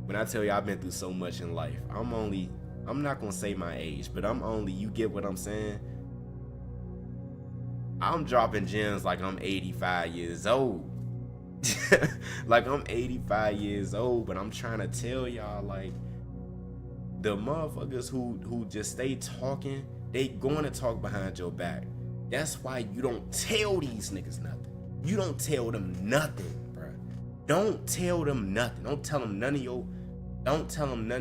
When I tell you I've been through so much in life, I'm not gonna say my age, but you get what I'm saying? I'm dropping gems like I'm 85 years old. Like I'm 85 years old, but I'm trying to tell y'all, like, the motherfuckers who just stay talking, they going to talk behind your back. That's why you don't tell these niggas nothing. You don't tell them nothing, bro. Don't tell them nothing. Don't tell them none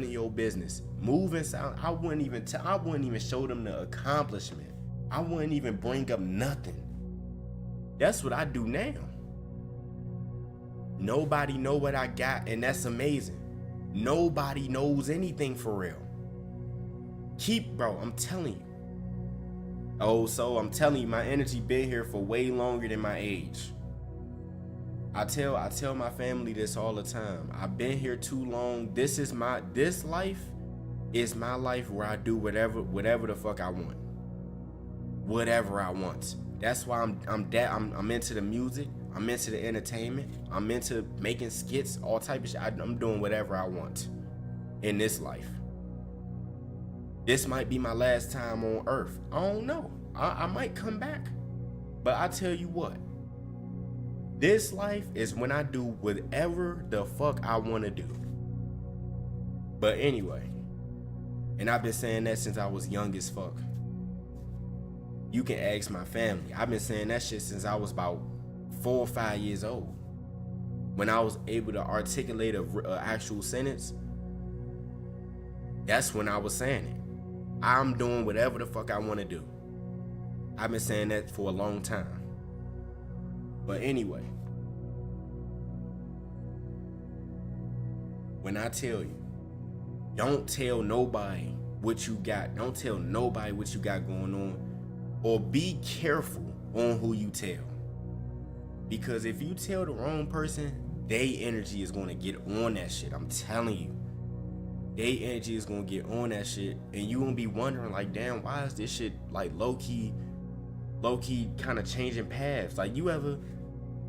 of your business. Moving sound. I wouldn't even show them the accomplishment. I wouldn't even bring up nothing. That's what I do now. Nobody know what I got, and that's amazing. Nobody knows anything for real. Bro, I'm telling you. I'm telling you, my energy been here for way longer than my age. I tell my family this all the time. I've been here too long. This life is my life where I do whatever the fuck I want. Whatever I want. That's why I'm into the music. I'm into the entertainment. I'm into making skits, all type of shit. I'm doing whatever I want in this life. This might be my last time on earth. I don't know. I might come back. But I tell you what, this life is when I do whatever the fuck I want to do. But anyway, and I've been saying that since I was young as fuck. You can ask my family. I've been saying that shit since I was about 4 or 5 years old. When I was able to articulate a actual sentence, that's when I was saying it. I'm doing whatever the fuck I want to do. I've been saying that for a long time. But anyway, when I tell you, don't tell nobody what you got. Don't tell nobody what you got going on. Or be careful on who you tell. Because if you tell the wrong person, their energy is going to get on that shit. I'm telling you. Their energy is going to get on that shit. And you going to be wondering, like, damn, why is this shit, like, low-key kind of changing paths? Like, you ever,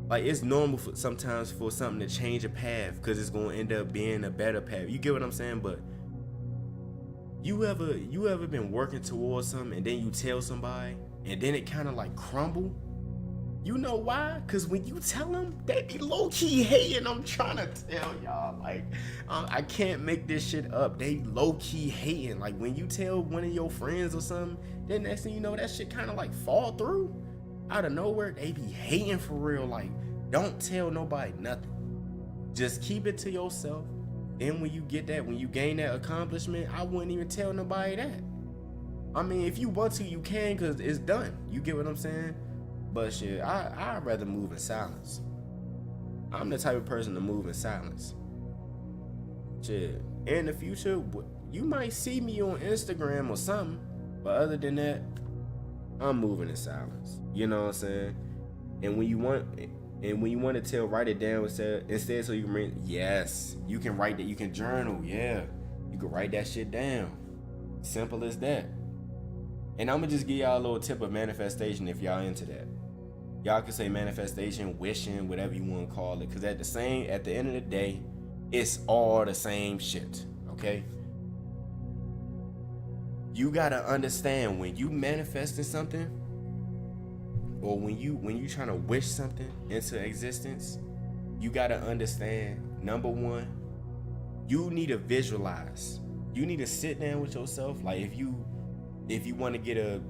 like, it's normal for sometimes for something to change a path because it's going to end up being a better path. You get what I'm saying? But you ever been working towards something and then you tell somebody and then it kind of like crumble? You know why? Because when you tell them, they be low-key hating. I'm trying to tell y'all, like, I can't make this shit up. They low-key hating. Like, when you tell one of your friends or something, then next thing you know, that shit kind of like fall through out of nowhere. They be hating for real. Like, don't tell nobody nothing. Just keep it to yourself. Then when you get that, when you gain that accomplishment, I wouldn't even tell nobody that. I mean, if you want to, you can, because it's done. You get what I'm saying? But shit, I'd rather move in silence. I'm the type of person to move in silence. Shit, in the future, you might see me on Instagram or something, but other than that, I'm moving in silence. You know what I'm saying? And when you want to tell, write it down instead so you can read. Yes, you can write that. You can journal. Yeah, you can write that shit down. Simple as that. And I'm gonna just give y'all a little tip of manifestation if y'all into that. Y'all can say manifestation, wishing, whatever you want to call it, because at the end of the day, it's all the same shit. Okay? You gotta understand, when you manifesting something, or when you trying to wish something into existence, you gotta understand, number one, you need to visualize. You need to sit down with yourself. Like, if you want to get a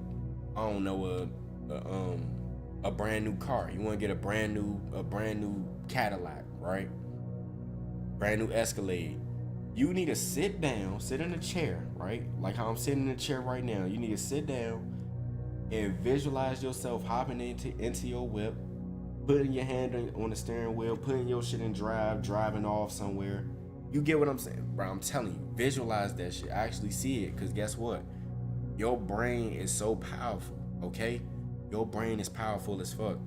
brand new car, you want to get a brand new Cadillac, right? Brand new Escalade. You need to sit in a chair, right? Like how I'm sitting in a chair right now. You need to sit down and visualize yourself hopping into your whip, putting your hand on the steering wheel, putting your shit in drive, driving off somewhere. You get what I'm saying, bro? I'm telling you, visualize that shit. Actually see it, because guess what? Your brain is so powerful, okay? Your brain is powerful as fuck.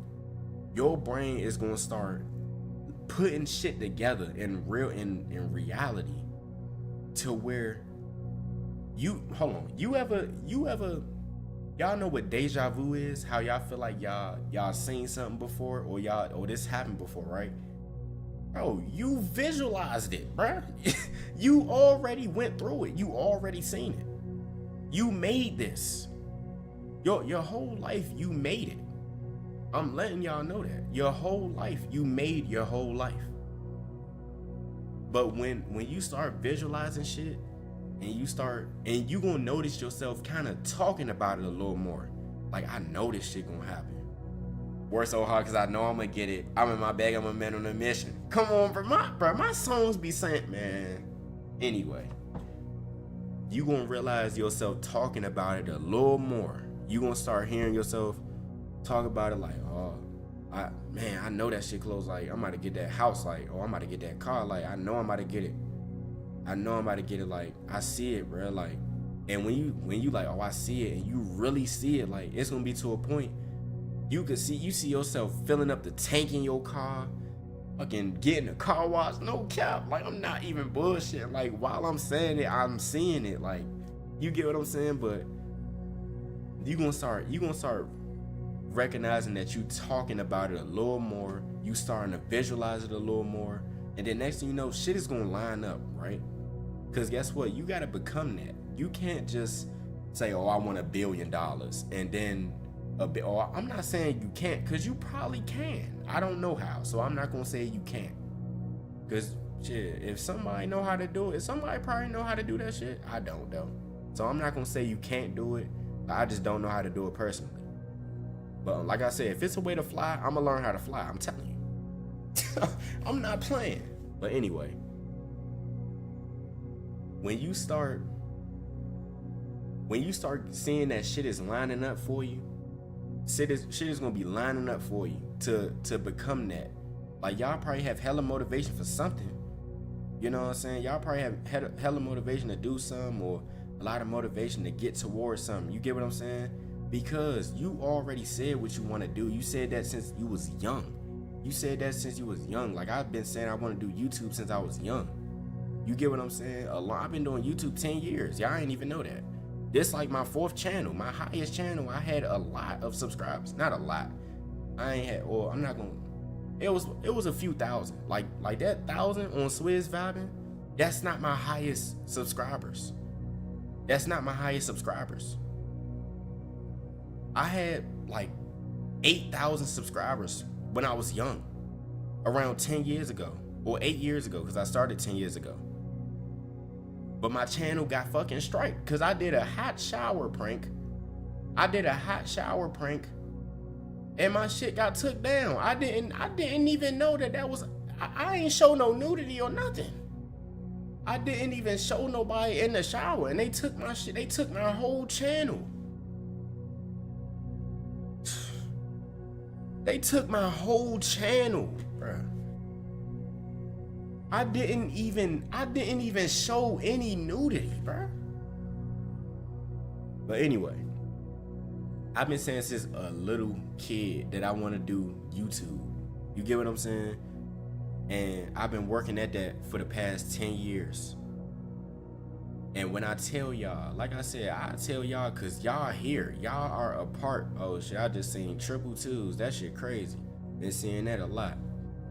Your brain is gonna start putting shit together in reality, to where you ever y'all know what deja vu is? How y'all feel like y'all seen something before, or this happened before, right? Bro, you visualized it, bro. You already went through it. You already seen it. You made this. Your whole life, you made it. I'm letting y'all know that. Your whole life, you made your whole life. But when you start visualizing shit, and you gonna notice yourself kind of talking about it a little more. Like, I know this shit gonna happen. Work so hard because I know I'm gonna get it. I'm in my bag, I'm a man on a mission. Come on, bro. My songs be saying, man. Anyway, you gonna realize yourself talking about it a little more. You gonna start hearing yourself talk about it like, oh, I know that shit close. Like, I'm about to get that house. Like, oh, I'm about to get that car. Like, I know I'm about to get it. Like, I see it, bro. Like, and when you like, oh, I see it, and you really see it, like, it's gonna be to a point you see yourself filling up the tank in your car, fucking getting a car wash. No cap. Like, I'm not even bullshit. Like, while I'm saying it, I'm seeing it. Like, you get what I'm saying? But you gonna start recognizing that you talking about it a little more. You starting to visualize it a little more, and then next thing you know, shit is gonna line up, right? Because guess what? You gotta become that. You can't just say, oh, I want $1 billion, and then I'm not saying you can't, because you probably can. I don't know how, so I'm not gonna say you can't. Because shit, if somebody know how to do it, somebody probably know how to do that shit. I don't though. So I'm not gonna say you can't do it. I just don't know how to do it personally. But like I said, if it's a way to fly, I'm gonna learn how to fly. I'm telling you. I'm not playing. But anyway, when you start seeing that shit is lining up for you, shit is gonna be lining up for you to become that. Like, y'all probably have hella motivation for something. You know what I'm saying? Y'all probably have hella motivation to do something, or a lot of motivation to get towards something. You get what I'm saying? Because you already said what you want to do. You said that since you was young. Like, I've been saying I want to do YouTube since I was young. You get what I'm saying? I've been doing YouTube 10 years. Y'all ain't even know that. This like my 4th channel, my highest channel. I had a lot of subscribers. Not a lot. I ain't had, or I'm not gonna. It was a few thousand. Like that 1,000 on Swizz Vibing. That's not my highest subscribers. I had like 8,000 subscribers when I was young, around 10 years ago, or 8 years ago, because I started 10 years ago. But my channel got fucking striked because I did a hot shower prank. And my shit got took down. I didn't even know that was, I ain't show no nudity or nothing. I didn't even show nobody in the shower, and they took my shit. They took my whole channel. They took my whole channel, bruh. I didn't even show any nudity, bruh. But anyway, I've been saying since a little kid that I want to do YouTube. You get what I'm saying? And I've been working at that for the past 10 years. And when I tell y'all, like I said, I tell y'all because y'all here. Y'all are a part. Oh shit, I just seen 222s. That shit crazy. Been seeing that a lot.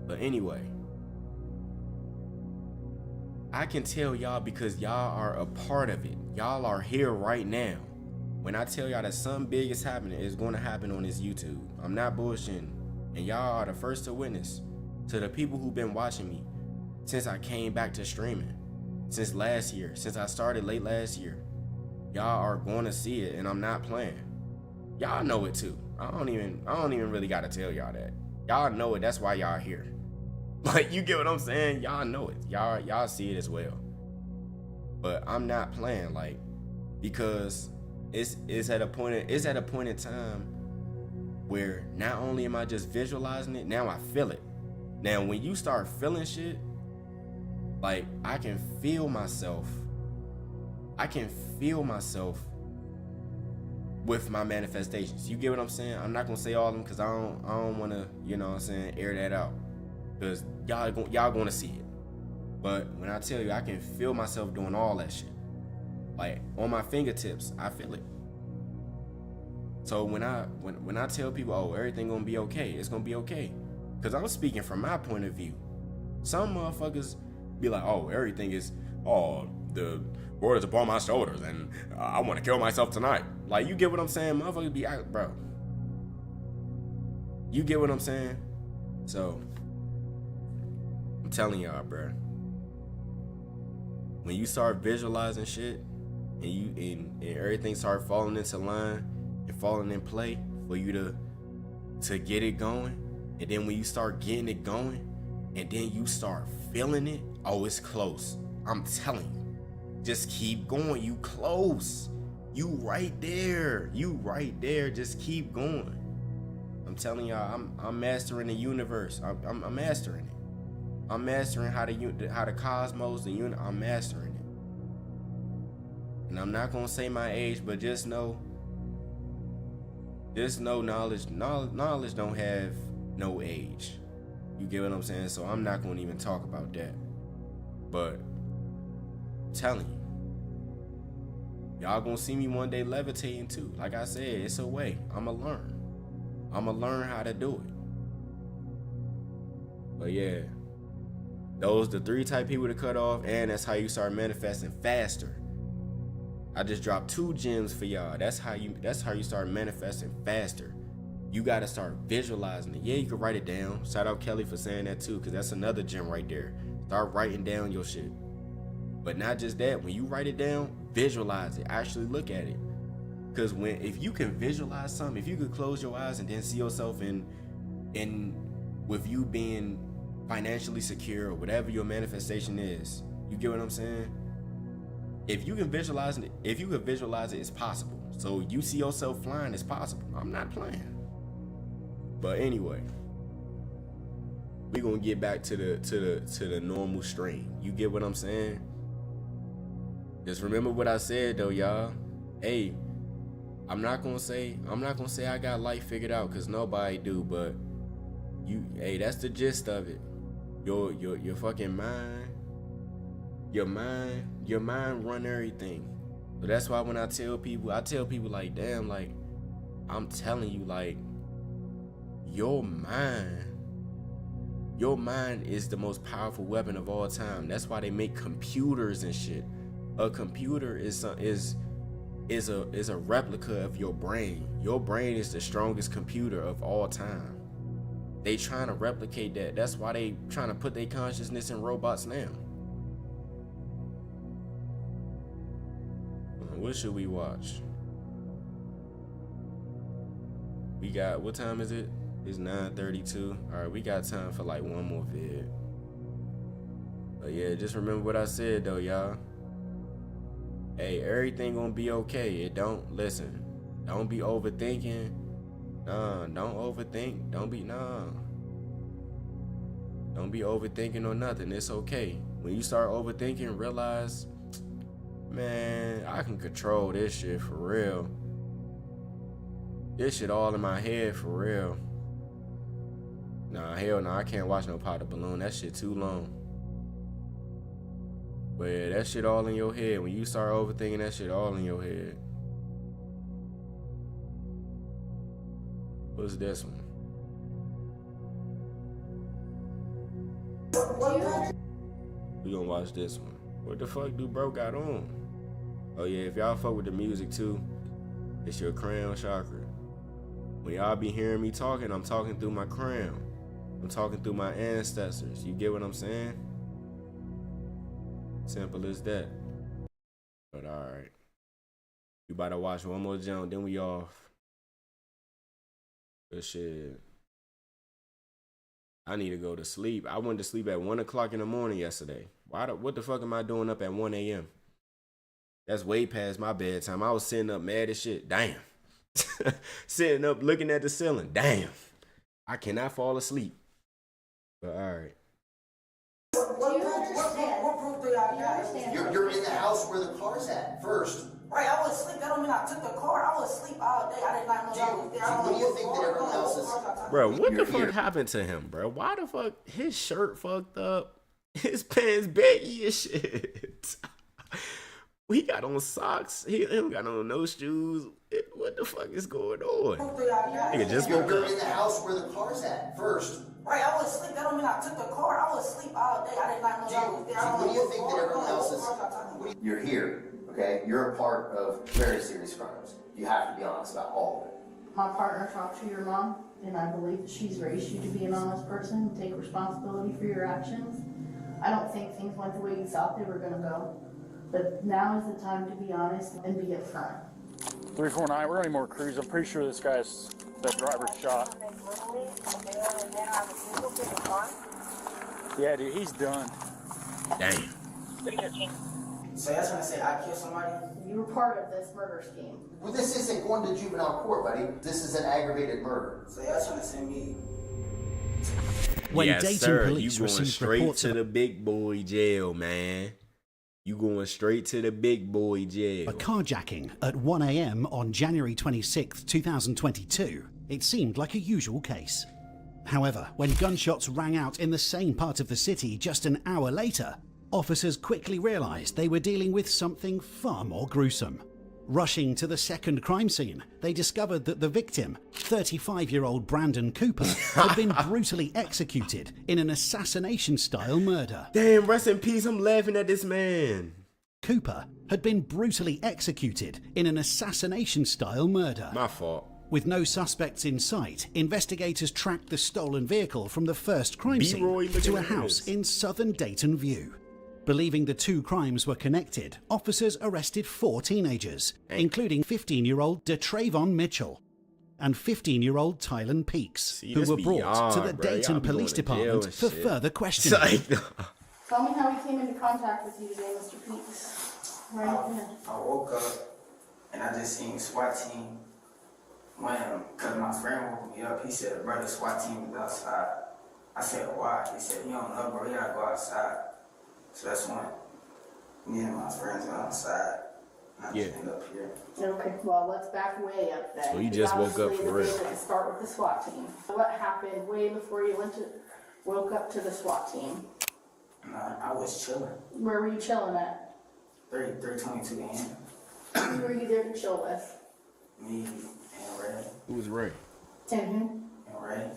But anyway, I can tell y'all because y'all are a part of it. Y'all are here right now. When I tell y'all that something big is happening, it's going to happen on this YouTube. I'm not bullshitting. And y'all are the first to witness. To the people who've been watching me since I came back to streaming. Since last year. Since I started late last year. Y'all are going to see it, and I'm not playing. Y'all know it too. I don't even really got to tell y'all that. Y'all know it. That's why y'all here. Like, you get what I'm saying? Y'all know it. Y'all see it as well. But I'm not playing, like, because it's at a point in time where not only am I just visualizing it, now I feel it. Now when you start feeling shit, like, I can feel myself with my manifestations. You get what I'm saying? I'm not gonna say all of them because I don't want to, you know what I'm saying, air that out, because y'all gonna see it. But when I tell you, I can feel myself doing all that shit, like on my fingertips, I feel it. So when I tell people, oh, everything gonna be okay, it's gonna be okay, because I'm speaking from my point of view. Some motherfuckers be like, oh, everything is, oh, the world is upon my shoulders and I want to kill myself tonight. Like, you get what I'm saying? Motherfuckers be out, bro. You get what I'm saying? So I'm telling y'all, bro. When you start visualizing shit and everything start falling into line and falling in play for you to get it going, and then when you start getting it going and then you start feeling it, oh, it's close. I'm telling you. Just keep going. You close. You right there. Just keep going. I'm telling y'all, I'm mastering the universe. I'm mastering it. I'm mastering how the cosmos, I'm mastering it. And I'm not gonna say my age, but just know knowledge don't have no age. You get what I'm saying? So I'm not gonna even talk about that. But I'm telling you, y'all gonna see me one day levitating too. Like I said, it's a way. I'ma learn how to do it. But yeah, those the 3 type people to cut off, and that's how you start manifesting faster. I just dropped 2 gems for y'all. That's how you start manifesting faster. You gotta start visualizing it. Yeah, you can write it down. Shout out Kelly for saying that too, because that's another gem right there. Start writing down your shit. But not just that, when you write it down, visualize it. Actually look at it. Because if you can visualize something, if you could close your eyes and then see yourself in with you being financially secure or whatever your manifestation is, you get what I'm saying? If you can visualize it, it's possible. So you see yourself flying, it's possible. I'm not playing. But anyway, we gonna get back to the normal stream. You get what I'm saying? Just remember what I said though, y'all. Hey, I'm not gonna say I got life figured out, cause nobody do, but hey, that's the gist of it. Your fucking mind, your mind run everything. So that's why when I tell people like, damn, like, I'm telling you, like, your mind is the most powerful weapon of all time. That's why they make computers and shit. A computer is a replica of your brain. Your brain is the strongest computer of all time. They trying to replicate that. That's why they trying to put their consciousness in robots now. What should we watch? We got, what time is it? It's 9:32. All right, we got time for like one more vid. But yeah, just remember what I said though, y'all. Hey, everything gonna be okay. Don't be overthinking. Don't overthink. Don't be overthinking or nothing. It's okay. When you start overthinking, realize, man, I can control this shit for real. This shit all in my head for real. Nah, hell no, I can't watch no Pot of Balloon. That shit too long. But yeah, that shit all in your head. When you start overthinking, that shit all in your head. What's this one? We gonna watch this one. What the fuck do bro got on? Oh yeah, if y'all fuck with the music too, it's your crown chakra. When y'all be hearing me talking, I'm talking through my crown. I'm talking through my ancestors. You get what I'm saying? Simple as that. But alright. You about to watch one more jump, then we off. Good shit. I need to go to sleep. I went to sleep at 1 o'clock in the morning yesterday. What the fuck am I doing up at 1 a.m.? That's way past my bedtime. I was sitting up mad as shit. Damn. Sitting up looking at the ceiling. Damn. I cannot fall asleep. But alright. What proof do y'all got? You're in the house where the car's at first. Right, I was asleep. That don't mean I took the car. I was asleep all day. I did not know that was there. What do you think that everyone else is? Bro, what the fuck happened to him, bro? Why the fuck his shirt fucked up? His pants baggy as shit. He got on socks. He don't got on no shoes. What the fuck is going on? Nigga just woke up. You're in the house where the car's at first. Right, I was asleep. That don't mean I took the car. I was asleep all day. I did not know that was there. What do you think that everyone else is? You're here, okay? You're a part of very serious crimes. You have to be honest about all of it. My partner talked to your mom, and I believe that she's raised you to be an honest person and take responsibility for your actions. I don't think things went the way you thought they were going to go, but now is the time to be honest and be upfront. 349, we're gonna need more crews. I'm pretty sure this guy's the driver's shot. Yeah, dude, he's done. Damn. So that's when I say I killed somebody? You were part of this murder scheme. Well, this isn't going to juvenile court, buddy. This is an aggravated murder. So that's when I say me. When yes, Dayton sir. police You going received straight reports to the big boy jail, man. You going straight to the big boy jail. a carjacking at 1 a.m. on January 26, 2022, it seemed like a usual case. However, when gunshots rang out in the same part of the city just an hour later, officers quickly realized they were dealing with something far more gruesome. Rushing to the second crime scene, they discovered that the victim, 35-year-old Brandon Cooper, had been brutally executed in an assassination-style murder. Damn, rest in peace, I'm laughing at this man. Cooper had been brutally executed in an assassination-style murder. My fault. With no suspects in sight, investigators tracked the stolen vehicle from the first crime B-Roy scene to a looking at house this. in southern Dayton View. Believing the two crimes were connected, officers arrested 4 teenagers, including 15-year-old DeTravon Mitchell and 15-year-old Tylen Peaks, who were brought to the Dayton Police Department for further questioning. Tell me how he came into contact with you today, Mr. Peaks. Right ahead. I woke up and I just seen SWAT team. Cause my friend woke me up. He said, "Brother, SWAT team is outside." I said, "Why?" He said, "You don't know, bro. You gotta go outside." So that's when me and my friends went outside. I just ended up here. Okay, well, let's back way up then. So you just woke up for real. Let's start with the SWAT team. What happened way before you woke up to the SWAT team? I was chilling. Where were you chilling at? 322 a.m. Who were you there to chill with? Me and Ray. Who was Ray? Mm-hmm. And Ray.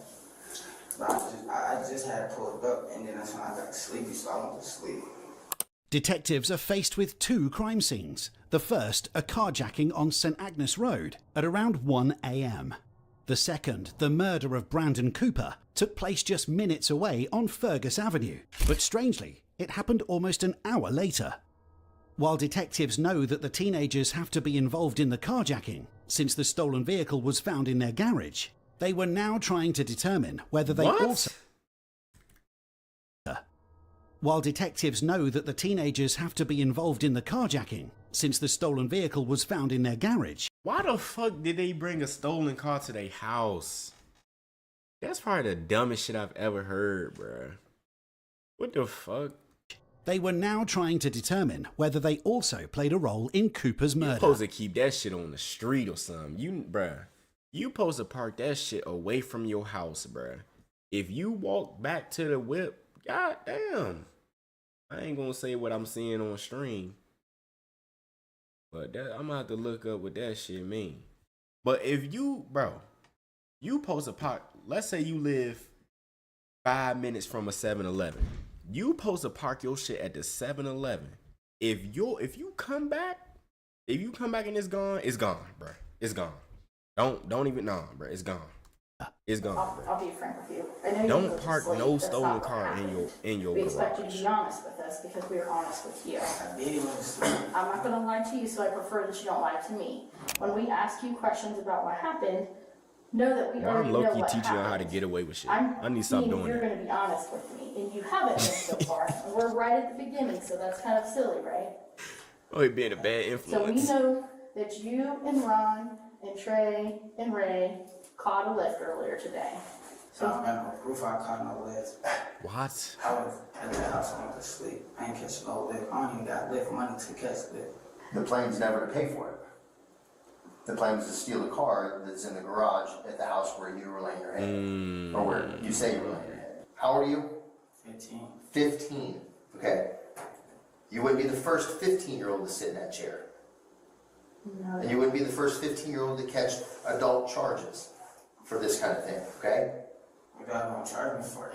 But I just had pulled up, and then that's when I got sleepy, so I went to sleep. Detectives are faced with 2 crime scenes. The first, a carjacking on St Agnes Road at around 1 a.m. The second, the murder of Brandon Cooper, took place just minutes away on Fergus Avenue. But strangely, it happened almost an hour later. While detectives know that the teenagers have to be involved in the carjacking, since the stolen vehicle was found in their garage, they were now trying to determine whether they also... While detectives know that the teenagers have to be involved in the carjacking, since the stolen vehicle was found in their garage... Why the fuck did they bring a stolen car to their house? That's probably the dumbest shit I've ever heard, bruh. What the fuck? They were now trying to determine whether they also played a role in Cooper's murder. You supposed to keep that shit on the street or something. You supposed to park that shit away from your house, bruh. If you walk back to the whip, god damn. I ain't gonna say what I'm seeing on stream. But I'm gonna have to look up what that shit mean. But if you, you supposed to park, let's say you live 5 minutes from a 7-Eleven. You supposed to park your shit at the 7-Eleven. If you come back and it's gone, bro. It's gone. Don't even bro. It's gone. It's gone. I'll be frank with you. I know don't park no stolen car in your We garage. expect you to be honest with us because we are honest with you. I'm not going to lie to you, so I prefer that you don't lie to me. When we ask you questions about what happened, know that we already know what happened. I'm low-key teaching you how to get away with shit. I need to stop doing You're that. going to be honest with me, and you haven't been so far. And we're right at the beginning, so that's kind of silly, right? Oh, he being a bad influence. So we know that you and Ron and Trey and Ray caught a lift earlier today. So I don't have no proof I caught no lift. What? I was at the house, I went to sleep. I ain't catch no lift. I don't even got lift money to catch lift. The plan's never to pay for it. The plan was to steal the car that's in the garage at the house where you were laying your head. Or where you say you were laying your head. How old are you? 15. 15. Okay. You wouldn't be the first 15-year-old to sit in that chair. No. And you wouldn't be the first 15-year-old to catch adult charges for this kind of thing, okay? You guys gonna charge me for it?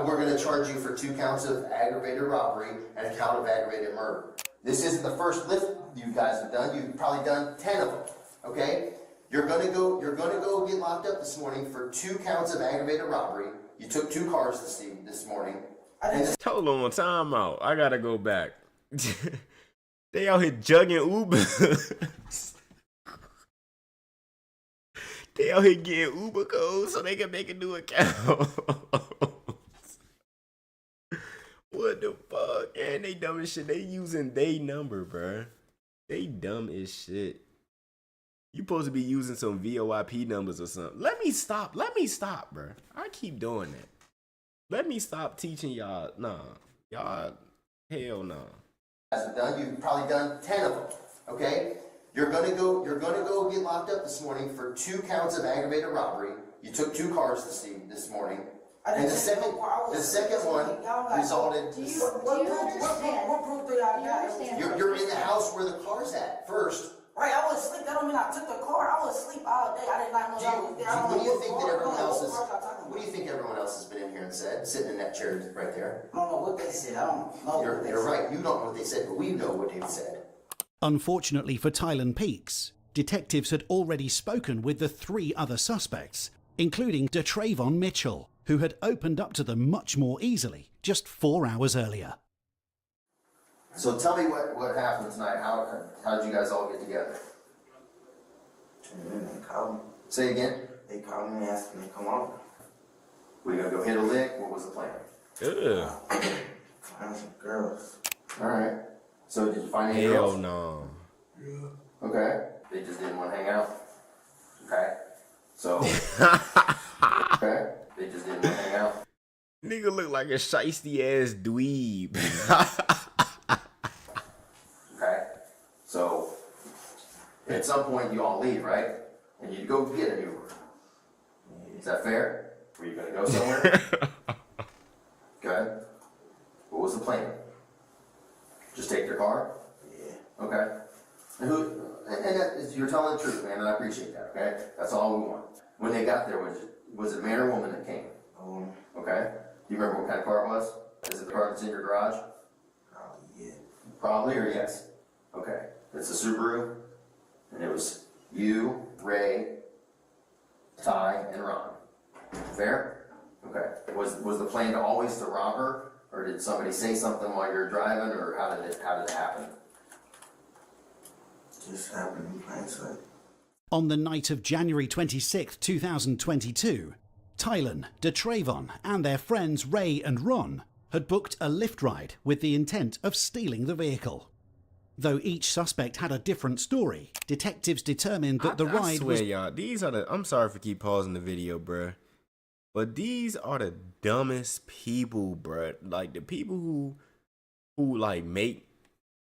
We're going to charge you for 2 counts of aggravated robbery and a count of aggravated murder. This isn't the first lift you guys have done. You've probably done 10 of them, okay? You're gonna go get locked up this morning for 2 counts of aggravated robbery. You took 2 cars this morning. Hold on, time out. I gotta go back. They out here jugging Uber. They out here getting Uber codes so they can make a new account. What the fuck? And they dumb as shit. They using they number, bruh. They dumb as shit. You supposed to be using some VoIP numbers or something. Let me stop, bruh. I keep doing that. Let me stop teaching y'all. Nah. Y'all, hell no. You've probably done 10 of them, okay? You're gonna go get locked up this morning for 2 counts of aggravated robbery. You took 2 cars this morning. And the second one resulted. Do you understand? What proof do y'all got? You're in the house where the car's at first. Right, I was asleep. That don't mean I took the car. I was asleep all day. I did not know that was there. What do you think that everyone else is? What do you think everyone else has been in here and said, sitting in that chair right there? I don't know what they said. I don't know. You're right. You don't know what they said, but we know what they said. Unfortunately for Tylen Peaks, detectives had already spoken with the 3 other suspects, including DeTravon Mitchell, who had opened up to them much more easily just 4 hours earlier. So tell me what happened tonight. How did you guys all get together? They called me. Say again? They called me asking me to come over. Were you gonna go hit a lick? What was the plan? Find some girls. Alright. So did you find any Hell girls? no. Yeah. Okay. They just didn't want to hang out? Okay. So. Okay. They just didn't want to hang out? Nigga look like a shiesty ass dweeb. Okay. So, at some point you all leave, right? And you go get an Uber. Is that fair? Were you gonna go somewhere? Okay. What was the plan? Just take their car? Yeah. Okay. And you're telling the truth, man, and I appreciate that, okay? That's all we want. When they got there, was it a man or woman that came? Okay. Do you remember what kind of car it was? Is it the car that's in your garage? Yeah. Probably or yes? Okay. It's a Subaru, and it was you, Ray, Ty, and Ron. Fair? Okay. Was the plan to always to rob her, or did somebody say something while you were driving, or how did it happen? Just happened in plain sight. On the night of January 26, 2022, Tylen, DeTravon and their friends Ray and Ron had booked a Lyft ride with the intent of stealing the vehicle. Though each suspect had a different story, detectives determined that the ride I swear, was... y'all, these are the... I'm sorry for keep pausing the video, bruh. But these are the dumbest people, bruh. Like, the people who like, make...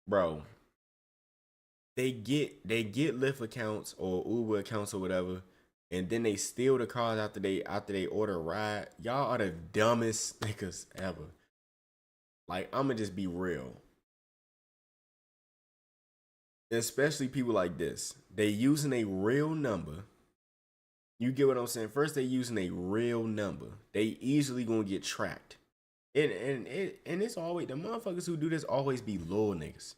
Bro. They get Lyft accounts or Uber accounts or whatever, and then they steal the cars after they order a ride. Y'all are the dumbest niggas ever. Like, I'ma just be real. Especially people like this. They using a real number. You get what I'm saying? First, they using a real number. They easily gonna get tracked. And it's always, the motherfuckers who do this always be little niggas.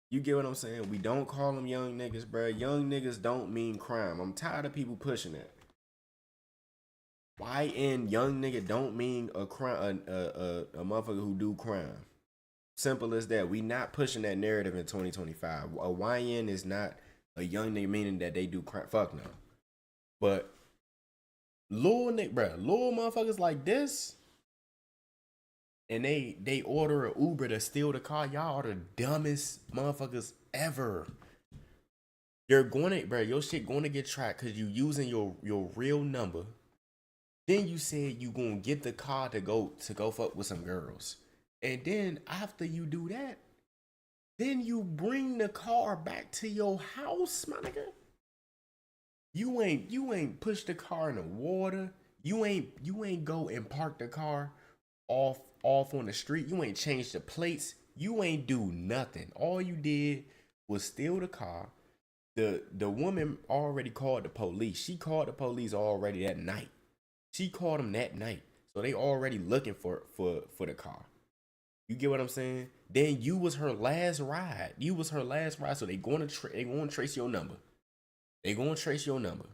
You get what I'm saying? We don't call them young niggas, bro. Young niggas don't mean crime. I'm tired of people pushing it. YN young nigga don't mean a crime, a motherfucker who do crime. Simple as that. We not pushing that narrative in 2025. A YN is not a young nigga meaning that they do crime. Fuck no. But little nigga, bro, little motherfuckers like this, and they order an Uber to steal the car. Y'all are the dumbest motherfuckers ever. You're gonna, bro, your shit gonna get tracked because you using your real number. Then you said you gonna get the car to go fuck with some girls. And then after you do that, then you bring the car back to your house, my nigga. You ain't push the car in the water. You ain't go and park the car off on the street. You ain't changed the plates. You ain't do nothing. All you did was steal the car. The woman already called the police. She called the police already that night. She called them that night. So they already looking for the car. You get what I'm saying? Then you was her last ride. So they going to trace your number. They going to trace your number.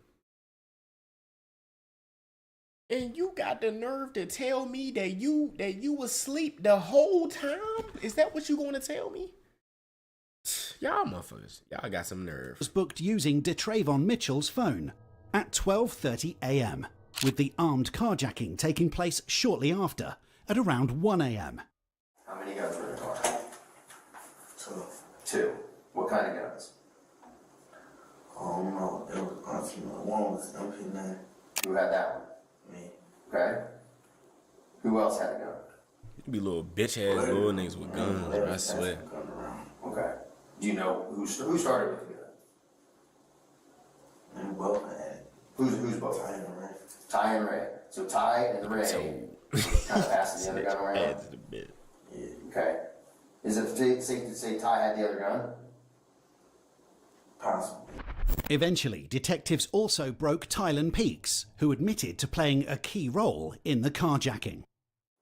And you got the nerve to tell me that you was asleep the whole time? Is that what you going to tell me? Y'all motherfuckers, y'all got some nerve. Was booked using DeTravon Mitchell's phone at 12:30 a.m. with the armed carjacking taking place shortly after at around 1 a.m. How many guns were in the car? 2. 2. What kind of guns? I don't know. It was honestly, one was MP9. Who had that one? Me. Okay. Who else had a gun? You be little bitch ass little niggas with guns, bro, I swear. Okay. Do you know who started with the gun? And both had it. Who's both? Ty and Ray. Ty and Ray. So Ty and Ray kind of passing the other gun around? Yeah. Okay. Is it safe to say Ty had the other gun? Possible. Eventually, detectives also broke Tylen Peaks, who admitted to playing a key role in the carjacking.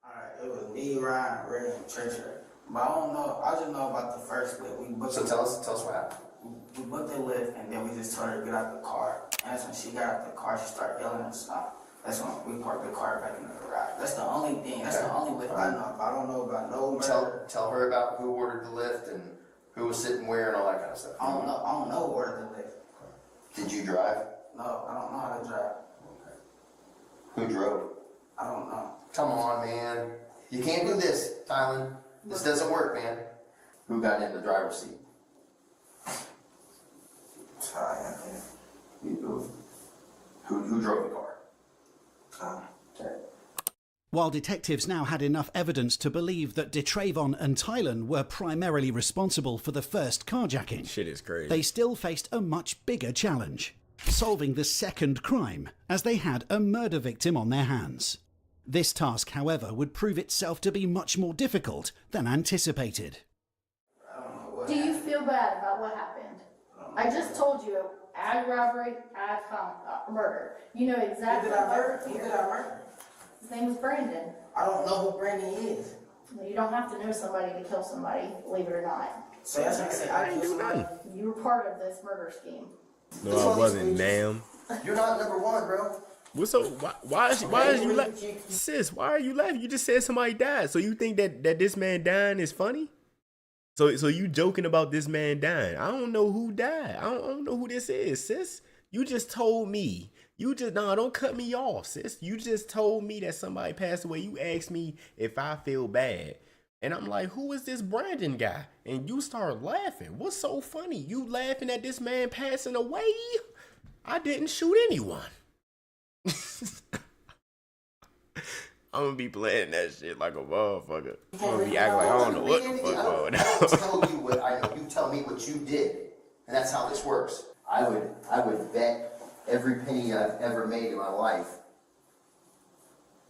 Alright, it was me, Ryan, Ray, and Trisha. But I don't know, I just know about the first lift. So tell us what happened. We booked the lift and then we just told her to get out the car. And that's when she got out the car, she started yelling and stuff. That's when we parked the car back in the garage. That's the only thing. That's the only lift I know. I don't know about no murder. Tell her about who ordered the lift and who was sitting where and all that kind of stuff. I don't know who ordered the lift. Did you drive? No, I don't know how to drive. Okay. Who drove? I don't know. Come on, man. You can't do this, Tylen. This doesn't work, man. Who got in the driver's seat? Ty, Who drove the car? Okay. While detectives now had enough evidence to believe that DeTravon and Tylen were primarily responsible for the first carjacking, shit is crazy. They still faced a much bigger challenge, solving the second crime, as they had a murder victim on their hands. This task, however, would prove itself to be much more difficult than anticipated. Do you feel bad about what happened? I just told you, ag robbery, ag murder. You know exactly what Who did I murder? His name is Brandon. I don't know who Brandon is. You don't have to know somebody to kill somebody, believe it or not. So that's what I say. I didn't do nothing. You were part of this murder scheme. No, I wasn't, ma'am. You're not number one, bro. What's so? Why is you laughing? Sis, why are you laughing? You just said somebody died. So you think that this man dying is funny? So you joking about this man dying? I don't know who died. I don't know who this is, sis. You just told me. Don't cut me off, sis. You just told me that somebody passed away. You asked me if I feel bad. And I'm like, who is this Brandon guy? And you start laughing. What's so funny? You laughing at this man passing away? I didn't shoot anyone. I'm gonna be playing that shit like a motherfucker. I'm gonna be acting like I don't know what the fuck going on. I don't tell you what I know. You tell me what you did, and that's how this works. I would bet every penny I've ever made in my life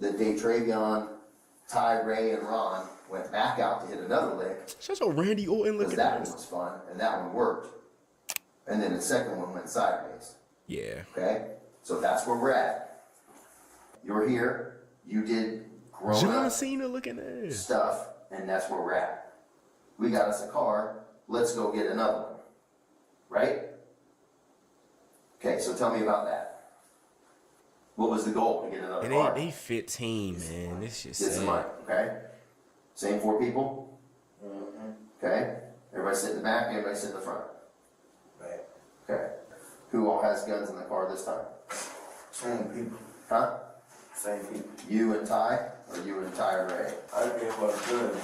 that DeTravon, Ty, Ray, and Ron went back out to hit another lick. Shut your Randy Orton looking that ass. one was fun, and that one worked. And then the second one went sideways. Yeah. Okay? So that's where we're at. You're here. You did John Cena looking ass stuff, and that's where we're at. We got us a car. Let's go get another one. Right? Okay, so tell me about that. What was the goal to get another car? They 15, man. This shit's Get some money, okay? Same 4 people? Okay? Everybody sit in the back, everybody sit in the front. Right. Okay. Who all has guns in the car this time? Same people. Huh? Same people. You and Ty, or you and Ty and Ray? I gave my gun to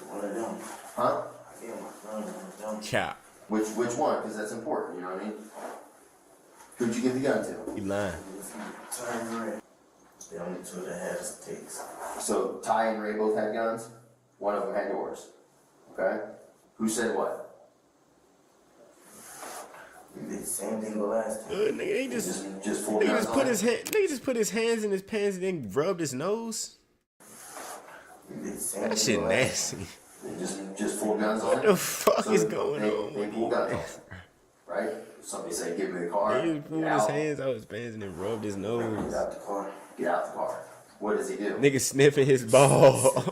one of them. Huh? I gave my gun to one of them. Cap. Which one? Because that's important, you know what I mean? Who'd you give the gun to? You lying. Ty and Ray. The only two that had sticks. So Ty and Ray both had guns? One of them had yours. Okay? Who said what? We did the same thing the last time. Nigga, they just full guns on it? Nigga just put his hands in his pants and then rubbed his nose. We did the same That thing shit the last nasty. Just full guns on it? What the fuck is going on? They pull guns on it, right? Somebody say, give me the car. He just pulled his hands out his pants and then rubbed his nose. Get out the car. Get out the car. What does he do? Nigga sniffing his ball.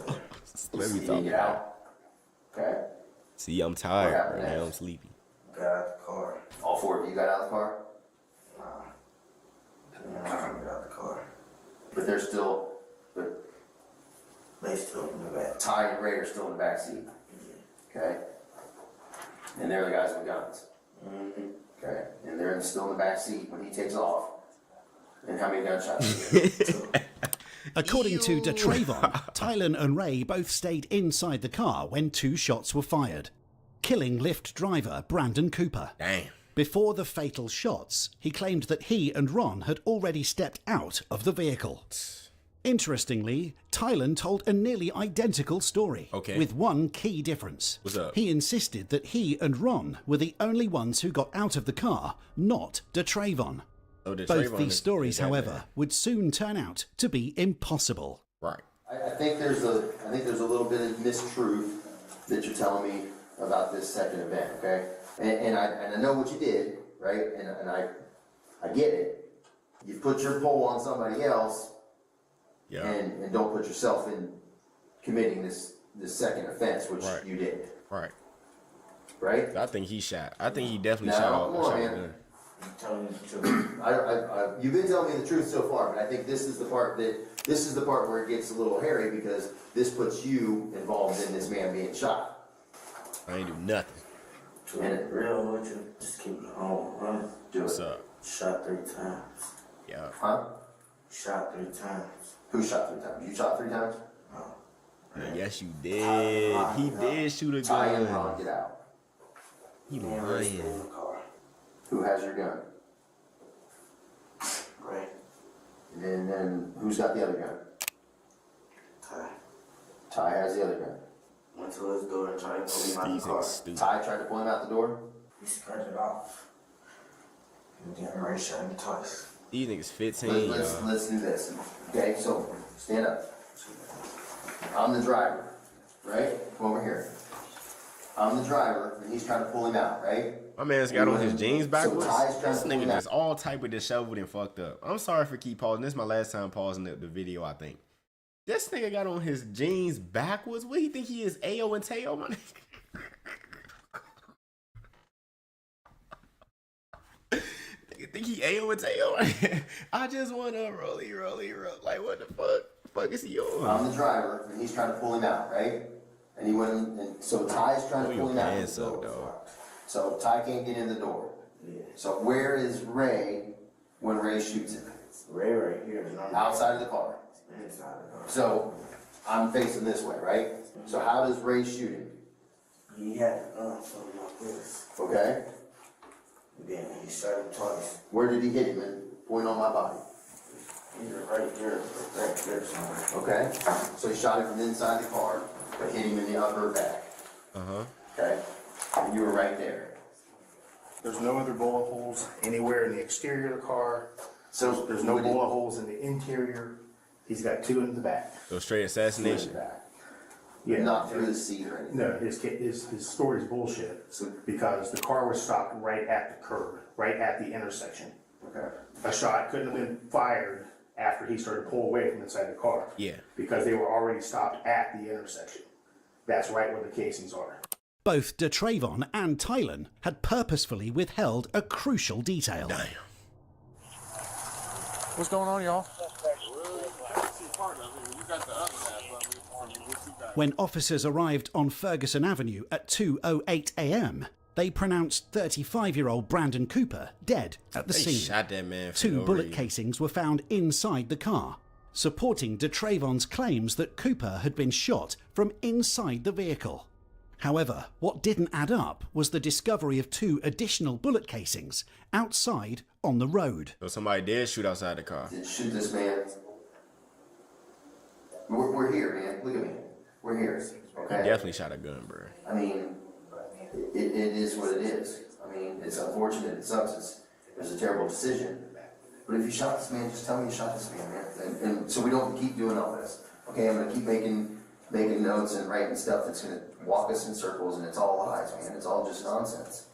Let me talk Get about out. Okay. See, I'm tired right now. I'm sleepy. Got out the car. All 4 of you got out of the car? I can't get out the car. But they're still, They still in the back. Ty and Ray are still in the back seat. Okay? And they're the guys with guns. Okay? And they're still in the back seat when he takes off. And how many gunshots did he get? According to DeTravon, Tylen and Ray both stayed inside the car when 2 shots were fired, killing Lyft driver Brandon Cooper. Damn. Before the fatal shots, he claimed that he and Ron had already stepped out of the vehicle. Interestingly, Tylen told a nearly identical story, with one key difference. What's up? He insisted that he and Ron were the only ones who got out of the car, not DeTravon. Both these stories, however, would soon turn out to be impossible. Right. I think there's a little bit of mistruth that you're telling me about this second event, okay? And I know what you did, right? And I get it. You put your pole on somebody else, and don't put yourself in committing this second offense, which you did. Right. Right? I think he shot. I think he definitely shot. Come on, man. I'm telling you the truth. You've been telling me the truth so far, but I think this is the part where it gets a little hairy because this puts you involved in this man being shot. I ain't do nothing. To be real with you, just keep it home, right? What's up? Shot 3 times. Yeah. Huh? Shot 3 times. Who shot 3 times? You shot 3 times? No. Yes, you did. He did shoot a Ty and gun. Ron, get out. He Me and lying. Ray stay in the car. Who has your gun? Ray. And then who's got the other gun? Ty. Ty has the other gun. Went to his door and tried to pull him out These the car. niggas stupid. Ty tried to pull him out the door. He spread it off. And then Ray shot him twice. These niggas 15, Let's do this. Okay, so stand up. I'm the driver, right? Come over here. I'm the driver, and he's trying to pull him out, right? My man's got on his jeans backwards. So Ty's trying This to pull nigga him out. just all type of disheveled and fucked up. I'm sorry for keep pausing. This is my last time pausing the video, I think. This nigga got on his jeans backwards. What do you think he is, Ayo and Teo, my nigga? Nigga think he Ayo and Teo? I just wanna rolly. Like, what the fuck is he on? I'm the driver, and he's trying to pull him out, right? And he went, and so Ty's trying to pull him out. Hands up, dog. So Ty can't get in the door. Yeah. So where is Ray when Ray shoots him? Ray right here. Outside of the car. Inside the car. So I'm facing this way, right? So how does Ray shoot him? He had a gun something like this. Okay. And then he shot him twice. Where did he hit him? And point on my body. He's right here, right there somewhere. Okay. So he shot him from inside the car, but hit him in the upper back. Okay. And you were right there. There's no other bullet holes anywhere in the exterior of the car. So There's no bullet holes in the interior. He's got 2 in the back. So straight assassination. Yeah. Not through the seat or anything. No, his story is bullshit. Because the car was stopped right at the curb, right at the intersection. Okay. A shot couldn't have been fired after he started to pull away from inside the car. Yeah. Because they were already stopped at the intersection. That's right where the casings are. Both DeTravon and Tylen had purposefully withheld a crucial detail. Damn. What's going on, y'all? When officers arrived on Ferguson Avenue at 2:08 a.m., they pronounced 35-year-old Brandon Cooper dead at the They scene. shot that man for 2 no bullet reason. casings were found inside the car, supporting DeTravon's claims that Cooper had been shot from inside the vehicle. However, what didn't add up was the discovery of 2 additional bullet casings outside on the road. So somebody did shoot outside the car. Did shoot this man. We're here, man. Look at me. We're here. He Okay. definitely shot a gun, bro. I mean, it is what it is. I mean, it's unfortunate. It sucks. It was a terrible decision. But if you shot this man, just tell me you shot this man. And so we don't keep doing all this. Okay, I'm gonna keep making notes and writing stuff that's gonna walk us in circles, and it's all lies, man. It's all just nonsense.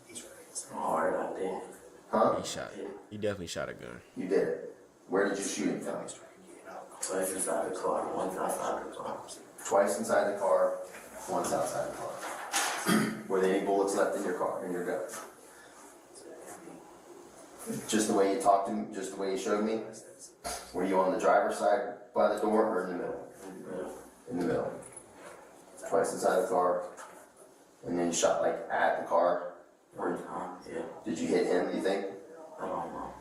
Hard out there. Huh? He definitely shot a gun. You did it. Where did you shoot him from? Twice inside the car, once outside the car. Twice inside the car, once outside the car. Were there any bullets left in your car, in your gun? Just the way you talked to me, just the way you showed me? Were you on the driver's side by the door or in the middle? In the middle. Twice inside the car, and then you shot like at the car? One time, yeah. Did you hit him, you think? I don't know.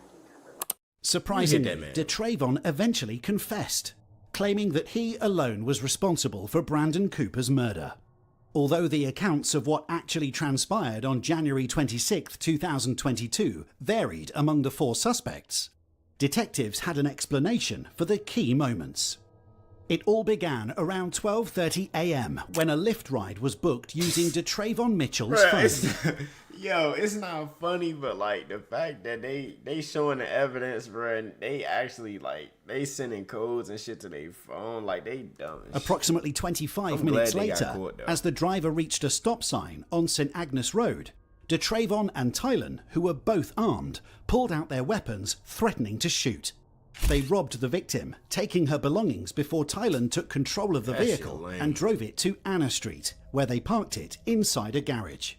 Surprisingly, man. DeTravon eventually confessed, claiming that he alone was responsible for Brandon Cooper's murder. Although the accounts of what actually transpired on January 26, 2022 varied among the 4 suspects, detectives had an explanation for the key moments. It all began around 12:30 a.m. when a Lyft ride was booked using DeTravon Mitchell's phone. Yo, it's not funny, but like the fact that they showing the evidence, bro, and they actually like they sending codes and shit to their phone, like they dumb as shit. Approximately 25 I'm minutes glad they got later, caught, though. as the driver reached a stop sign on St Agnes Road, DeTravon and Tylen, who were both armed, pulled out their weapons, threatening to shoot. They robbed the victim, taking her belongings before Tylen took control of the That shit vehicle lame. and drove it to Anna Street, where they parked it inside a garage.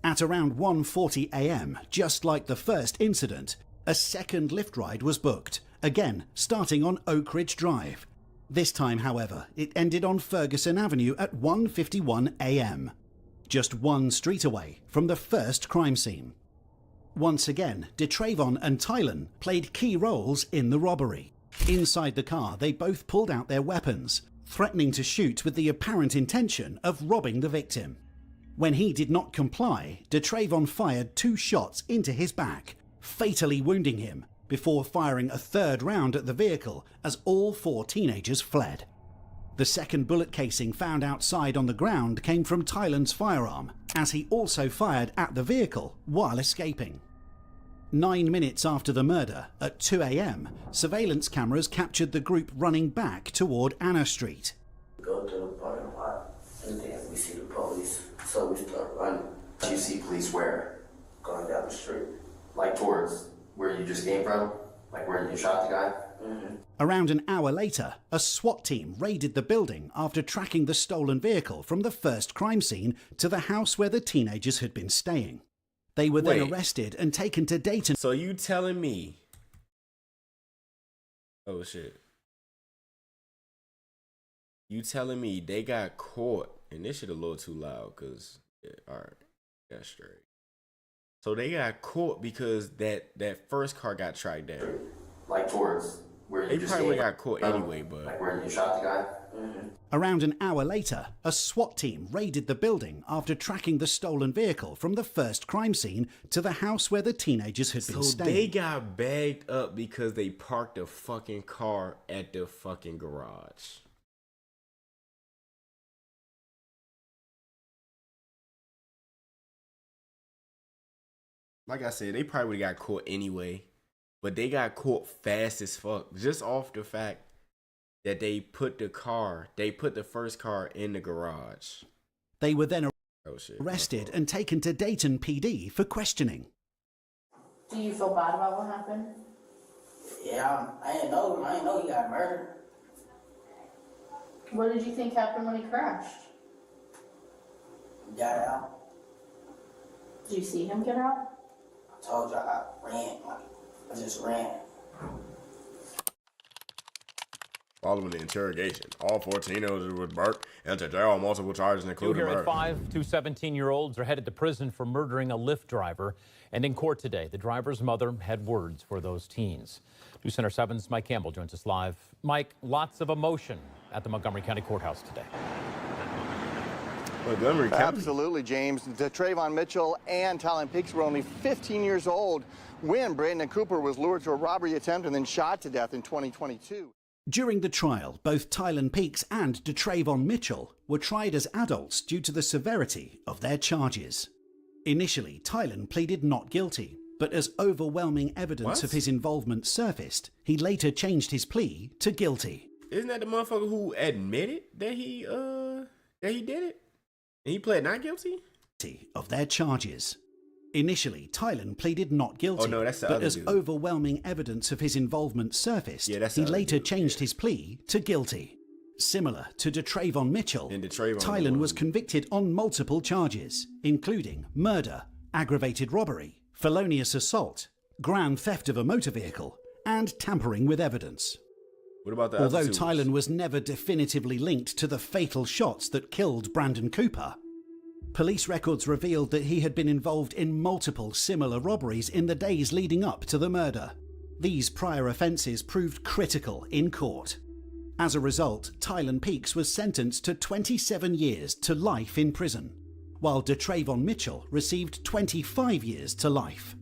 At around 1:40 a.m., just like the first incident, a second lift ride was booked, again starting on Oak Ridge Drive. This time, however, it ended on Ferguson Avenue at 1:51 a.m., just one street away from the first crime scene. Once again, DeTravon and Tylen played key roles in the robbery. Inside the car, they both pulled out their weapons, threatening to shoot with the apparent intention of robbing the victim. When he did not comply, DeTravon fired 2 shots into his back, fatally wounding him, before firing a third round at the vehicle as all 4 teenagers fled. The second bullet casing found outside on the ground came from Tylen's firearm, as he also fired at the vehicle while escaping. 9 minutes after the murder, at 2 a.m, surveillance cameras captured the group running back toward Anna Street. Go to the parking lot, and then we see the police, so we start running. Do you see police where? Going down the street. Like towards where you just came from? Like where you shot the guy? Mm-hmm. Around an hour later, a SWAT team raided the building after tracking the stolen vehicle from the first crime scene to the house where the teenagers had been staying. They were then arrested and taken to Dayton. So you telling me? Oh shit. You telling me they got caught, and this shit a little too loud, cause alright, that's straight. So they got caught because that first car got tracked down. Like towards where you they just probably came got caught from? anyway, but like where you shot the guy? Mm-hmm. Around an hour later, a SWAT team raided the building after tracking the stolen vehicle from the first crime scene to the house where the teenagers had been so staying. they got bagged up because they parked a fucking car at the fucking garage. Like I said, they probably would have got caught anyway, but they got caught fast as fuck just off the fact that they put the first car in the garage. They were then arrested and taken to Dayton PD for questioning. Do you feel bad about what happened? Yeah, I didn't know he got murdered. What did you think happened when he crashed? He got out. Did you see him get out? I told you I ran. I just ran. Following the interrogation, all 14 teenagers were burnt and to jail on multiple charges, including Here murder. at 5, 2 17-year-olds are headed to prison for murdering a Lyft driver. And in court today, the driver's mother had words for those teens. News Center 7's Mike Campbell joins us live. Mike, lots of emotion at the Montgomery County Courthouse today. Absolutely, James. DeTravon Mitchell and Tylen Peaks were only 15 years old when Brandon Cooper was lured to a robbery attempt and then shot to death in 2022. During the trial, both Tylen Peaks and DeTravon Mitchell were tried as adults due to the severity of their charges. Initially, Tylen pleaded not guilty, but as overwhelming evidence of his involvement surfaced, he later changed his plea to guilty. Isn't that the motherfucker who admitted that he did it? And he pled not guilty? Of their charges. Initially, Tylen pleaded not guilty, but as overwhelming evidence of his involvement surfaced, he later changed his plea to guilty. Similar to DeTravon Mitchell, Tylen was convicted on multiple charges, including murder, aggravated robbery, felonious assault, grand theft of a motor vehicle, and tampering with evidence. What about the Although Tylen was never definitively linked to the fatal shots that killed Brandon Cooper, police records revealed that he had been involved in multiple similar robberies in the days leading up to the murder. These prior offences proved critical in court. As a result, Tylen Peaks was sentenced to 27 years to life in prison, while DeTravon Mitchell received 25 years to life.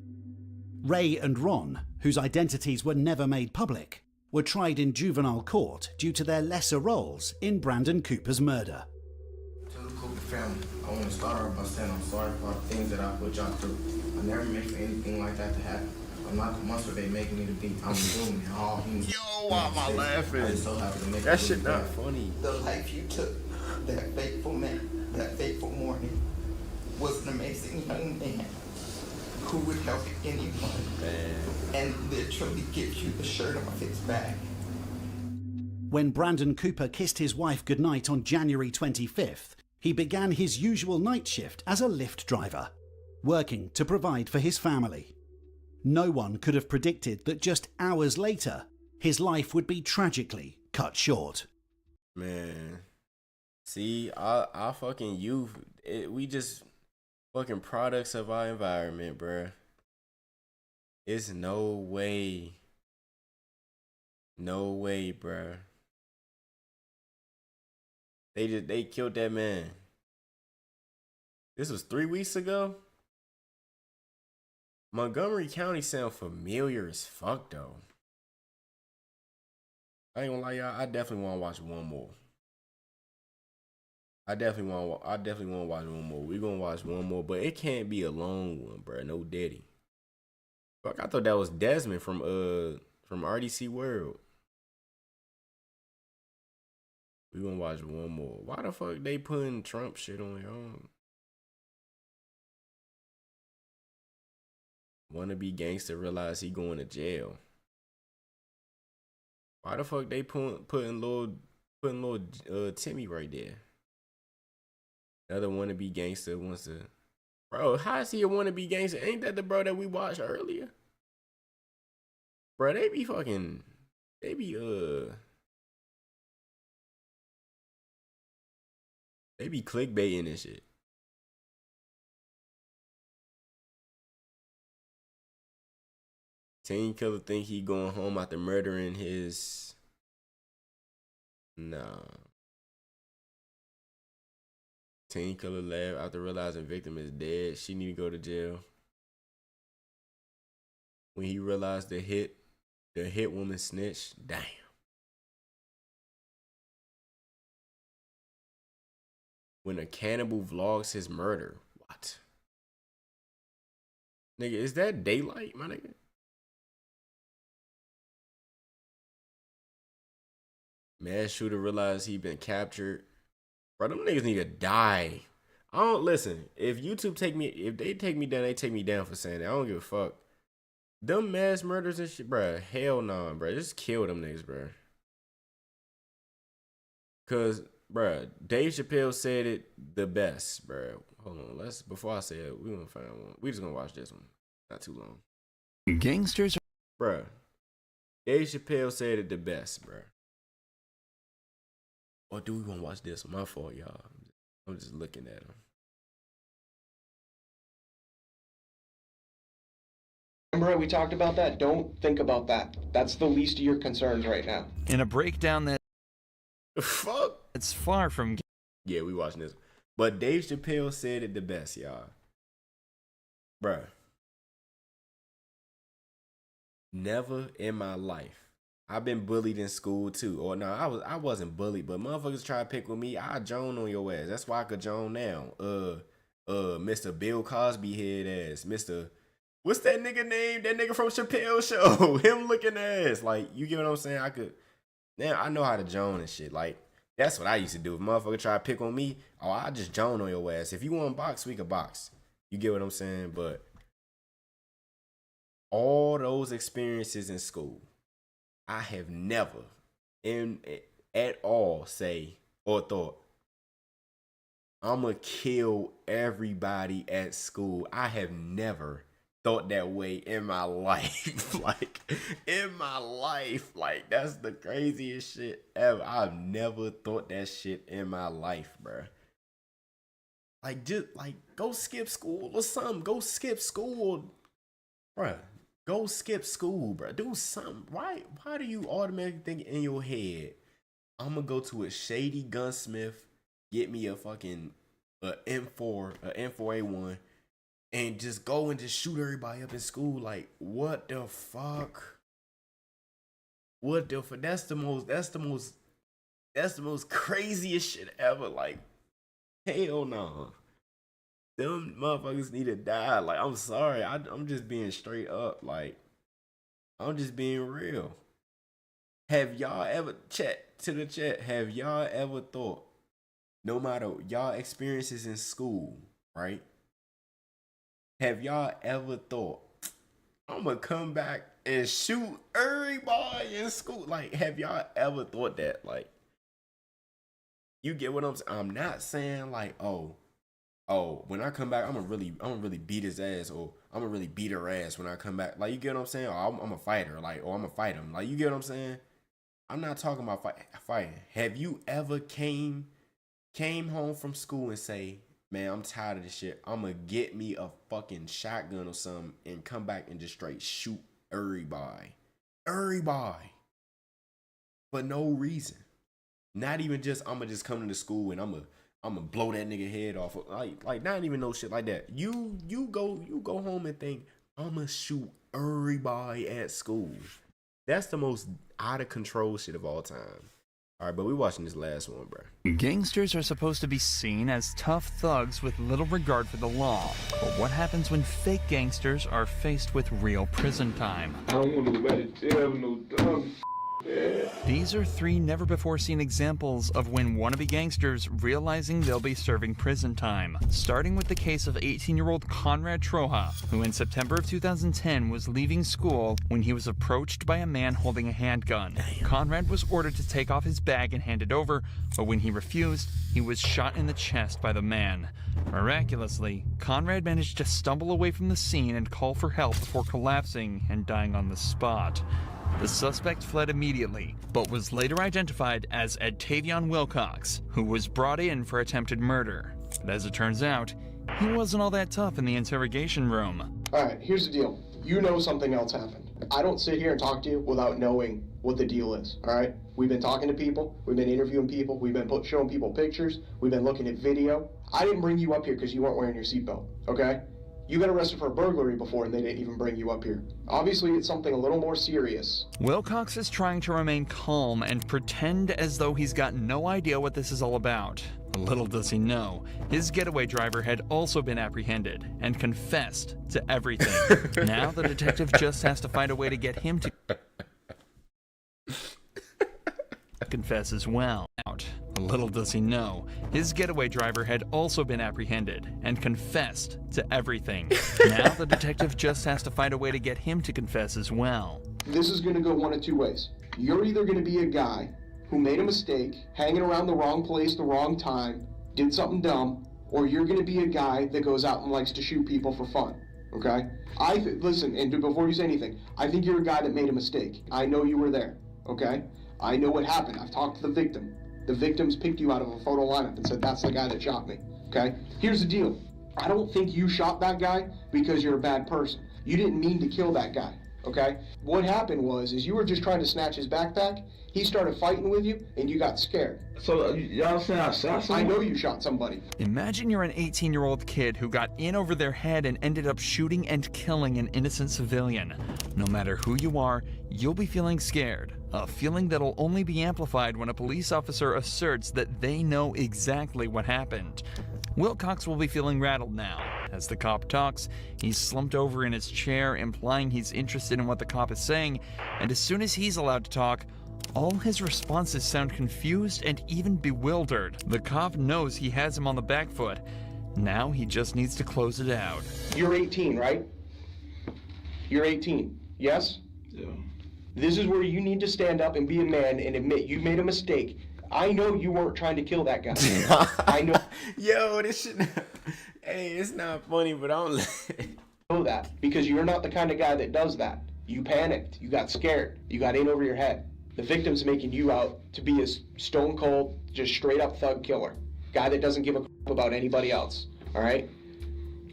Ray and Ron, whose identities were never made public, were tried in juvenile court due to their lesser roles in Brandon Cooper's murder. To the Cooper family, I want to start off by saying I'm sorry for the things that I put y'all through. I never meant for anything like that to happen. I'm not the monster they making me to be. I'm human and all human. Yo, why am I laughing? I'm so happy to make that shit not funny. The life you took that fateful man, that fateful morning, was an amazing young man who would help anyone and literally give you the shirt off his back. When Brandon Cooper kissed his wife goodnight on January 25th, he began his usual night shift as a Lyft driver. working to provide for his family. No one could have predicted that just hours later, his life would be tragically cut short. Man, see, our fucking youth, we just fucking products of our environment, bruh. It's no way, bruh. They killed that man. This was 3 weeks ago. Montgomery County sound familiar as fuck though. I ain't gonna lie, y'all. I definitely want to watch one more. I definitely want to watch one more. We gonna watch one more, but it can't be a long one, bro. No daddy. Fuck, I thought that was Desmond from RDC World. We gonna watch one more. Why the fuck they putting Trump shit on y'all? Wanna be gangster, realize he going to jail. Why the fuck they putting little Timmy right there? Another wannabe gangster wants to. Bro, how is he a wannabe gangster? Ain't that the bro that we watched earlier? Bro, they be clickbaiting and shit. Teen killer think he going home after murdering his. Nah. Teen killer laughed after realizing victim is dead. She need to go to jail. When he realized the hit woman snitched. Damn. When a cannibal vlogs his murder. What? Nigga, is that daylight, my nigga? Mass shooter realized he been captured. Bro, them niggas need to die. I don't listen. If YouTube if they take me down, they take me down for saying that. I don't give a fuck. Them mass murders and shit, bro. Hell no, bro. Just kill them niggas, bro. Cause, bro, Dave Chappelle said it the best, bro. Hold on, before I say it, we gonna find one. We just gonna watch this one. Not too long. Gangsters, bro. Dave Chappelle said it the best, bro. Or do we want to watch this? My fault, y'all. I'm just looking at him. Remember we talked about that? Don't think about that. That's the least of your concerns right now. in a breakdown that fuck, it's far from. Yeah, we watching this. But Dave Chappelle said it the best, y'all. Bruh. Never in my life. I've been bullied in school too. Or no, I wasn't bullied, but motherfuckers try to pick with me. I joan on your ass. That's why I could joan now. Mr. Bill Cosby head ass. Mr. What's that nigga name? That nigga from Chappelle Show. Him looking ass. Like, you get what I'm saying? Now I know how to joan and shit. Like, that's what I used to do. If motherfucker try to pick on me, I just joan on your ass. If you want to box, we can box. You get what I'm saying? But all those experiences in school, I have never at all say or thought, I'm going to kill everybody at school. I have never thought that way in my life. Like, that's the craziest shit ever. I've never thought that shit in my life, bruh. Like, just, like, go skip school or something. Go skip school, bruh. Go skip school, bruh. Do something. Why do you automatically think in your head, I'm gonna go to a shady gunsmith, get me a fucking M4A1, and just go and just shoot everybody up in school? Like, what the fuck? What the fuck? That's the most craziest shit ever. Like, hell no. Them motherfuckers need to die. Like, I'm sorry. I'm just being straight up. Like, I'm just being real. Have y'all ever, have y'all ever thought, no matter y'all experiences in school, right? Have y'all ever thought, I'm gonna come back and shoot everybody in school? Like, have y'all ever thought that? Like, you get what I'm saying? I'm not saying like, oh, oh, when I come back, I'm gonna really beat his ass, or I'm gonna really beat her ass when I come back. Like, you get what I'm saying? Or I'm a fighter, like, or I'm gonna fight him. Like, you get what I'm saying? I'm not talking about fighting. Have you ever came home from school and say, man, I'm tired of this shit. I'm gonna get me a fucking shotgun or something and come back and just straight shoot everybody for no reason. Not even just I'm gonna just come into school and I'm gonna blow that nigga head off. Like not even no shit like that. You go home and think I'm gonna shoot everybody at school. That's the most out of control shit of all time. All right, but we watching this last one, bro. Gangsters are supposed to be seen as tough thugs with little regard for the law. But what happens when fake gangsters are faced with real prison time? I don't want to go back to jail, no dumb. These are 3 never-before-seen examples of when wannabe gangsters realizing they'll be serving prison time. Starting with the case of 18-year-old Conrad Troja, who in September of 2010 was leaving school when he was approached by a man holding a handgun. Conrad was ordered to take off his bag and hand it over, but when he refused, he was shot in the chest by the man. Miraculously, Conrad managed to stumble away from the scene and call for help before collapsing and dying on the spot. The suspect fled immediately, but was later identified as Edtavion Wilcox, who was brought in for attempted murder. But as it turns out, he wasn't all that tough in the interrogation room. Alright, here's the deal. You know something else happened. I don't sit here and talk to you without knowing what the deal is, alright? We've been talking to people, we've been interviewing people, we've been showing people pictures, we've been looking at video. I didn't bring you up here because you weren't wearing your seatbelt, okay? You got arrested for a burglary before and they didn't even bring you up here. Obviously, it's something a little more serious. Wilcox is trying to remain calm and pretend as though he's got no idea what this is all about. Little does he know, his getaway driver had also been apprehended and confessed to everything. Now the detective just has to find a way to get him to confess as well. Little does he know, his getaway driver had also been apprehended and confessed to everything. Now the detective just has to find a way to get him to confess as well. This is going to go one of 2 ways. You're either going to be a guy who made a mistake, hanging around the wrong place, the wrong time, did something dumb, or you're going to be a guy that goes out and likes to shoot people for fun, okay? Listen, and before you say anything, I think you're a guy that made a mistake. I know you were there, okay? I know what happened. I've talked to the victim. The victims picked you out of a photo lineup and said, that's the guy that shot me, okay? Here's the deal. I don't think you shot that guy because you're a bad person. You didn't mean to kill that guy, okay? What happened was you were just trying to snatch his backpack. He started fighting with you, and you got scared. So y'all saying I shot somebody? I know you shot somebody. Imagine you're an 18-year-old kid who got in over their head and ended up shooting and killing an innocent civilian. No matter who you are, you'll be feeling scared. A feeling that'll only be amplified when a police officer asserts that they know exactly what happened. Wilcox will be feeling rattled now. As the cop talks, he's slumped over in his chair, implying he's interested in what the cop is saying, and as soon as he's allowed to talk, all his responses sound confused and even bewildered. The cop knows he has him on the back foot. Now he just needs to close it out. You're 18, right? You're 18, yes? Yeah. This is where you need to stand up and be a man and admit you made a mistake. I know you weren't trying to kill that guy. I know. Yo, this shit. Hey, it's not funny, but I don't know that because you're not the kind of guy that does that. You panicked. You got scared. You got in over your head. The victim's making you out to be a stone cold, just straight up thug killer. Guy that doesn't give a about anybody else. All right?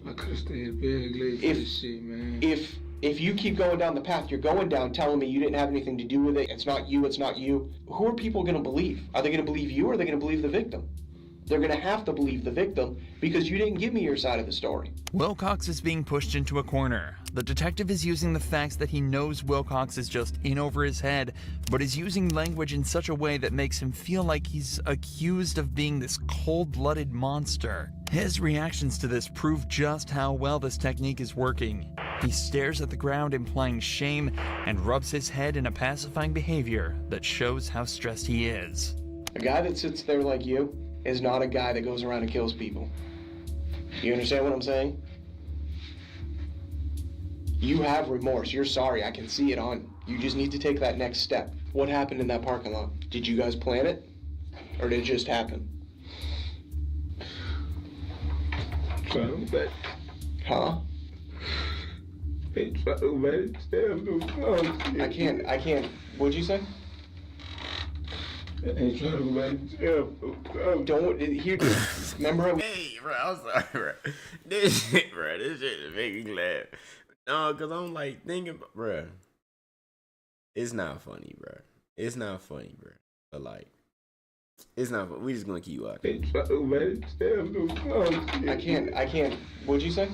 I could have stayed big late for this shit, man. If you keep going down the path you're going down, telling me you didn't have anything to do with it, it's not you, who are people going to believe? Are they going to believe you or are they going to believe the victim? They're going to have to believe the victim because you didn't give me your side of the story. Wilcox is being pushed into a corner. The detective is using the facts that he knows Wilcox is just in over his head, but is using language in such a way that makes him feel like he's accused of being this cold-blooded monster. His reactions to this prove just how well this technique is working. He stares at the ground, implying shame, and rubs his head in a pacifying behavior that shows how stressed he is. A guy that sits there like you is not a guy that goes around and kills people. You understand what I'm saying? You have remorse. You're sorry. I can see it on you. You just need to take that next step. What happened in that parking lot? Did you guys plan it? Or did it just happen? trying to go back. Huh? They trying to go back to jail. No, I can't. What'd you say? They trying to go back to jail. Don't here. Remember? Hey, bro, I'm sorry, bro. This shit is making me laugh. No, cause I'm like thinking, bro. It's not funny, bro. It's not funny, bro. But like, it's not. We just gonna keep watching. They trying to go back to jail. I can't. What'd you say?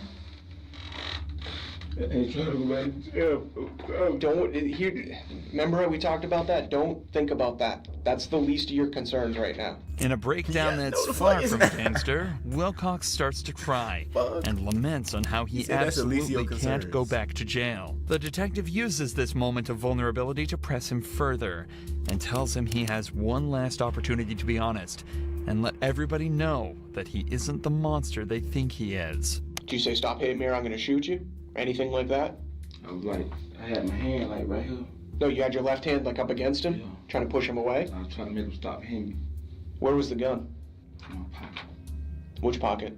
They trying to go back to jail. Don't here. Remember how we talked about that? Don't think about that. That's the least of your concerns right now. In a breakdown that's far from gangster, Wilcox starts to cry and laments on how he absolutely can't go back to jail. The detective uses this moment of vulnerability to press him further and tells him he has one last opportunity to be honest and let everybody know that he isn't the monster they think he is. Did you say stop hitting me or I'm gonna shoot you? Anything like that? I was like, I had my hand like right here. No, you had your left hand like up against him? Yeah. Trying to push him away? I was trying to make him stop hitting me. Where was the gun? In my pocket. Which pocket?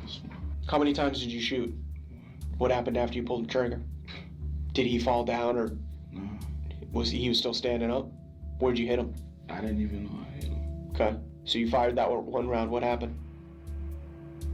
This one. How many times did you shoot? What happened after you pulled the trigger? Did he fall down or No. was he was still standing up? Where'd you hit him? I didn't even know I hit him. Okay. So you fired that one round. What happened?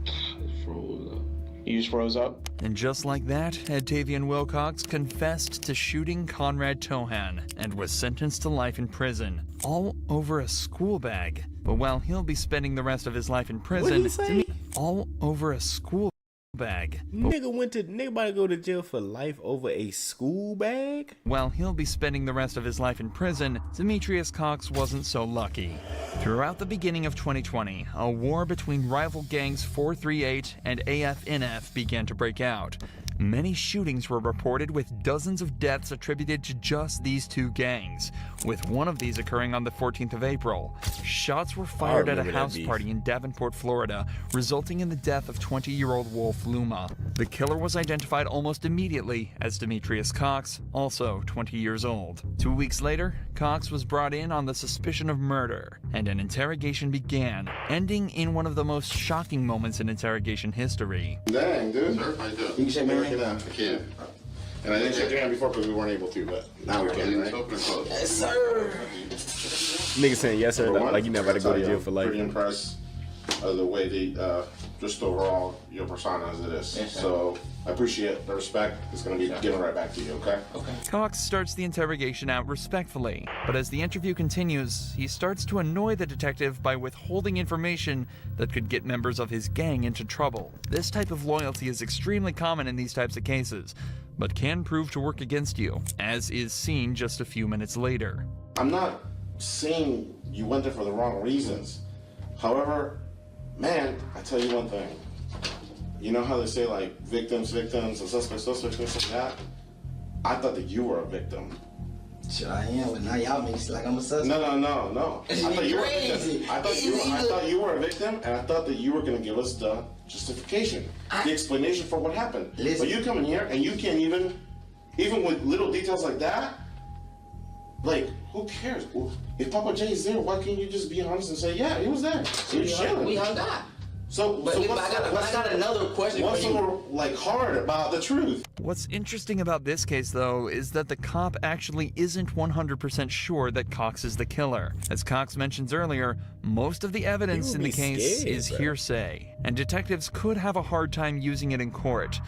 I froze up. You just froze up? And just like that, Octavian Wilcox confessed to shooting Conrad Tohan and was sentenced to life in prison, all over a school bag. But while he'll be spending the rest of his life in prison, all over a school bag. Nigga about to go to jail for life over a school bag? While he'll be spending the rest of his life in prison, Demetrius Cox wasn't so lucky. Throughout the beginning of 2020, a war between rival gangs 438 and AFNF began to break out. Many shootings were reported with dozens of deaths attributed to just these two gangs, with one of these occurring on the 14th of April. Shots were fired at a house party in Davenport, Florida, resulting in the death of 20-year-old Wolf Luma. The killer was identified almost immediately as Demetrius Cox, also 20 years old. 2 weeks later, Cox was brought in on the suspicion of murder, and an interrogation began, ending in one of the most shocking moments in interrogation history. Dang, dude. Sir, how you doing? You can shake my hand? I can. And I didn't shake your hand before because we weren't able to, but now we can, right? Open and close. Yes, sir. Nigga saying yes, sir. Number one, Like you never about to go to jail for life. Pretty impressed of the way the just overall your persona as it is. Yes, so I appreciate the respect. It's going to be given right back to you, okay? Okay. Cox starts the interrogation out respectfully, but as the interview continues, he starts to annoy the detective by withholding information that could get members of his gang into trouble. This type of loyalty is extremely common in these types of cases, but can prove to work against you, as is seen just a few minutes later. I'm not saying you went there for the wrong reasons. However, man, I tell you one thing. You know how they say like victims, and suspects, things like that? I thought that you were a victim. Sure I am, but now y'all make it like I'm a suspect. No. I thought you were a victim. I thought you were a victim, and I thought that you were gonna give us the justification, the explanation for what happened. But you come in here and you can't even with little details like that. Like, who cares? If Papa Jay's there, why can't you just be honest and say, yeah, he was there? He was chilling. We hung out. But I got another question for you. What's so like hard about the truth? What's interesting about this case, though, is that the cop actually isn't 100% sure that Cox is the killer. As Cox mentions earlier, most of the evidence in the case is hearsay, and detectives could have a hard time using it in court.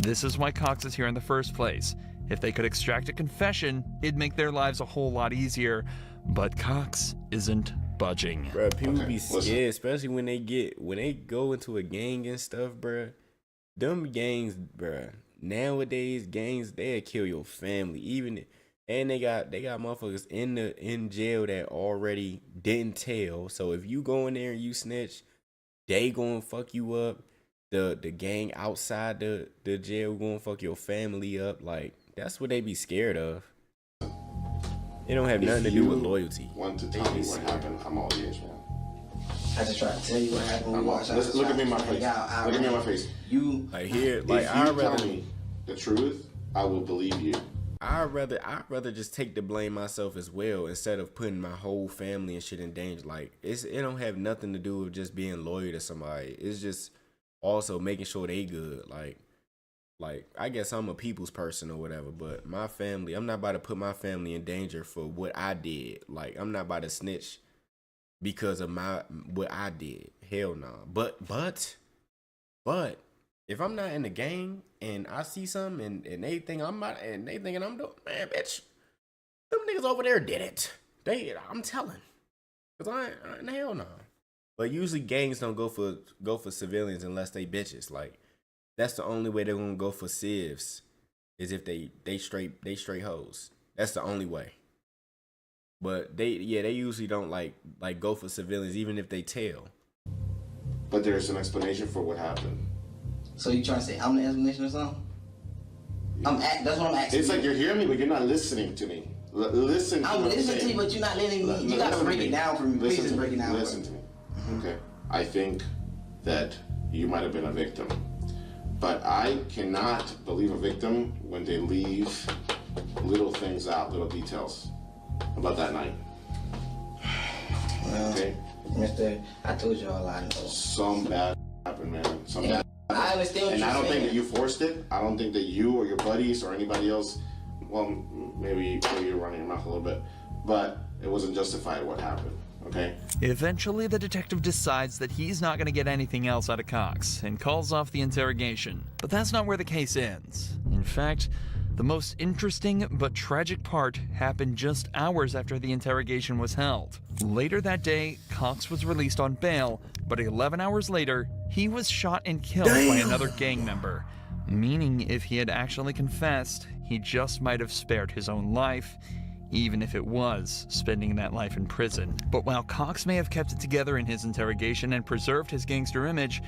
This is why Cox is here in the first place. If they could extract a confession, it'd make their lives a whole lot easier. But Cox isn't budging. Bro, people be scared, especially when they go into a gang and stuff, bro. Them gangs, bro. Nowadays, gangs, they'll kill your family. And they got motherfuckers in jail that already didn't tell. So if you go in there and you snitch, they gonna fuck you up. The gang outside the jail gonna fuck your family up. Like, that's what they be scared of. It don't have nothing to do with loyalty. Want to tell me what happened? I'm all ears, man. I just tried to tell you what happened. Look at me in my face. Look at me in my face. You like here, like if you tell me the truth, I will believe you. I'd rather just take the blame myself as well instead of putting my whole family and shit in danger. Like it don't have nothing to do with just being loyal to somebody. It's just also making sure they good. Like I guess I'm a people's person or whatever, but my family, I'm not about to put my family in danger for what I did. Like I'm not about to snitch because of what I did. Hell no. But if I'm not in the gang and I see something and they think I'm not, and they thinking I'm doing, man, bitch, them niggas over there did it. I'm telling. Cause I hell no. But usually gangs don't go for civilians unless they bitches. Like that's the only way they're gonna go for civs is if they straight hoes. That's the only way. But they usually don't like go for civilians even if they tell. But there's an explanation for what happened. So you trying to say I'm the explanation or something? That's what I'm asking. It's like you're hearing me, but you're not listening to me. Listen to me. I'm listening to you, but you're not letting me. You gotta break it down for me. Please just break it down. Listen to me. Okay. I think that you might have been a victim. But I cannot believe a victim when they leave little things out, little details about that night. Well, okay? Mister, I told you all I know. Some bad happened, man. Some bad. I understand what and you're I don't saying. think that you forced it. I don't think that you or your buddies or anybody else, well, maybe you're running your mouth a little bit, but it wasn't justified what happened, okay? Eventually, the detective decides that he's not going to get anything else out of Cox and calls off the interrogation. But that's not where the case ends. In fact, the most interesting but tragic part happened just hours after the interrogation was held. Later that day, Cox was released on bail, but 11 hours later, he was shot and killed by another gang member. Meaning if he had actually confessed, he just might have spared his own life, even if it was spending that life in prison. But while Cox may have kept it together in his interrogation and preserved his gangster image,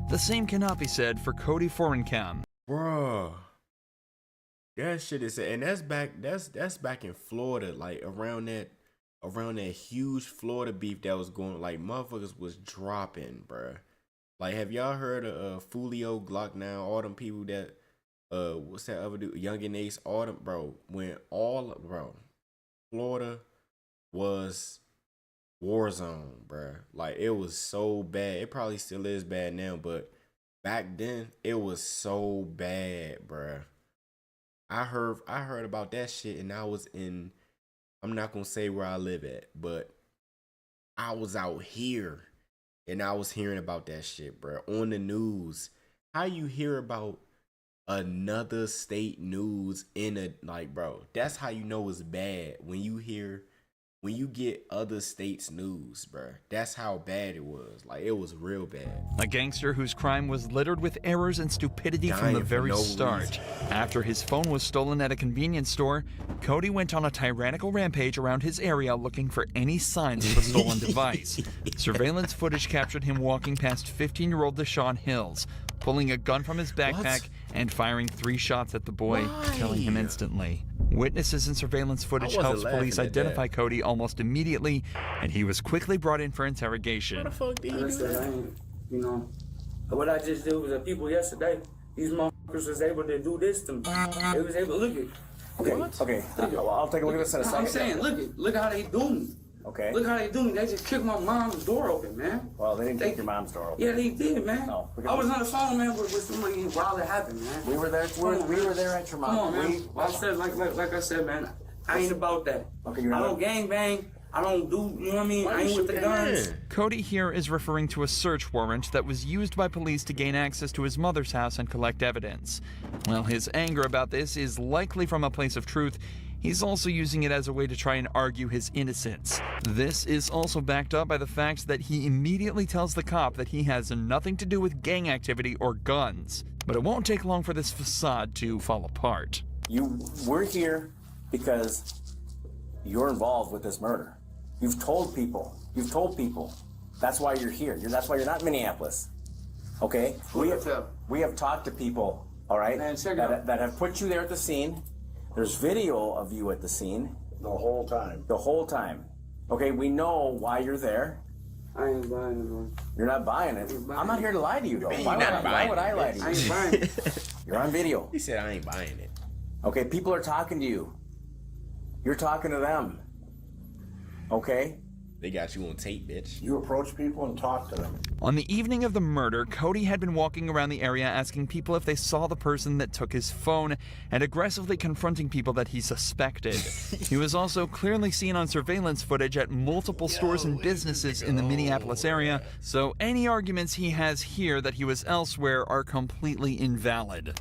the same cannot be said for Cody Forencam. Bruh. That shit is, and that's back in Florida, like around that huge Florida beef that was going, like motherfuckers was dropping, bruh. Like, have y'all heard of Fulio, Glock 9, all them people that what's that other dude, Young and Ace, all them, bro, Florida was war zone, bruh. Like it was so bad. It probably still is bad now, but back then it was so bad, bruh. I heard about that shit, and I was in, I'm not gonna say where I live at, but I was out here and I was hearing about that shit, bro, on the news. How you hear about another state news in a, like, bro, that's how you know it's bad. When you get other states' news, bro. That's how bad it was. Like, it was real bad. A gangster whose crime was littered with errors and stupidity from the very start. After his phone was stolen at a convenience store, Cody went on a tyrannical rampage around his area looking for any signs of the stolen device. Surveillance footage captured him walking past 15-year-old Deshaun Hills, pulling a gun from his backpack and firing 3 shots at the boy, killing him instantly. Witnesses and surveillance footage helps police identify Cody almost immediately, and he was quickly brought in for interrogation. What the fuck did he do that? You know, what I just did was the people yesterday, these motherfuckers was able to do this to me. They was able to look at. Okay, I'll take a look at this in a second. I'm saying, look how they do me. Okay. Look how they do me. They just kicked my mom's door open, man. Well, they didn't kick your mom's door open. Yeah, they did, man. No, I was on the phone, man, with somebody while it happened, man. We were there. We were there at your mom. Come on, man. I said, like I said, man, I ain't about that. Okay, I don't gang bang. I don't do, you know what I mean? I ain't with the guns. Cody here is referring to a search warrant that was used by police to gain access to his mother's house and collect evidence. While his anger about this is likely from a place of truth, he's also using it as a way to try and argue his innocence. This is also backed up by the fact that he immediately tells the cop that he has nothing to do with gang activity or guns. But it won't take long for this facade to fall apart. We're here because you're involved with this murder. You've told people. That's why you're here. That's why you're not in Minneapolis. Okay? We have talked to people, all right, that have put you there at the scene. There's video of you at the scene. The whole time. The whole time. Okay, we know why you're there. I ain't buying it, man. You're not buying it. I'm not here to lie to you, though. Why would I lie to you? I ain't buying it. You're on video. He said, I ain't buying it. Okay, people are talking to you. You're talking to them. Okay? They got you on tape, bitch. You approach people and talk to them. On the evening of the murder, Cody had been walking around the area asking people if they saw the person that took his phone and aggressively confronting people that he suspected. He was also clearly seen on surveillance footage at multiple stores and businesses in the Minneapolis area, so any arguments he has here that he was elsewhere are completely invalid.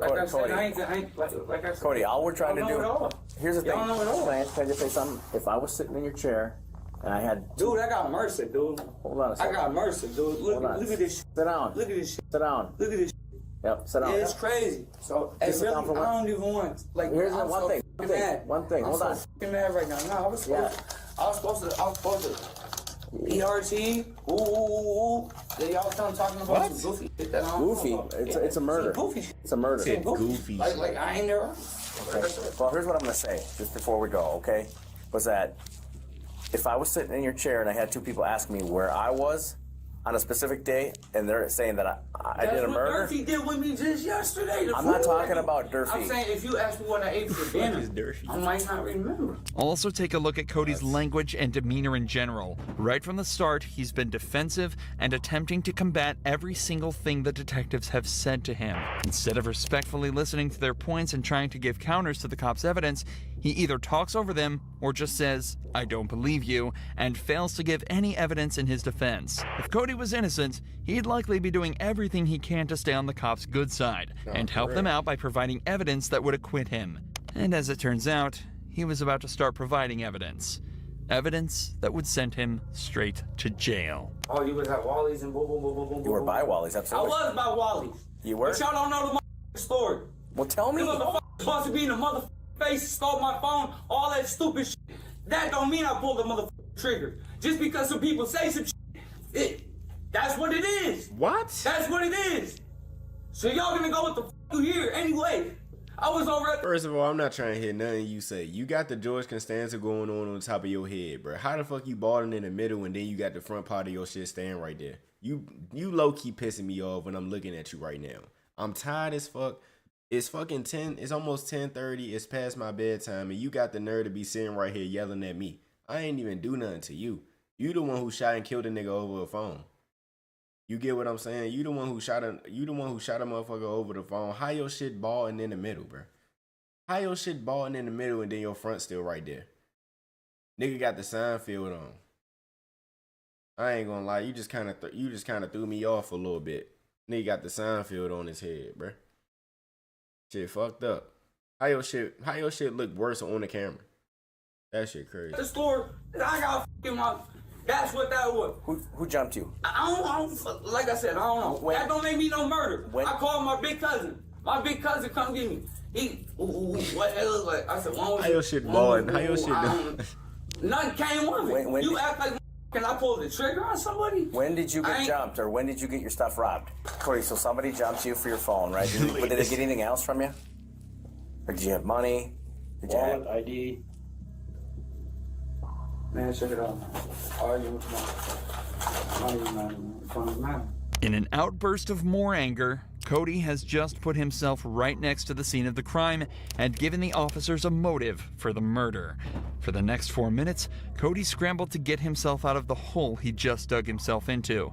Cody, all we're trying to do. Here's the thing. Can I just say something? If I was sitting in your chair and I had. Dude, I got mercy, dude. Hold on a second. I got mercy, dude. Look at this shit. Sit down. Look at this shit. Sit down. Look at this shit. Yep, sit down. Yeah, it's crazy. So, hey, really, I don't even want to. Like, here's I'm one so thing. mad. One thing. Hold on. I'm so fucking mad right now. No, I was supposed to. ERT. Ooh. They all talking about some goofy shit that I don't Goofy. know about. It's a murder. Goofy shit. It's a murder. Said goofy. Like I ain't there. Okay. Well, here's what I'm gonna say, just before we go, okay? Was that if I was sitting in your chair and I had two people ask me where I was on a specific day, and they're saying that I did a murder. That's what Durfee did with me just yesterday. I'm not talking about Durfee. I'm saying if you ask me what I ate for dinner, I might not remember. Also take a look at Cody's language and demeanor in general. Right from the start, he's been defensive and attempting to combat every single thing the detectives have said to him. Instead of respectfully listening to their points and trying to give counters to the cops' evidence, he either talks over them or just says, "I don't believe you," and fails to give any evidence in his defense. If Cody was innocent, he'd likely be doing everything he can to stay on the cops' good side and help them out by providing evidence that would acquit him. And as it turns out, he was about to start providing evidence. Evidence that would send him straight to jail. Oh, you was at Wally's and boom, boom, boom, boom, boom. You were by Wally's, absolutely. I was by Wally's. You were? But y'all don't know the story. Well, tell me. The motherfucker supposed to be in the motherfucking face, stole my phone, all that stupid shit. That don't mean I pulled the motherfucking trigger. Just because some people say some shit, that's what it is. What? That's what it is. So y'all gonna go with the you hear anyway. I was over at. First of all, I'm not trying to hear nothing you say. You got the George Costanza going on top of your head, bro. How the fuck you balling in the middle and then you got the front part of your shit staying right there? You low key pissing me off when I'm looking at you right now. I'm tired as fuck. It's fucking 10. It's almost 10:30. It's past my bedtime, and you got the nerve to be sitting right here yelling at me. I ain't even do nothing to you. You the one who shot and killed a nigga over a phone. You get what I'm saying? You the one who shot a motherfucker over the phone. How your shit balling in the middle, bro? How your shit balling in the middle and then your front still right there? Nigga got the sign field on. I ain't gonna lie, you just kind of threw me off a little bit. Nigga got the sign field on his head, bro. Shit fucked up. How your shit look worse on the camera? That shit crazy. The store, I got fucking my. That's what that was. Who jumped you? I don't, like I said, I don't know. That don't make me no murder. I called my big cousin. My big cousin come get me. What it look like? I said, how your shit balling? How your shit doing? Nothing came with it. You act like can I pull the trigger on somebody? When did you get jumped, or when did you get your stuff robbed? Corey, so somebody jumped you for your phone, right? Did they get anything else from you? Or did you have money? Did you have ID? Man, check it out. In an outburst of more anger, Cody has just put himself right next to the scene of the crime and given the officers a motive for the murder. For the next 4 minutes, Cody scrambled to get himself out of the hole he just dug himself into.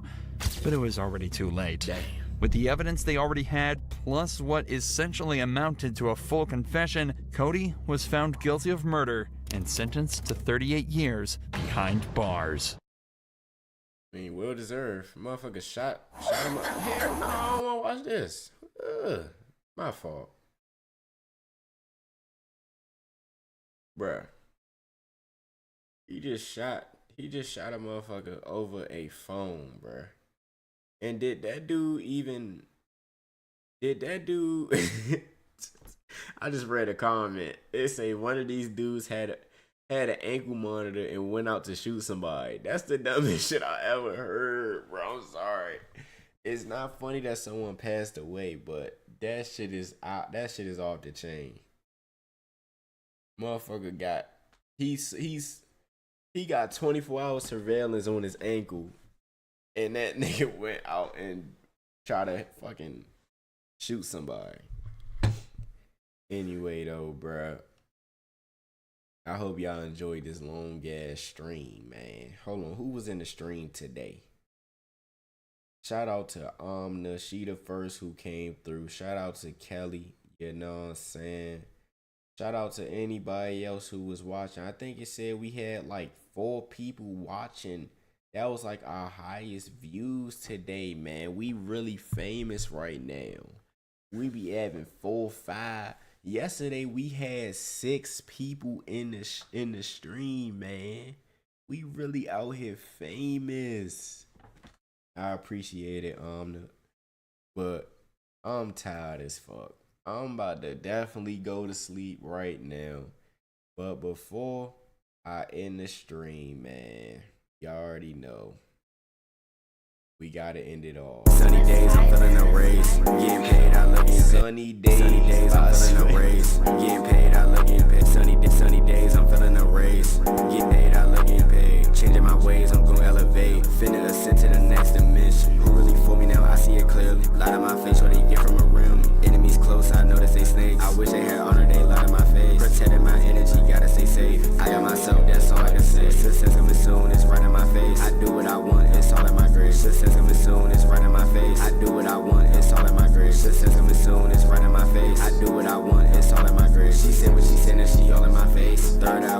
But it was already too late. Damn. With the evidence they already had, plus what essentially amounted to a full confession, Cody was found guilty of murder and sentenced to 38 years behind bars. I mean, well deserved. Motherfucker shot him up. Hell no, I don't want to watch this. My fault. Bruh. He just shot a motherfucker over a phone, bruh. And did that dude I just read a comment. It say one of these dudes had an ankle monitor and went out to shoot somebody. That's the dumbest shit I ever heard, bro. I'm sorry. It's not funny that someone passed away, but that shit is off the chain. Motherfucker got he got 24 hours surveillance on his ankle, and that nigga went out and tried to fucking shoot somebody. Anyway, though, bruh. I hope y'all enjoyed this long ass stream, man. Hold on, who was in the stream today? Shout out to Amna, she the first who came through. Shout out to Kelly, you know what I'm saying? Shout out to anybody else who was watching. I think it said we had like 4 people watching. That was like our highest views today, man. We really famous right now. We be having 4, 5. Yesterday we had 6 people in the stream, man. We really out here famous. I appreciate it, but I'm tired as fuck. I'm about to definitely go to sleep right now. But before I end the stream, man, y'all already know. We gotta end it all. Sunny days, I'm feeling a raise. Getting paid, I love getting paid. Sunny days, I'm feeling a raise. Getting paid, I love getting paid. Sunny days, I'm feeling a raise. Getting paid, I love getting paid. Changing my ways, I'm gonna elevate. Finna ascend to the next dimension. Who really for me now? I see it clearly. Light on my face, what they get from a rim. Enemies close, I notice they snakes. I wish they had honor, they light on my face. Protecting my energy, gotta stay safe. I got myself, that's all I can say. Success coming soon, it's right in my face. I do what I want, it's all in my grace. Success coming soon, it's right in my face. I do what I want, it's all in my grace. Success coming soon, it's right in my face. I do what I want, it's all in my grace. She said what she said and she all in my face. Third eye